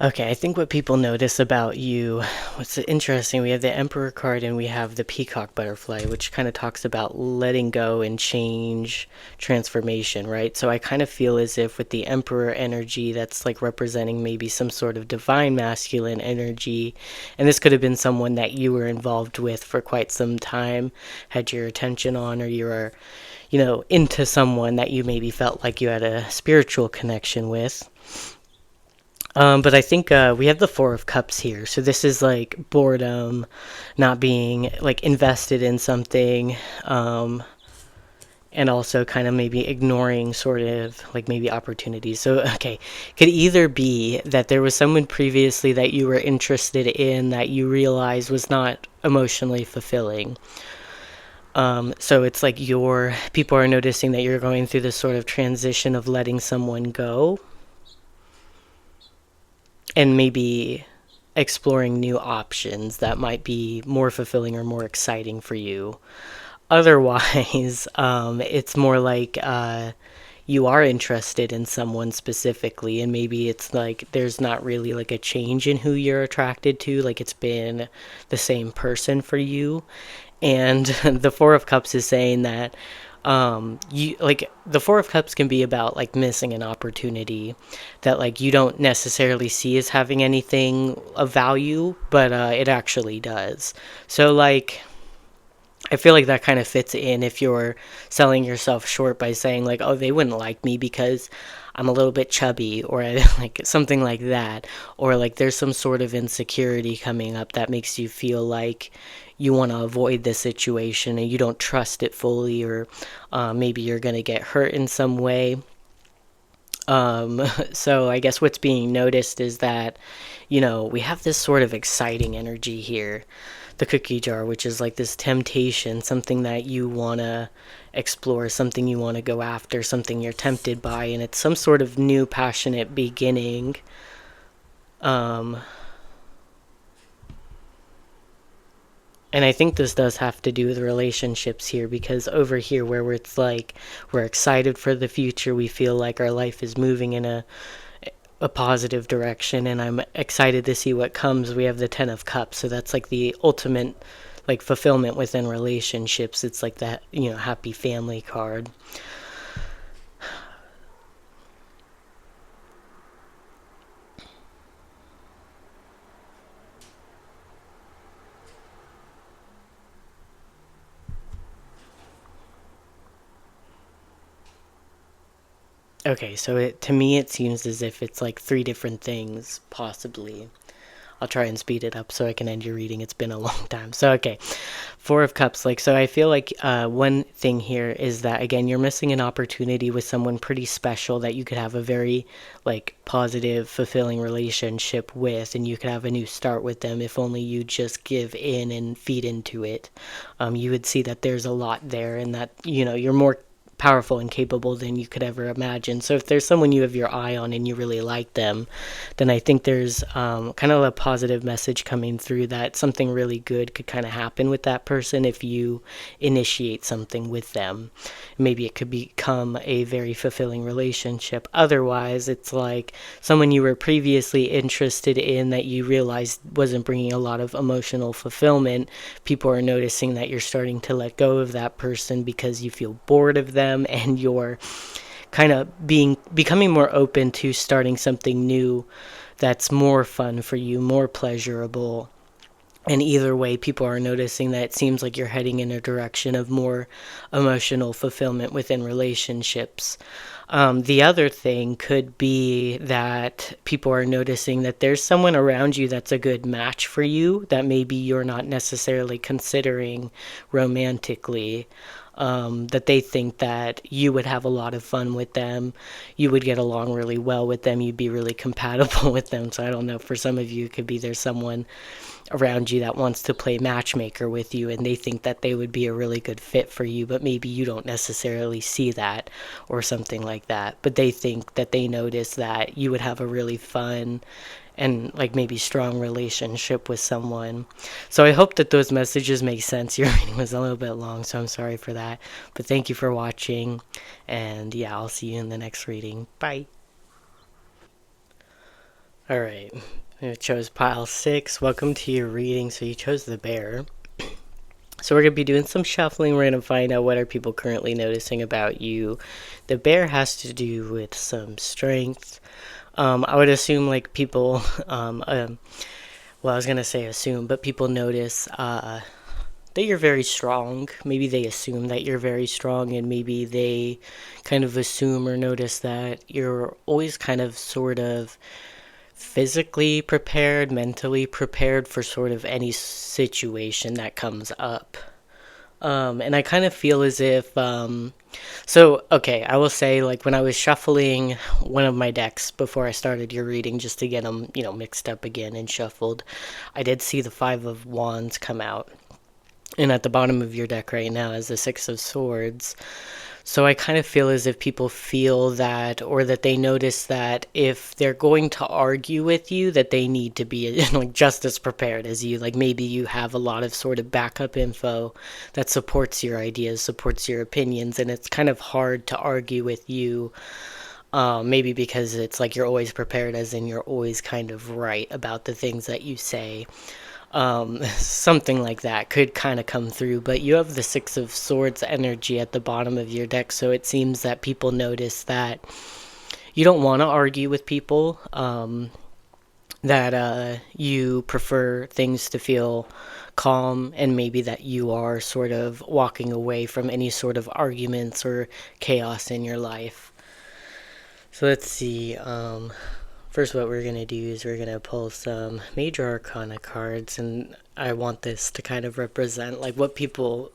Okay, I think what people notice about you, what's interesting, we have the Emperor card and we have the Peacock Butterfly, which kind of talks about letting go and change, transformation, right? So I kind of feel as if with the Emperor energy, that's like representing maybe some sort of divine masculine energy, and this could have been someone that you were involved with for quite some time, had your attention on, or you were, into someone that you maybe felt like you had a spiritual connection with. But I think we have the 4 of Cups here. So this is like boredom, not being like invested in something, and also kind of maybe ignoring sort of like maybe opportunities. So, okay, could either be that there was someone previously that you were interested in that you realized was not emotionally fulfilling. So it's like people are noticing that you're going through this sort of transition of letting someone go, and maybe exploring new options that might be more fulfilling or more exciting for you. Otherwise, it's more like you are interested in someone specifically, and maybe it's like there's not really like a change in who you're attracted to, like it's been the same person for you. And the 4 of Cups is saying that you like the 4 of Cups can be about like missing an opportunity that like you don't necessarily see as having anything of value, but it actually does. So like I feel like that kind of fits in if you're selling yourself short by saying like, oh, they wouldn't like me because I'm a little bit chubby, or like something like that, or like there's some sort of insecurity coming up that makes you feel like you want to avoid this situation and you don't trust it fully, or maybe you're going to get hurt in some way. So I guess what's being noticed is that, we have this sort of exciting energy here. The cookie jar, which is like this temptation, something that you want to explore, something you want to go after, something you're tempted by, and it's some sort of new passionate beginning. And I think this does have to do with relationships here, because over here where it's like we're excited for the future, we feel like our life is moving in a positive direction, and I'm excited to see what comes. We have the 10 of Cups, so that's like the ultimate like fulfillment within relationships. It's like that, happy family card. Okay, so to me it seems as if it's like 3 different things, possibly. I'll try and speed it up so I can end your reading. It's been a long time. So, okay. 4 of Cups. Like, so I feel like one thing here is that, again, you're missing an opportunity with someone pretty special that you could have a very, like, positive, fulfilling relationship with, and you could have a new start with them if only you just give in and feed into it. You would see that there's a lot there, and that, you're more powerful and capable than you could ever imagine. So if there's someone you have your eye on and you really like them, then I think there's kind of a positive message coming through that something really good could kind of happen with that person if you initiate something with them. Maybe it could become a very fulfilling relationship. Otherwise, it's like someone you were previously interested in that you realized wasn't bringing a lot of emotional fulfillment. People are noticing that you're starting to let go of that person because you feel bored of them, and you're kind of becoming more open to starting something new that's more fun for you, more pleasurable. And either way, people are noticing that it seems like you're heading in a direction of more emotional fulfillment within relationships. The other thing could be that people are noticing that there's someone around you that's a good match for you that maybe you're not necessarily considering romantically. That they think that you would have a lot of fun with them, you would get along really well with them, you'd be really compatible with them. So I don't know, for some of you, it could be there's someone around you that wants to play matchmaker with you and they think that they would be a really good fit for you, but maybe you don't necessarily see that or something like that. But they think that they notice that you would have a really fun and like maybe strong relationship with someone. So I hope that those messages make sense. Your reading was a little bit long, so I'm sorry for that. But thank you for watching, and yeah, I'll see you in the next reading. Bye. Alright, I chose pile 6. Welcome to your reading. So you chose the bear. So we're going to be doing some shuffling. We're going to find out what are people currently noticing about you. The bear has to do with some strength. I would assume like people, well, I was going to say assume, but people notice that you're very strong. Maybe they assume that you're very strong, and maybe they kind of assume or notice that you're always kind of sort of physically prepared, mentally prepared for sort of any situation that comes up. And I kind of feel as if, okay, I will say, like, when I was shuffling one of my decks before I started your reading, just to get them, mixed up again and shuffled, I did see the Five of Wands come out. And at the bottom of your deck right now is the Six of Swords. So I kind of feel as if people feel that, or that they notice that if they're going to argue with you, that they need to be like just as prepared as you. Like maybe you have a lot of sort of backup info that supports your ideas, supports your opinions, and it's kind of hard to argue with you. Maybe because it's like you're always prepared, as in you're always kind of right about the things that you say. Something like that could kind of come through, but you have the Six of Swords energy at the bottom of your deck, so it seems that people notice that you don't want to argue with people, that you prefer things to feel calm, and maybe that you are sort of walking away from any sort of arguments or chaos in your life. So let's see, first, what we're going to do is we're going to pull some Major Arcana cards, and I want this to kind of represent like what people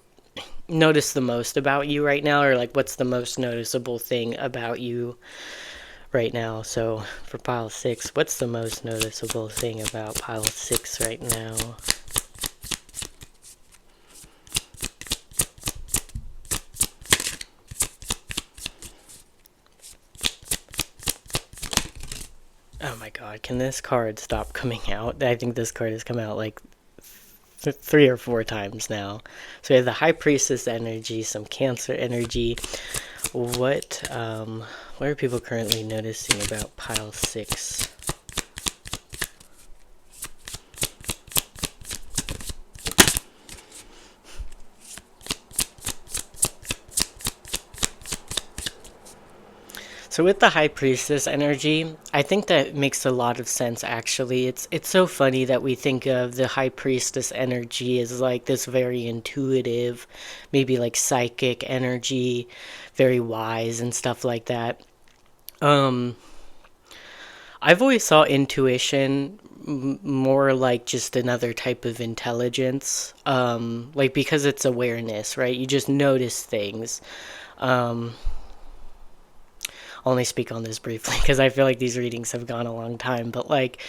notice the most about you right now, or like what's the most noticeable thing about you right now. So for pile 6, what's the most noticeable thing about pile 6 right now? Oh my god, can this card stop coming out? I think this card has come out like 3 or 4 times now. So we have the High Priestess energy, some Cancer energy. What are people currently noticing about pile 6? So with the High Priestess energy, I think that makes a lot of sense actually. It's so funny that we think of the High Priestess energy as like this very intuitive, maybe like psychic energy, very wise and stuff like that. I've always saw intuition more like just another type of intelligence. Like because it's awareness, right? You just notice things. Only speak on this briefly because I feel like these readings have gone a long time, but like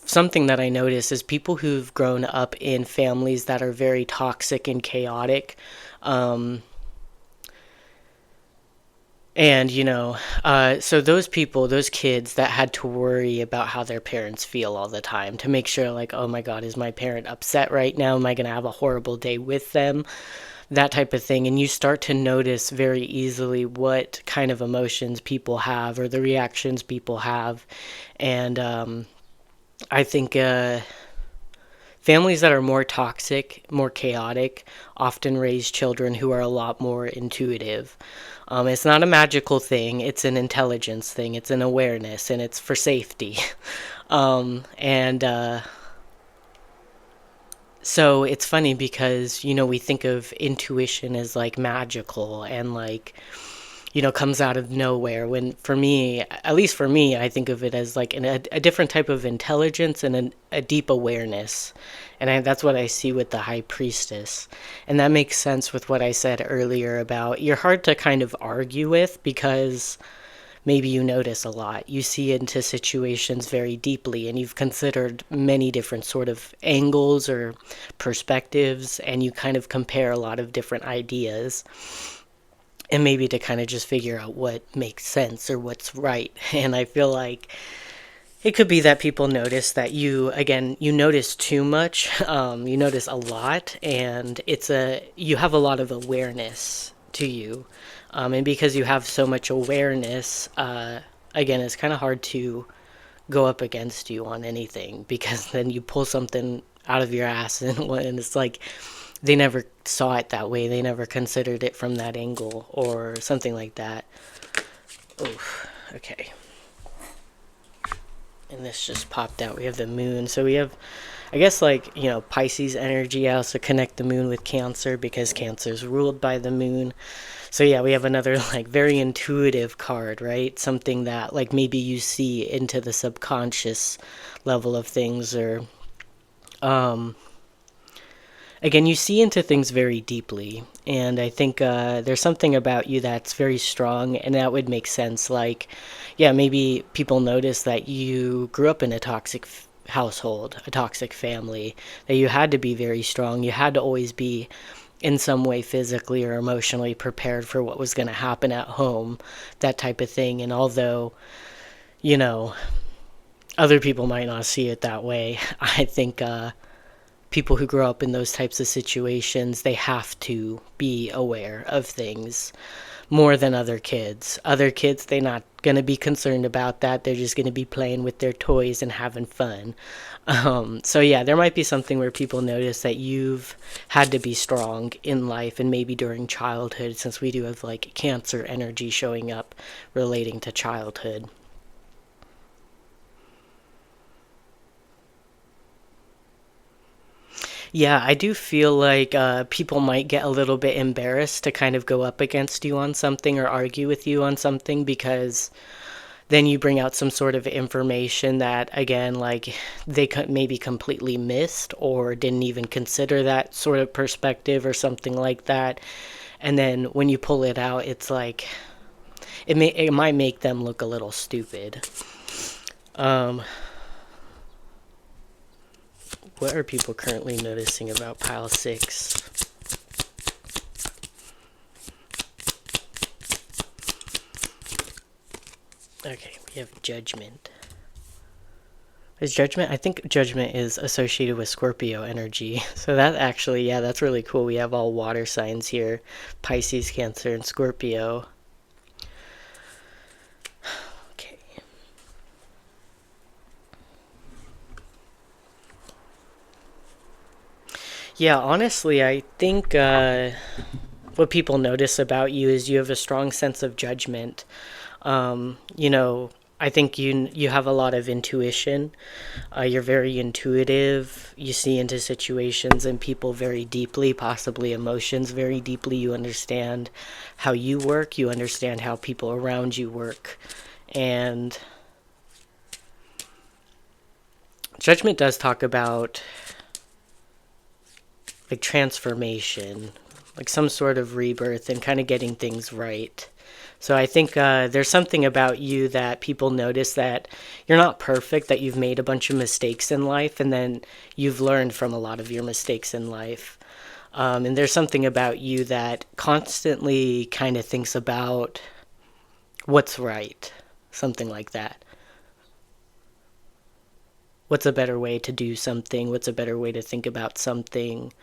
something that I notice is people who've grown up in families that are very toxic and chaotic, and so those people, those kids that had to worry about how their parents feel all the time to make sure like, oh my god, is my parent upset right now, am I going to have a horrible day with them, that type of thing. And you start to notice very easily what kind of emotions people have or the reactions people have. And I think Families that are more toxic, more chaotic, often raise children who are a lot more intuitive. It's not a magical thing, it's an intelligence thing, it's an awareness, and it's for safety. And So it's funny because, we think of intuition as like magical and like, comes out of nowhere. When for me, at least for me, I think of it as like a different type of intelligence and a deep awareness. And that's what I see with the high priestess. And that makes sense with what I said earlier about you're hard to kind of argue with because maybe you notice a lot. You see into situations very deeply and you've considered many different sort of angles or perspectives and you kind of compare a lot of different ideas and maybe to kind of just figure out what makes sense or what's right. And I feel like it could be that people notice that you notice too much, you notice a lot, and you have a lot of awareness to you. And because you have so much awareness, again, it's kind of hard to go up against you on anything because then you pull something out of your ass and it's like they never saw it that way. They never considered it from that angle or something like that. Oh, okay. And this just popped out. We have the moon. So we have, I guess, like, Pisces energy. I also connect the moon with Cancer because Cancer is ruled by the moon. So yeah, we have another like very intuitive card, right? Something that like maybe you see into the subconscious level of things or again, you see into things very deeply, and I think there's something about you that's very strong, and that would make sense. Like, yeah, maybe people notice that you grew up in a toxic household, a toxic family, that you had to be very strong. You had to always be in some way physically or emotionally prepared for what was going to happen at home, that type of thing. And although, you know, other people might not see it that way, I think people who grow up in those types of situations, they have to be aware of things more than other kids. Other kids, they're not going to be concerned about that. They're just going to be playing with their toys and having fun. So yeah, there might be something where people notice that you've had to be strong in life and maybe during childhood, since we do have like Cancer energy showing up relating to childhood. Yeah, I do feel like people might get a little bit embarrassed to kind of go up against you on something or argue with you on something because then you bring out some sort of information that, again, like they maybe completely missed or didn't even consider that sort of perspective or something like that. And then when you pull it out, it's like it might make them look a little stupid. Um, what are people currently noticing about pile six? Okay, we have judgment. Is judgment? I think judgment is associated with Scorpio energy. So that actually, yeah, that's really cool. We have all water signs here: Pisces, Cancer, and Scorpio. Okay. Yeah, honestly, I think what people notice about you is you have a strong sense of judgment. You know, I think you have a lot of intuition. You're very intuitive. You see into situations and people very deeply, possibly emotions very deeply. You understand how you work. You understand how people around you work. And judgment does talk about like transformation, like some sort of rebirth and kind of getting things right. So I think there's something about you that people notice, that you're not perfect, that you've made a bunch of mistakes in life, and then you've learned from a lot of your mistakes in life. And there's something about you that constantly kind of thinks about what's right, something like that. What's a better way to do something? What's a better way to think about something?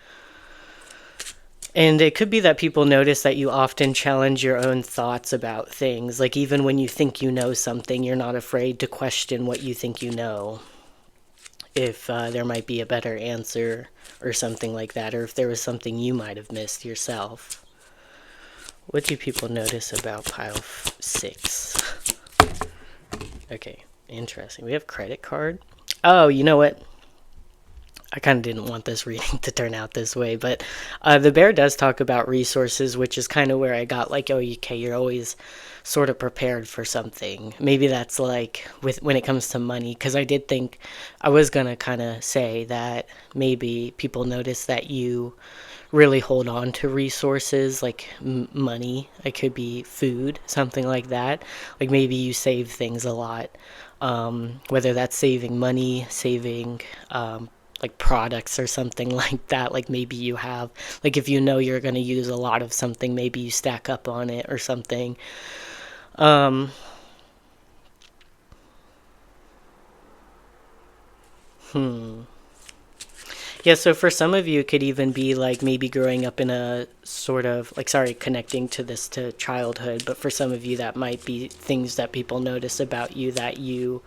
And it could be that people notice that you often challenge your own thoughts about things. Like even when you think you know something, you're not afraid to question what you think you know. if there might be a better answer or something like that, or if there was something you might have missed yourself. What do people notice about pile 6? Okay, interesting. We have credit card. Oh, you know what? I kind of didn't want this reading to turn out this way, but the bear does talk about resources, which is kind of where I got like, oh, okay, you're always sort of prepared for something. Maybe that's like with when it comes to money, because I did think I was gonna kind of say that maybe people notice that you really hold on to resources like money. It could be food, something like that. Like maybe you save things a lot, whether that's saving money, saving like products or something like that. Like maybe you have, like if you know you're going to use a lot of something, maybe you stack up on it or something. Um, hmm. Yeah, so for some of you, it could even be like maybe growing up in a sort of like, sorry, connecting to this to childhood, but for some of you, that might be things that people notice about you, that you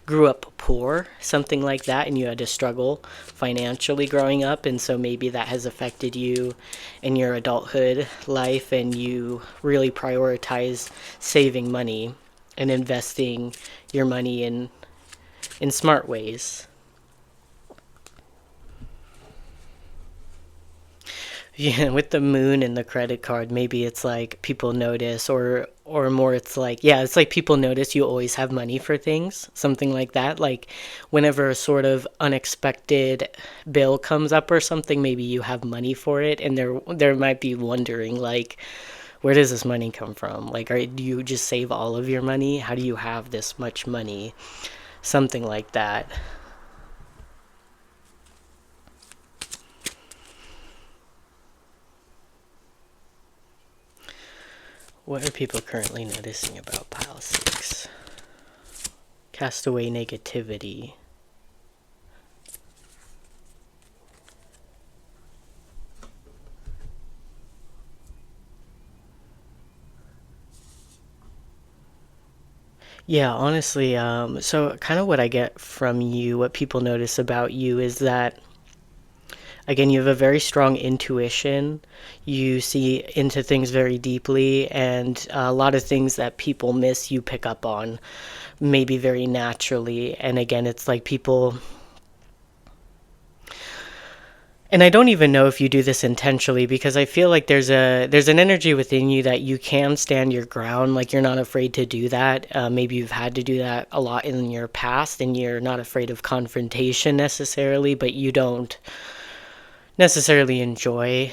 grew up poor, something like that, and you had to struggle financially growing up. And so maybe that has affected you in your adulthood life, and you really prioritize saving money and investing your money in smart ways. Yeah, with the moon and the credit card, maybe it's like people notice, or more it's like, yeah, it's like people notice you always have money for things, something like that. Like whenever a sort of unexpected bill comes up or something, maybe you have money for it, and there might be wondering like, where does this money come from? Like, do you just save all of your money? How do you have this much money? Something like that. What are people currently noticing about pile 6? Cast away negativity. Yeah, honestly, so kind of what I get from you, what people notice about you is that, again, you have a very strong intuition. You see into things very deeply, and a lot of things that people miss, you pick up on maybe very naturally. And again, it's like people, and I don't even know if you do this intentionally, because I feel like there's an energy within you that you can stand your ground. Like you're not afraid to do that. Maybe you've had to do that a lot in your past, and you're not afraid of confrontation necessarily, but you don't necessarily enjoy,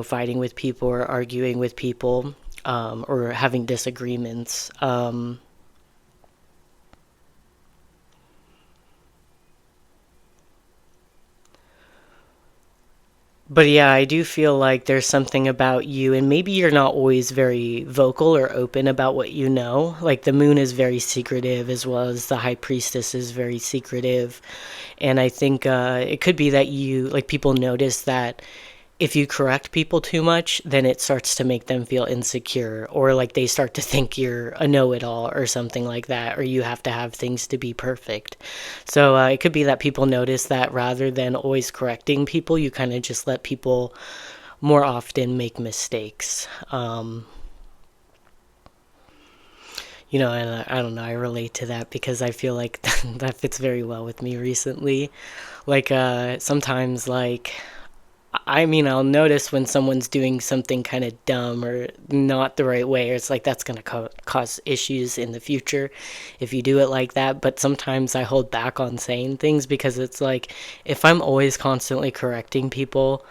fighting with people or arguing with people, or having disagreements. But yeah, I do feel like there's something about you, and maybe you're not always very vocal or open about what you know. Like the moon is very secretive, as well as the high priestess is very secretive. And I think it could be that like people notice that if you correct people too much, then it starts to make them feel insecure, or like they start to think you're a know-it-all or something like that, or you have to have things to be perfect. So it could be that people notice that rather than always correcting people, you kind of just let people more often make mistakes. And I don't know, I relate to that because I feel like that fits very well with me recently. Like sometimes, like, I mean, I'll notice when someone's doing something kind of dumb or not the right way, or it's like that's going to cause issues in the future if you do it like that. But sometimes I hold back on saying things because it's like if I'm always constantly correcting people,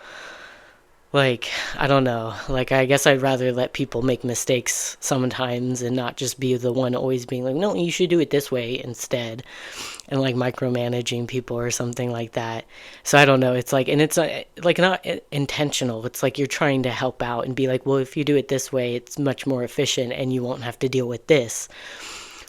like, I don't know. Like, I guess I'd rather let people make mistakes sometimes and not just be the one always being like, no, you should do it this way instead. And like micromanaging people or something like that. So I don't know. It's like, and it's like not intentional. It's like you're trying to help out and be like, well, if you do it this way, it's much more efficient and you won't have to deal with this,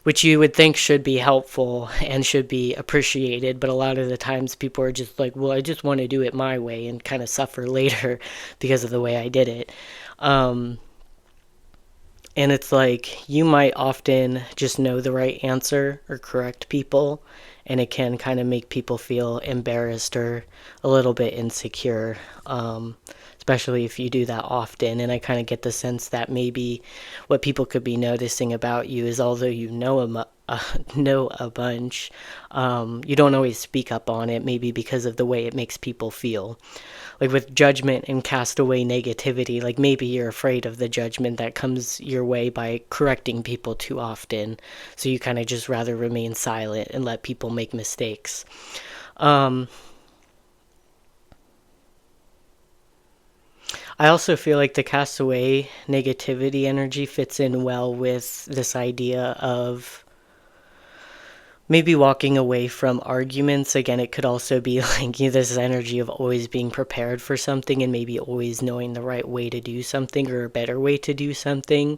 which you would think should be helpful and should be appreciated. But a lot of the times people are just like, well, I just want to do it my way and kind of suffer later because of the way I did it. Um, And it's like you might often just know the right answer or correct people, and it can kind of make people feel embarrassed or a little bit insecure, especially if you do that often. And I kind of get the sense that maybe what people could be noticing about you is although you know a bunch, you don't always speak up on it, maybe because of the way it makes people feel. Like with judgment and cast away negativity, like maybe you're afraid of the judgment that comes your way by correcting people too often, so you kind of just rather remain silent and let people make mistakes. um I also feel like the cast away negativity energy fits in well with this idea of maybe walking away from arguments. Again, it could also be like this energy of always being prepared for something and maybe always knowing the right way to do something or a better way to do something.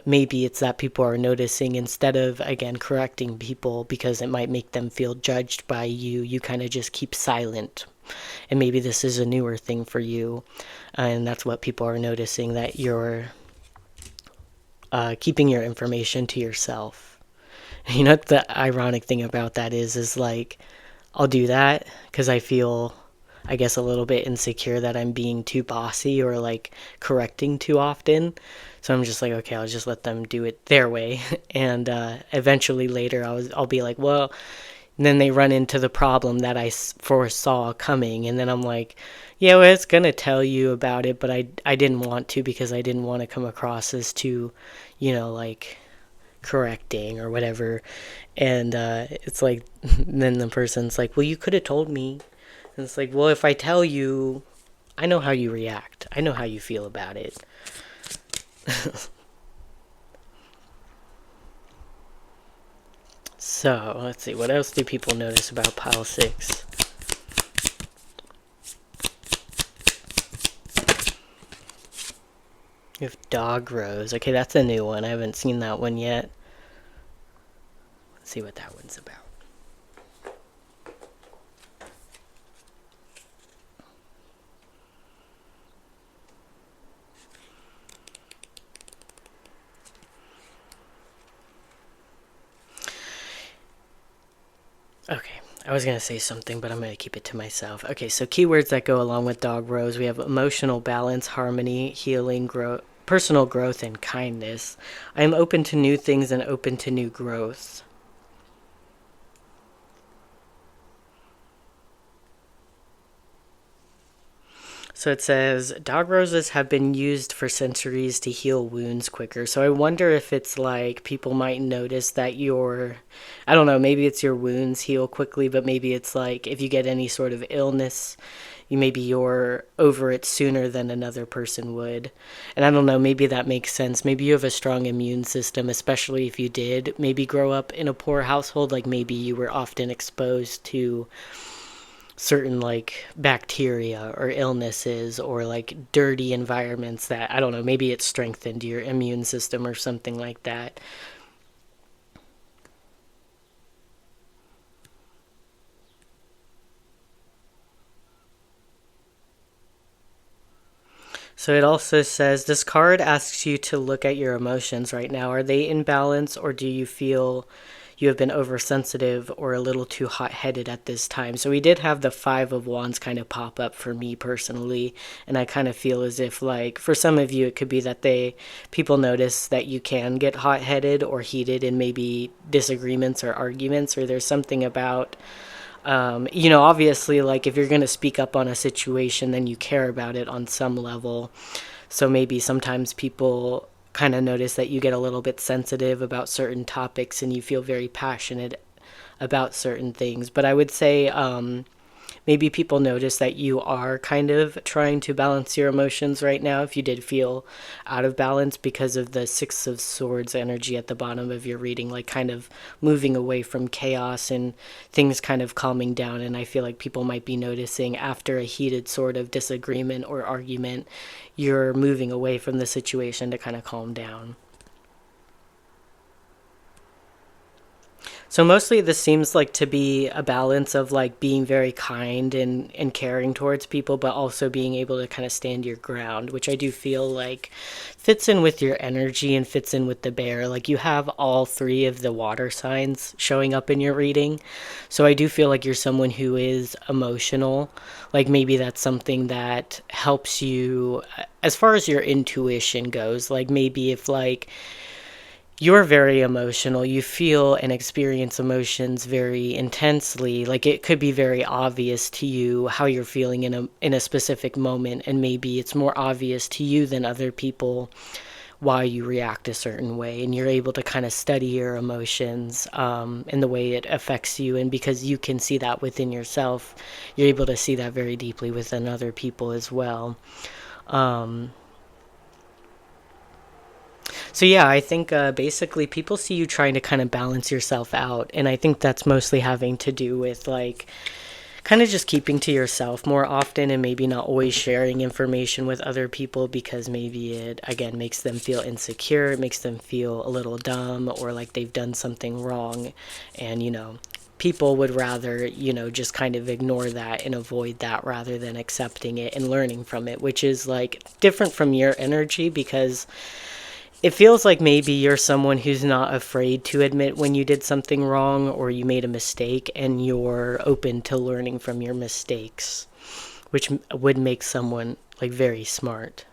Maybe it's that people are noticing, instead of again correcting people because it might make them feel judged by you, you kind of just keep silent. And maybe this is a newer thing for you, and that's what people are noticing, that you're keeping your information to yourself. You know what the ironic thing about that is like I'll do that because I feel, I guess, a little bit insecure that I'm being too bossy or like correcting too often. So I'm just like, okay, I'll just let them do it their way, and eventually later I'll be like, well, and then they run into the problem that I foresaw coming, and then I'm like, yeah, well, it's gonna tell you about it, but I didn't want to because I didn't want to come across as too, like correcting or whatever. And it's like then the person's like, well, you could have told me. And it's like, well, if I tell you, I know how you react, I know how you feel about it. So let's see, what else do people notice about pile 6? You have dog rose. Okay, that's a new one, I haven't seen that one yet. Let's see what that one's about. Okay, I was going to say something, but I'm going to keep it to myself. Okay, so keywords that go along with dog rose. We have emotional balance, harmony, healing, growth, personal growth, and kindness. I am open to new things and open to new growth. So it says, dog roses have been used for centuries to heal wounds quicker. So I wonder if it's like people might notice that I don't know, maybe it's your wounds heal quickly, but maybe it's like if you get any sort of illness, you're over it sooner than another person would. And I don't know, maybe that makes sense. Maybe you have a strong immune system, especially if you did maybe grow up in a poor household. Like maybe you were often exposed to certain like bacteria or illnesses or like dirty environments that, I don't know, maybe it strengthened your immune system or something like that. So it also says this card asks you to look at your emotions right now. Are they in balance, or do you feel you have been oversensitive or a little too hot-headed at this time? So we did have the 5 of Wands kind of pop up for me personally, and I kind of feel as if like for some of you it could be that people notice that you can get hot-headed or heated in maybe disagreements or arguments, or there's something about obviously, like if you're going to speak up on a situation, then you care about it on some level. So maybe sometimes people kind of notice that you get a little bit sensitive about certain topics and you feel very passionate about certain things. But I would say maybe people notice that you are kind of trying to balance your emotions right now if you did feel out of balance because of the 6 of Swords energy at the bottom of your reading, like kind of moving away from chaos and things kind of calming down. And I feel like people might be noticing after a heated sort of disagreement or argument, you're moving away from the situation to kind of calm down. So mostly this seems like to be a balance of like being very kind and caring towards people, but also being able to kind of stand your ground, which I do feel like fits in with your energy and fits in with the bear. Like you have all three of the water signs showing up in your reading. So I do feel like you're someone who is emotional. Like maybe that's something that helps you as far as your intuition goes. Like maybe if like you're very emotional, you feel and experience emotions very intensely, like it could be very obvious to you how you're feeling in a specific moment, and maybe it's more obvious to you than other people why you react a certain way, and you're able to kind of study your emotions and the way it affects you, and because you can see that within yourself, you're able to see that very deeply within other people as well. um, So yeah, I think basically people see you trying to kind of balance yourself out, and I think that's mostly having to do with like kind of just keeping to yourself more often and maybe not always sharing information with other people because maybe it again makes them feel insecure, it makes them feel a little dumb or like they've done something wrong, and people would rather just kind of ignore that and avoid that rather than accepting it and learning from it, which is like different from your energy because it feels like maybe you're someone who's not afraid to admit when you did something wrong or you made a mistake, and you're open to learning from your mistakes, which would make someone like very smart.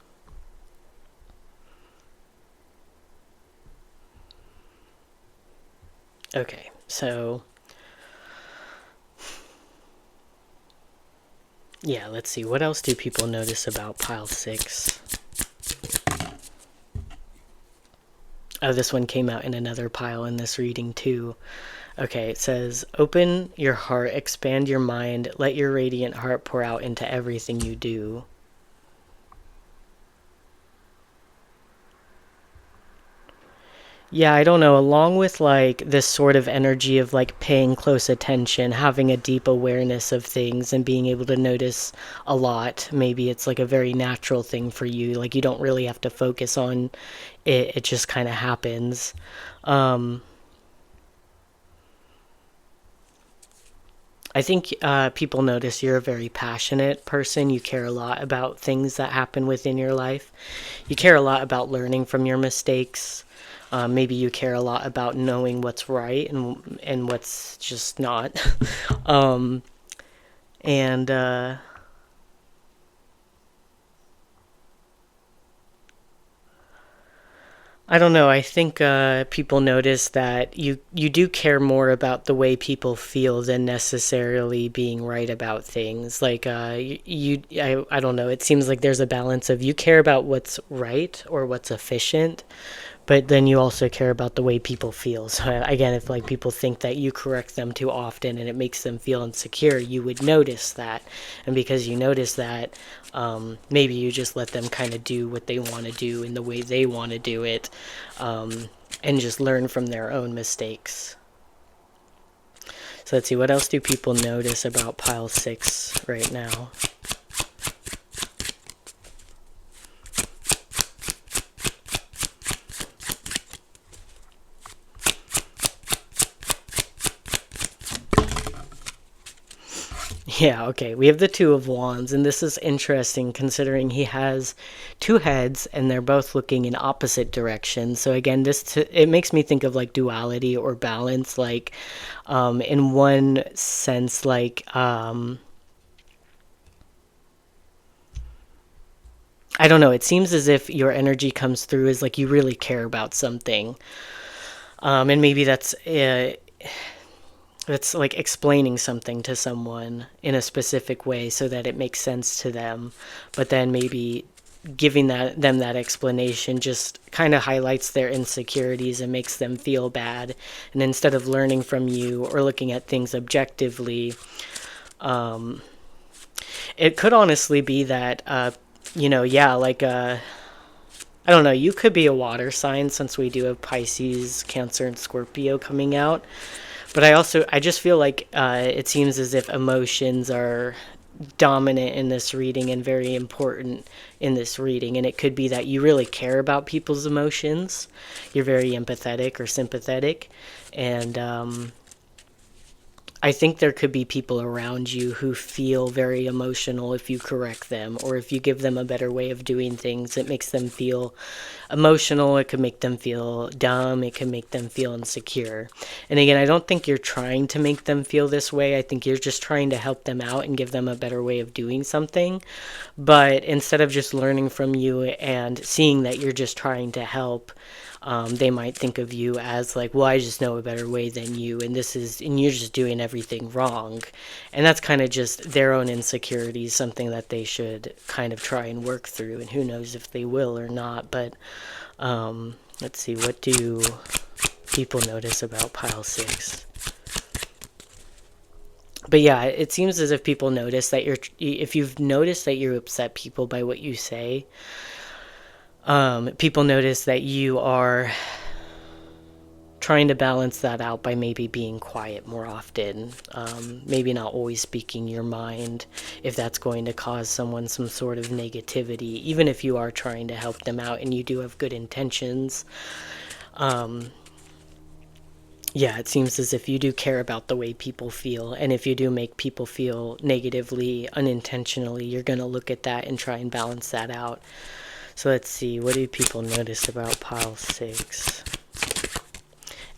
Okay, so yeah, let's see. What else do people notice about pile six? Oh, this one came out in another pile in this reading too. Okay, it says, open your heart, expand your mind, let your radiant heart pour out into everything you do. Yeah, I don't know. Along with like this sort of energy of like paying close attention, having a deep awareness of things, and being able to notice a lot. Maybe it's like a very natural thing for you. Like you don't really have to focus on it, it just kind of happens. Um, I think people notice you're a very passionate person. You care a lot about things that happen within your life. You care a lot about learning from your mistakes. Maybe you care a lot about knowing what's right and what's just not. um, and I don't know. I think people notice that you do care more about the way people feel than necessarily being right about things. Like I don't know. It seems like there's a balance of you care about what's right or what's efficient, but then you also care about the way people feel. So again, if like people think that you correct them too often and it makes them feel insecure, you would notice that, and because you notice that, maybe you just let them kind of do what they want to do in the way they want to do it, and just learn from their own mistakes. So let's see, what else do people notice about pile six right now? Yeah, okay. We have the Two of Wands, and this is interesting considering he has two heads and they're both looking in opposite directions. So again, it makes me think of like duality or balance. Like, in one sense, like I don't know. It seems as if your energy comes through as like you really care about something, and maybe that's like explaining something to someone in a specific way so that it makes sense to them, but then maybe giving them that explanation just kind of highlights their insecurities and makes them feel bad, and instead of learning from you or looking at things objectively, it could honestly be that yeah, like I don't know, you could be a water sign since we do have Pisces, Cancer, and Scorpio coming out. But I just feel like it seems as if emotions are dominant in this reading and very important in this reading. And it could be that you really care about people's emotions. You're very empathetic or sympathetic. And I think there could be people around you who feel very emotional if you correct them, or if you give them a better way of doing things. It makes them feel emotional. It could make them feel dumb. It can make them feel insecure. And again, I don't think you're trying to make them feel this way. I think you're just trying to help them out and give them a better way of doing something. But instead of just learning from you and seeing that you're just trying to help, they might think of you as like, well, I just know a better way than you, and you're just doing everything wrong. And that's kind of just their own insecurities, something that they should kind of try and work through, and who knows if they will or not. But let's see, what do people notice about pile 6? But yeah, it seems as if people notice that if you've noticed that you upset people by what you say, people notice that you are trying to balance that out by maybe being quiet more often, maybe not always speaking your mind if that's going to cause someone some sort of negativity, even if you are trying to help them out and you do have good intentions. Yeah, it seems as if you do care about the way people feel, and if you do make people feel negatively unintentionally, you're going to look at that and try and balance that out. So let's see, what do people notice about pile 6?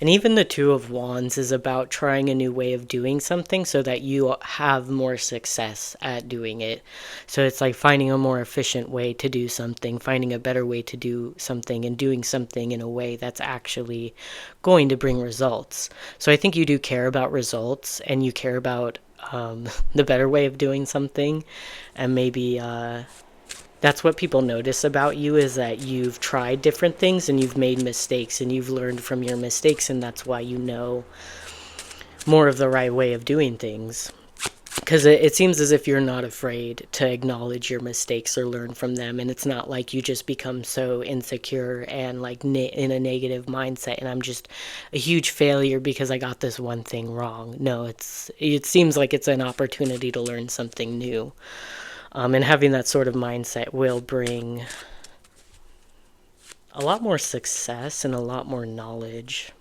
And even the Two of Wands is about trying a new way of doing something so that you have more success at doing it. So it's like finding a more efficient way to do something, finding a better way to do something, and doing something in a way that's actually going to bring results. So I think you do care about results, and you care about the better way of doing something, and maybe that's what people notice about you, is that you've tried different things and you've made mistakes and you've learned from your mistakes, and that's why you know more of the right way of doing things. Because it seems as if you're not afraid to acknowledge your mistakes or learn from them, and it's not like you just become so insecure and like in a negative mindset and I'm just a huge failure because I got this one thing wrong. No, it seems like it's an opportunity to learn something new. And having that sort of mindset will bring a lot more success and a lot more knowledge.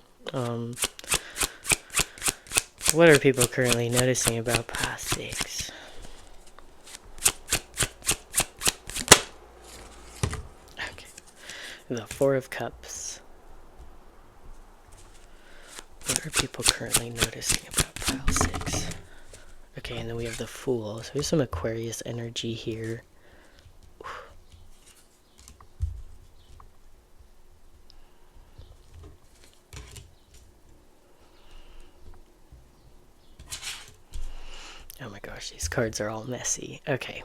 What are people currently noticing about pile 6? Okay. The Four of Cups. What are people currently noticing about pile 6? Okay, and then we have the Fool. So there's some Aquarius energy here. Oh my gosh, these cards are all messy. Okay.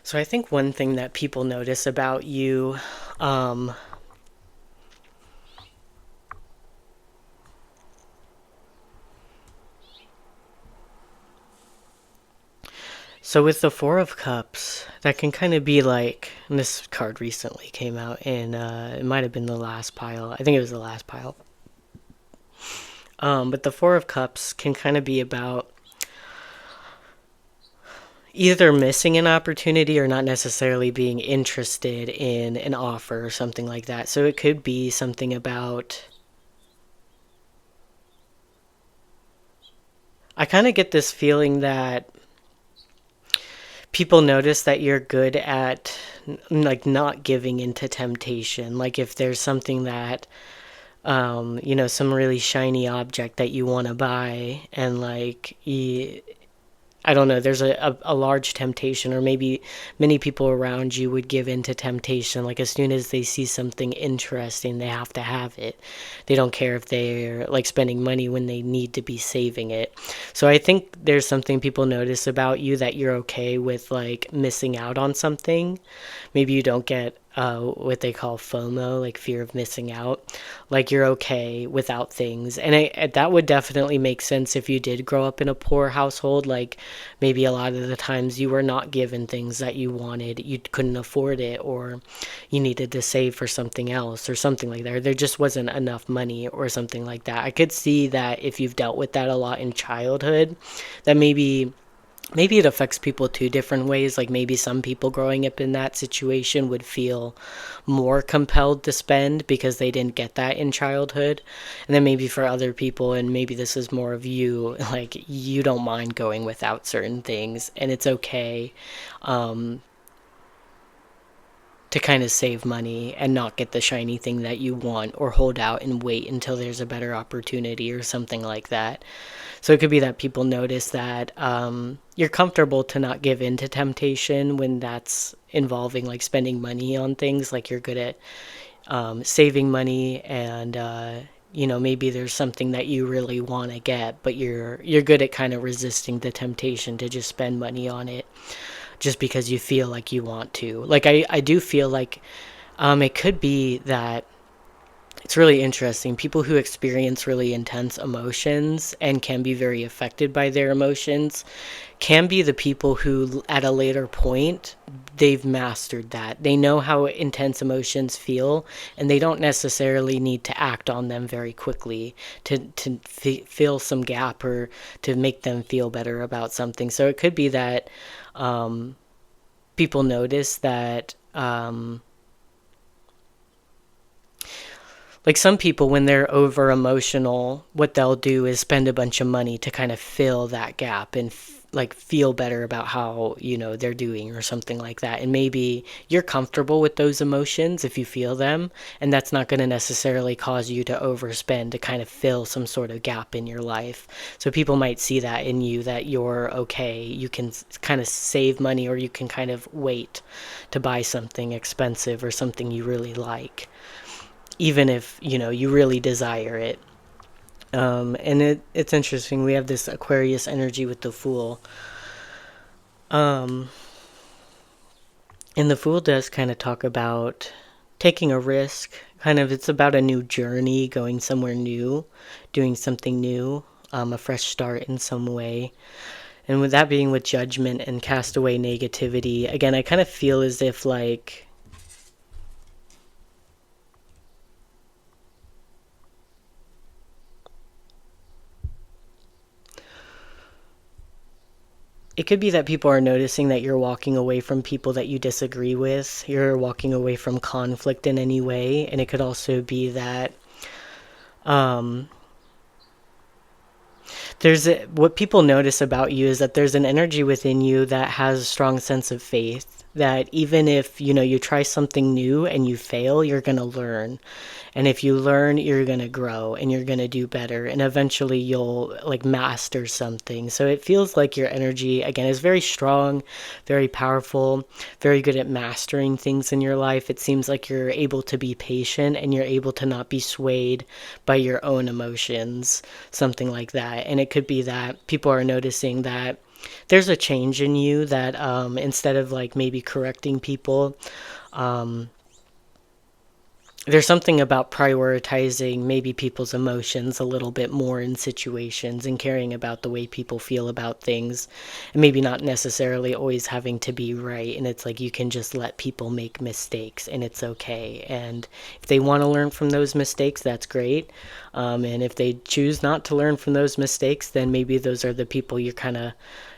So I think one thing that people notice about you, so with the Four of Cups, that can kind of be like, and this card recently came out, and it might have been the last pile. I think it was the last pile. But the Four of Cups can kind of be about either missing an opportunity or not necessarily being interested in an offer or something like that. So it could be something about, I kind of get this feeling that people notice that you're good at like not giving into temptation. Like if there's something that some really shiny object that you want to buy, and like I don't know, there's a large temptation, or maybe many people around you would give in to temptation. Like as soon as they see something interesting, they have to have it. They don't care if they're like spending money when they need to be saving it. So I think there's something people notice about you, that you're okay with like missing out on something. Maybe you don't get what they call FOMO, like fear of missing out. Like you're okay without things. And that would definitely make sense if you did grow up in a poor household. Like maybe a lot of the times you were not given things that you wanted, you couldn't afford it, or you needed to save for something else or something like that. Or there just wasn't enough money or something like that. I could see that if you've dealt with that a lot in childhood, that maybe maybe it affects people two different ways. Like maybe some people growing up in that situation would feel more compelled to spend because they didn't get that in childhood. And then maybe for other people, and maybe this is more of you, like you don't mind going without certain things and it's okay um, to kind of save money and not get the shiny thing that you want, or hold out and wait until there's a better opportunity or something like that. So it could be that people notice that you're comfortable to not give in to temptation when that's involving like spending money on things. Like you're good at saving money, and maybe there's something that you really want to get, but you're good at kind of resisting the temptation to just spend money on it just because you feel like you want to. Like I do feel like it could be that it's really interesting. People who experience really intense emotions and can be very affected by their emotions can be the people who, at a later point, they've mastered that. They know how intense emotions feel, and they don't necessarily need to act on them very quickly to fill some gap or to make them feel better about something. So it could be that people notice that. Like some people, when they're over emotional, what they'll do is spend a bunch of money to kind of fill that gap and like feel better about how they're doing or something like that. And maybe you're comfortable with those emotions if you feel them, and that's not going to necessarily cause you to overspend to kind of fill some sort of gap in your life. So people might see that in you, that you're okay, you can kind of save money, or you can kind of wait to buy something expensive or something you really like, even if you really desire it. And it's interesting, we have this Aquarius energy with the Fool. um, and the Fool does kind of talk about taking a risk, kind of. It's about a new journey, going somewhere new, doing something new, a fresh start in some way. And with that being with judgment and cast away negativity, again, I kind of feel as if like it could be that people are noticing that you're walking away from people that you disagree with. You're walking away from conflict in any way. And it could also be that um, what people notice about you is that there's an energy within you that has a strong sense of faith. That even if you try something new and you fail, you're gonna learn, and if you learn, you're gonna grow and you're gonna do better, and eventually you'll like master something. So it feels like your energy again is very strong, very powerful, very good at mastering things in your life. It seems like you're able to be patient and you're able to not be swayed by your own emotions, something like that. And it could be that people are noticing that there's a change in you, that instead of like maybe correcting people, um, there's something about prioritizing maybe people's emotions a little bit more in situations, and caring about the way people feel about things, and maybe not necessarily always having to be right. And it's like you can just let people make mistakes and it's okay. And if they want to learn from those mistakes, that's great. And if they choose not to learn from those mistakes, then maybe those are the people you're kind of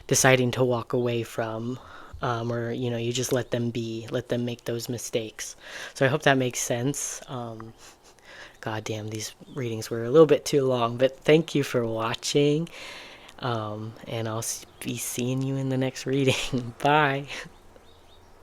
deciding to walk away from. Or you just let them be, let them make those mistakes. So I hope that makes sense. God damn, these readings were a little bit too long, but thank you for watching. And I'll be seeing you in the next reading. Bye.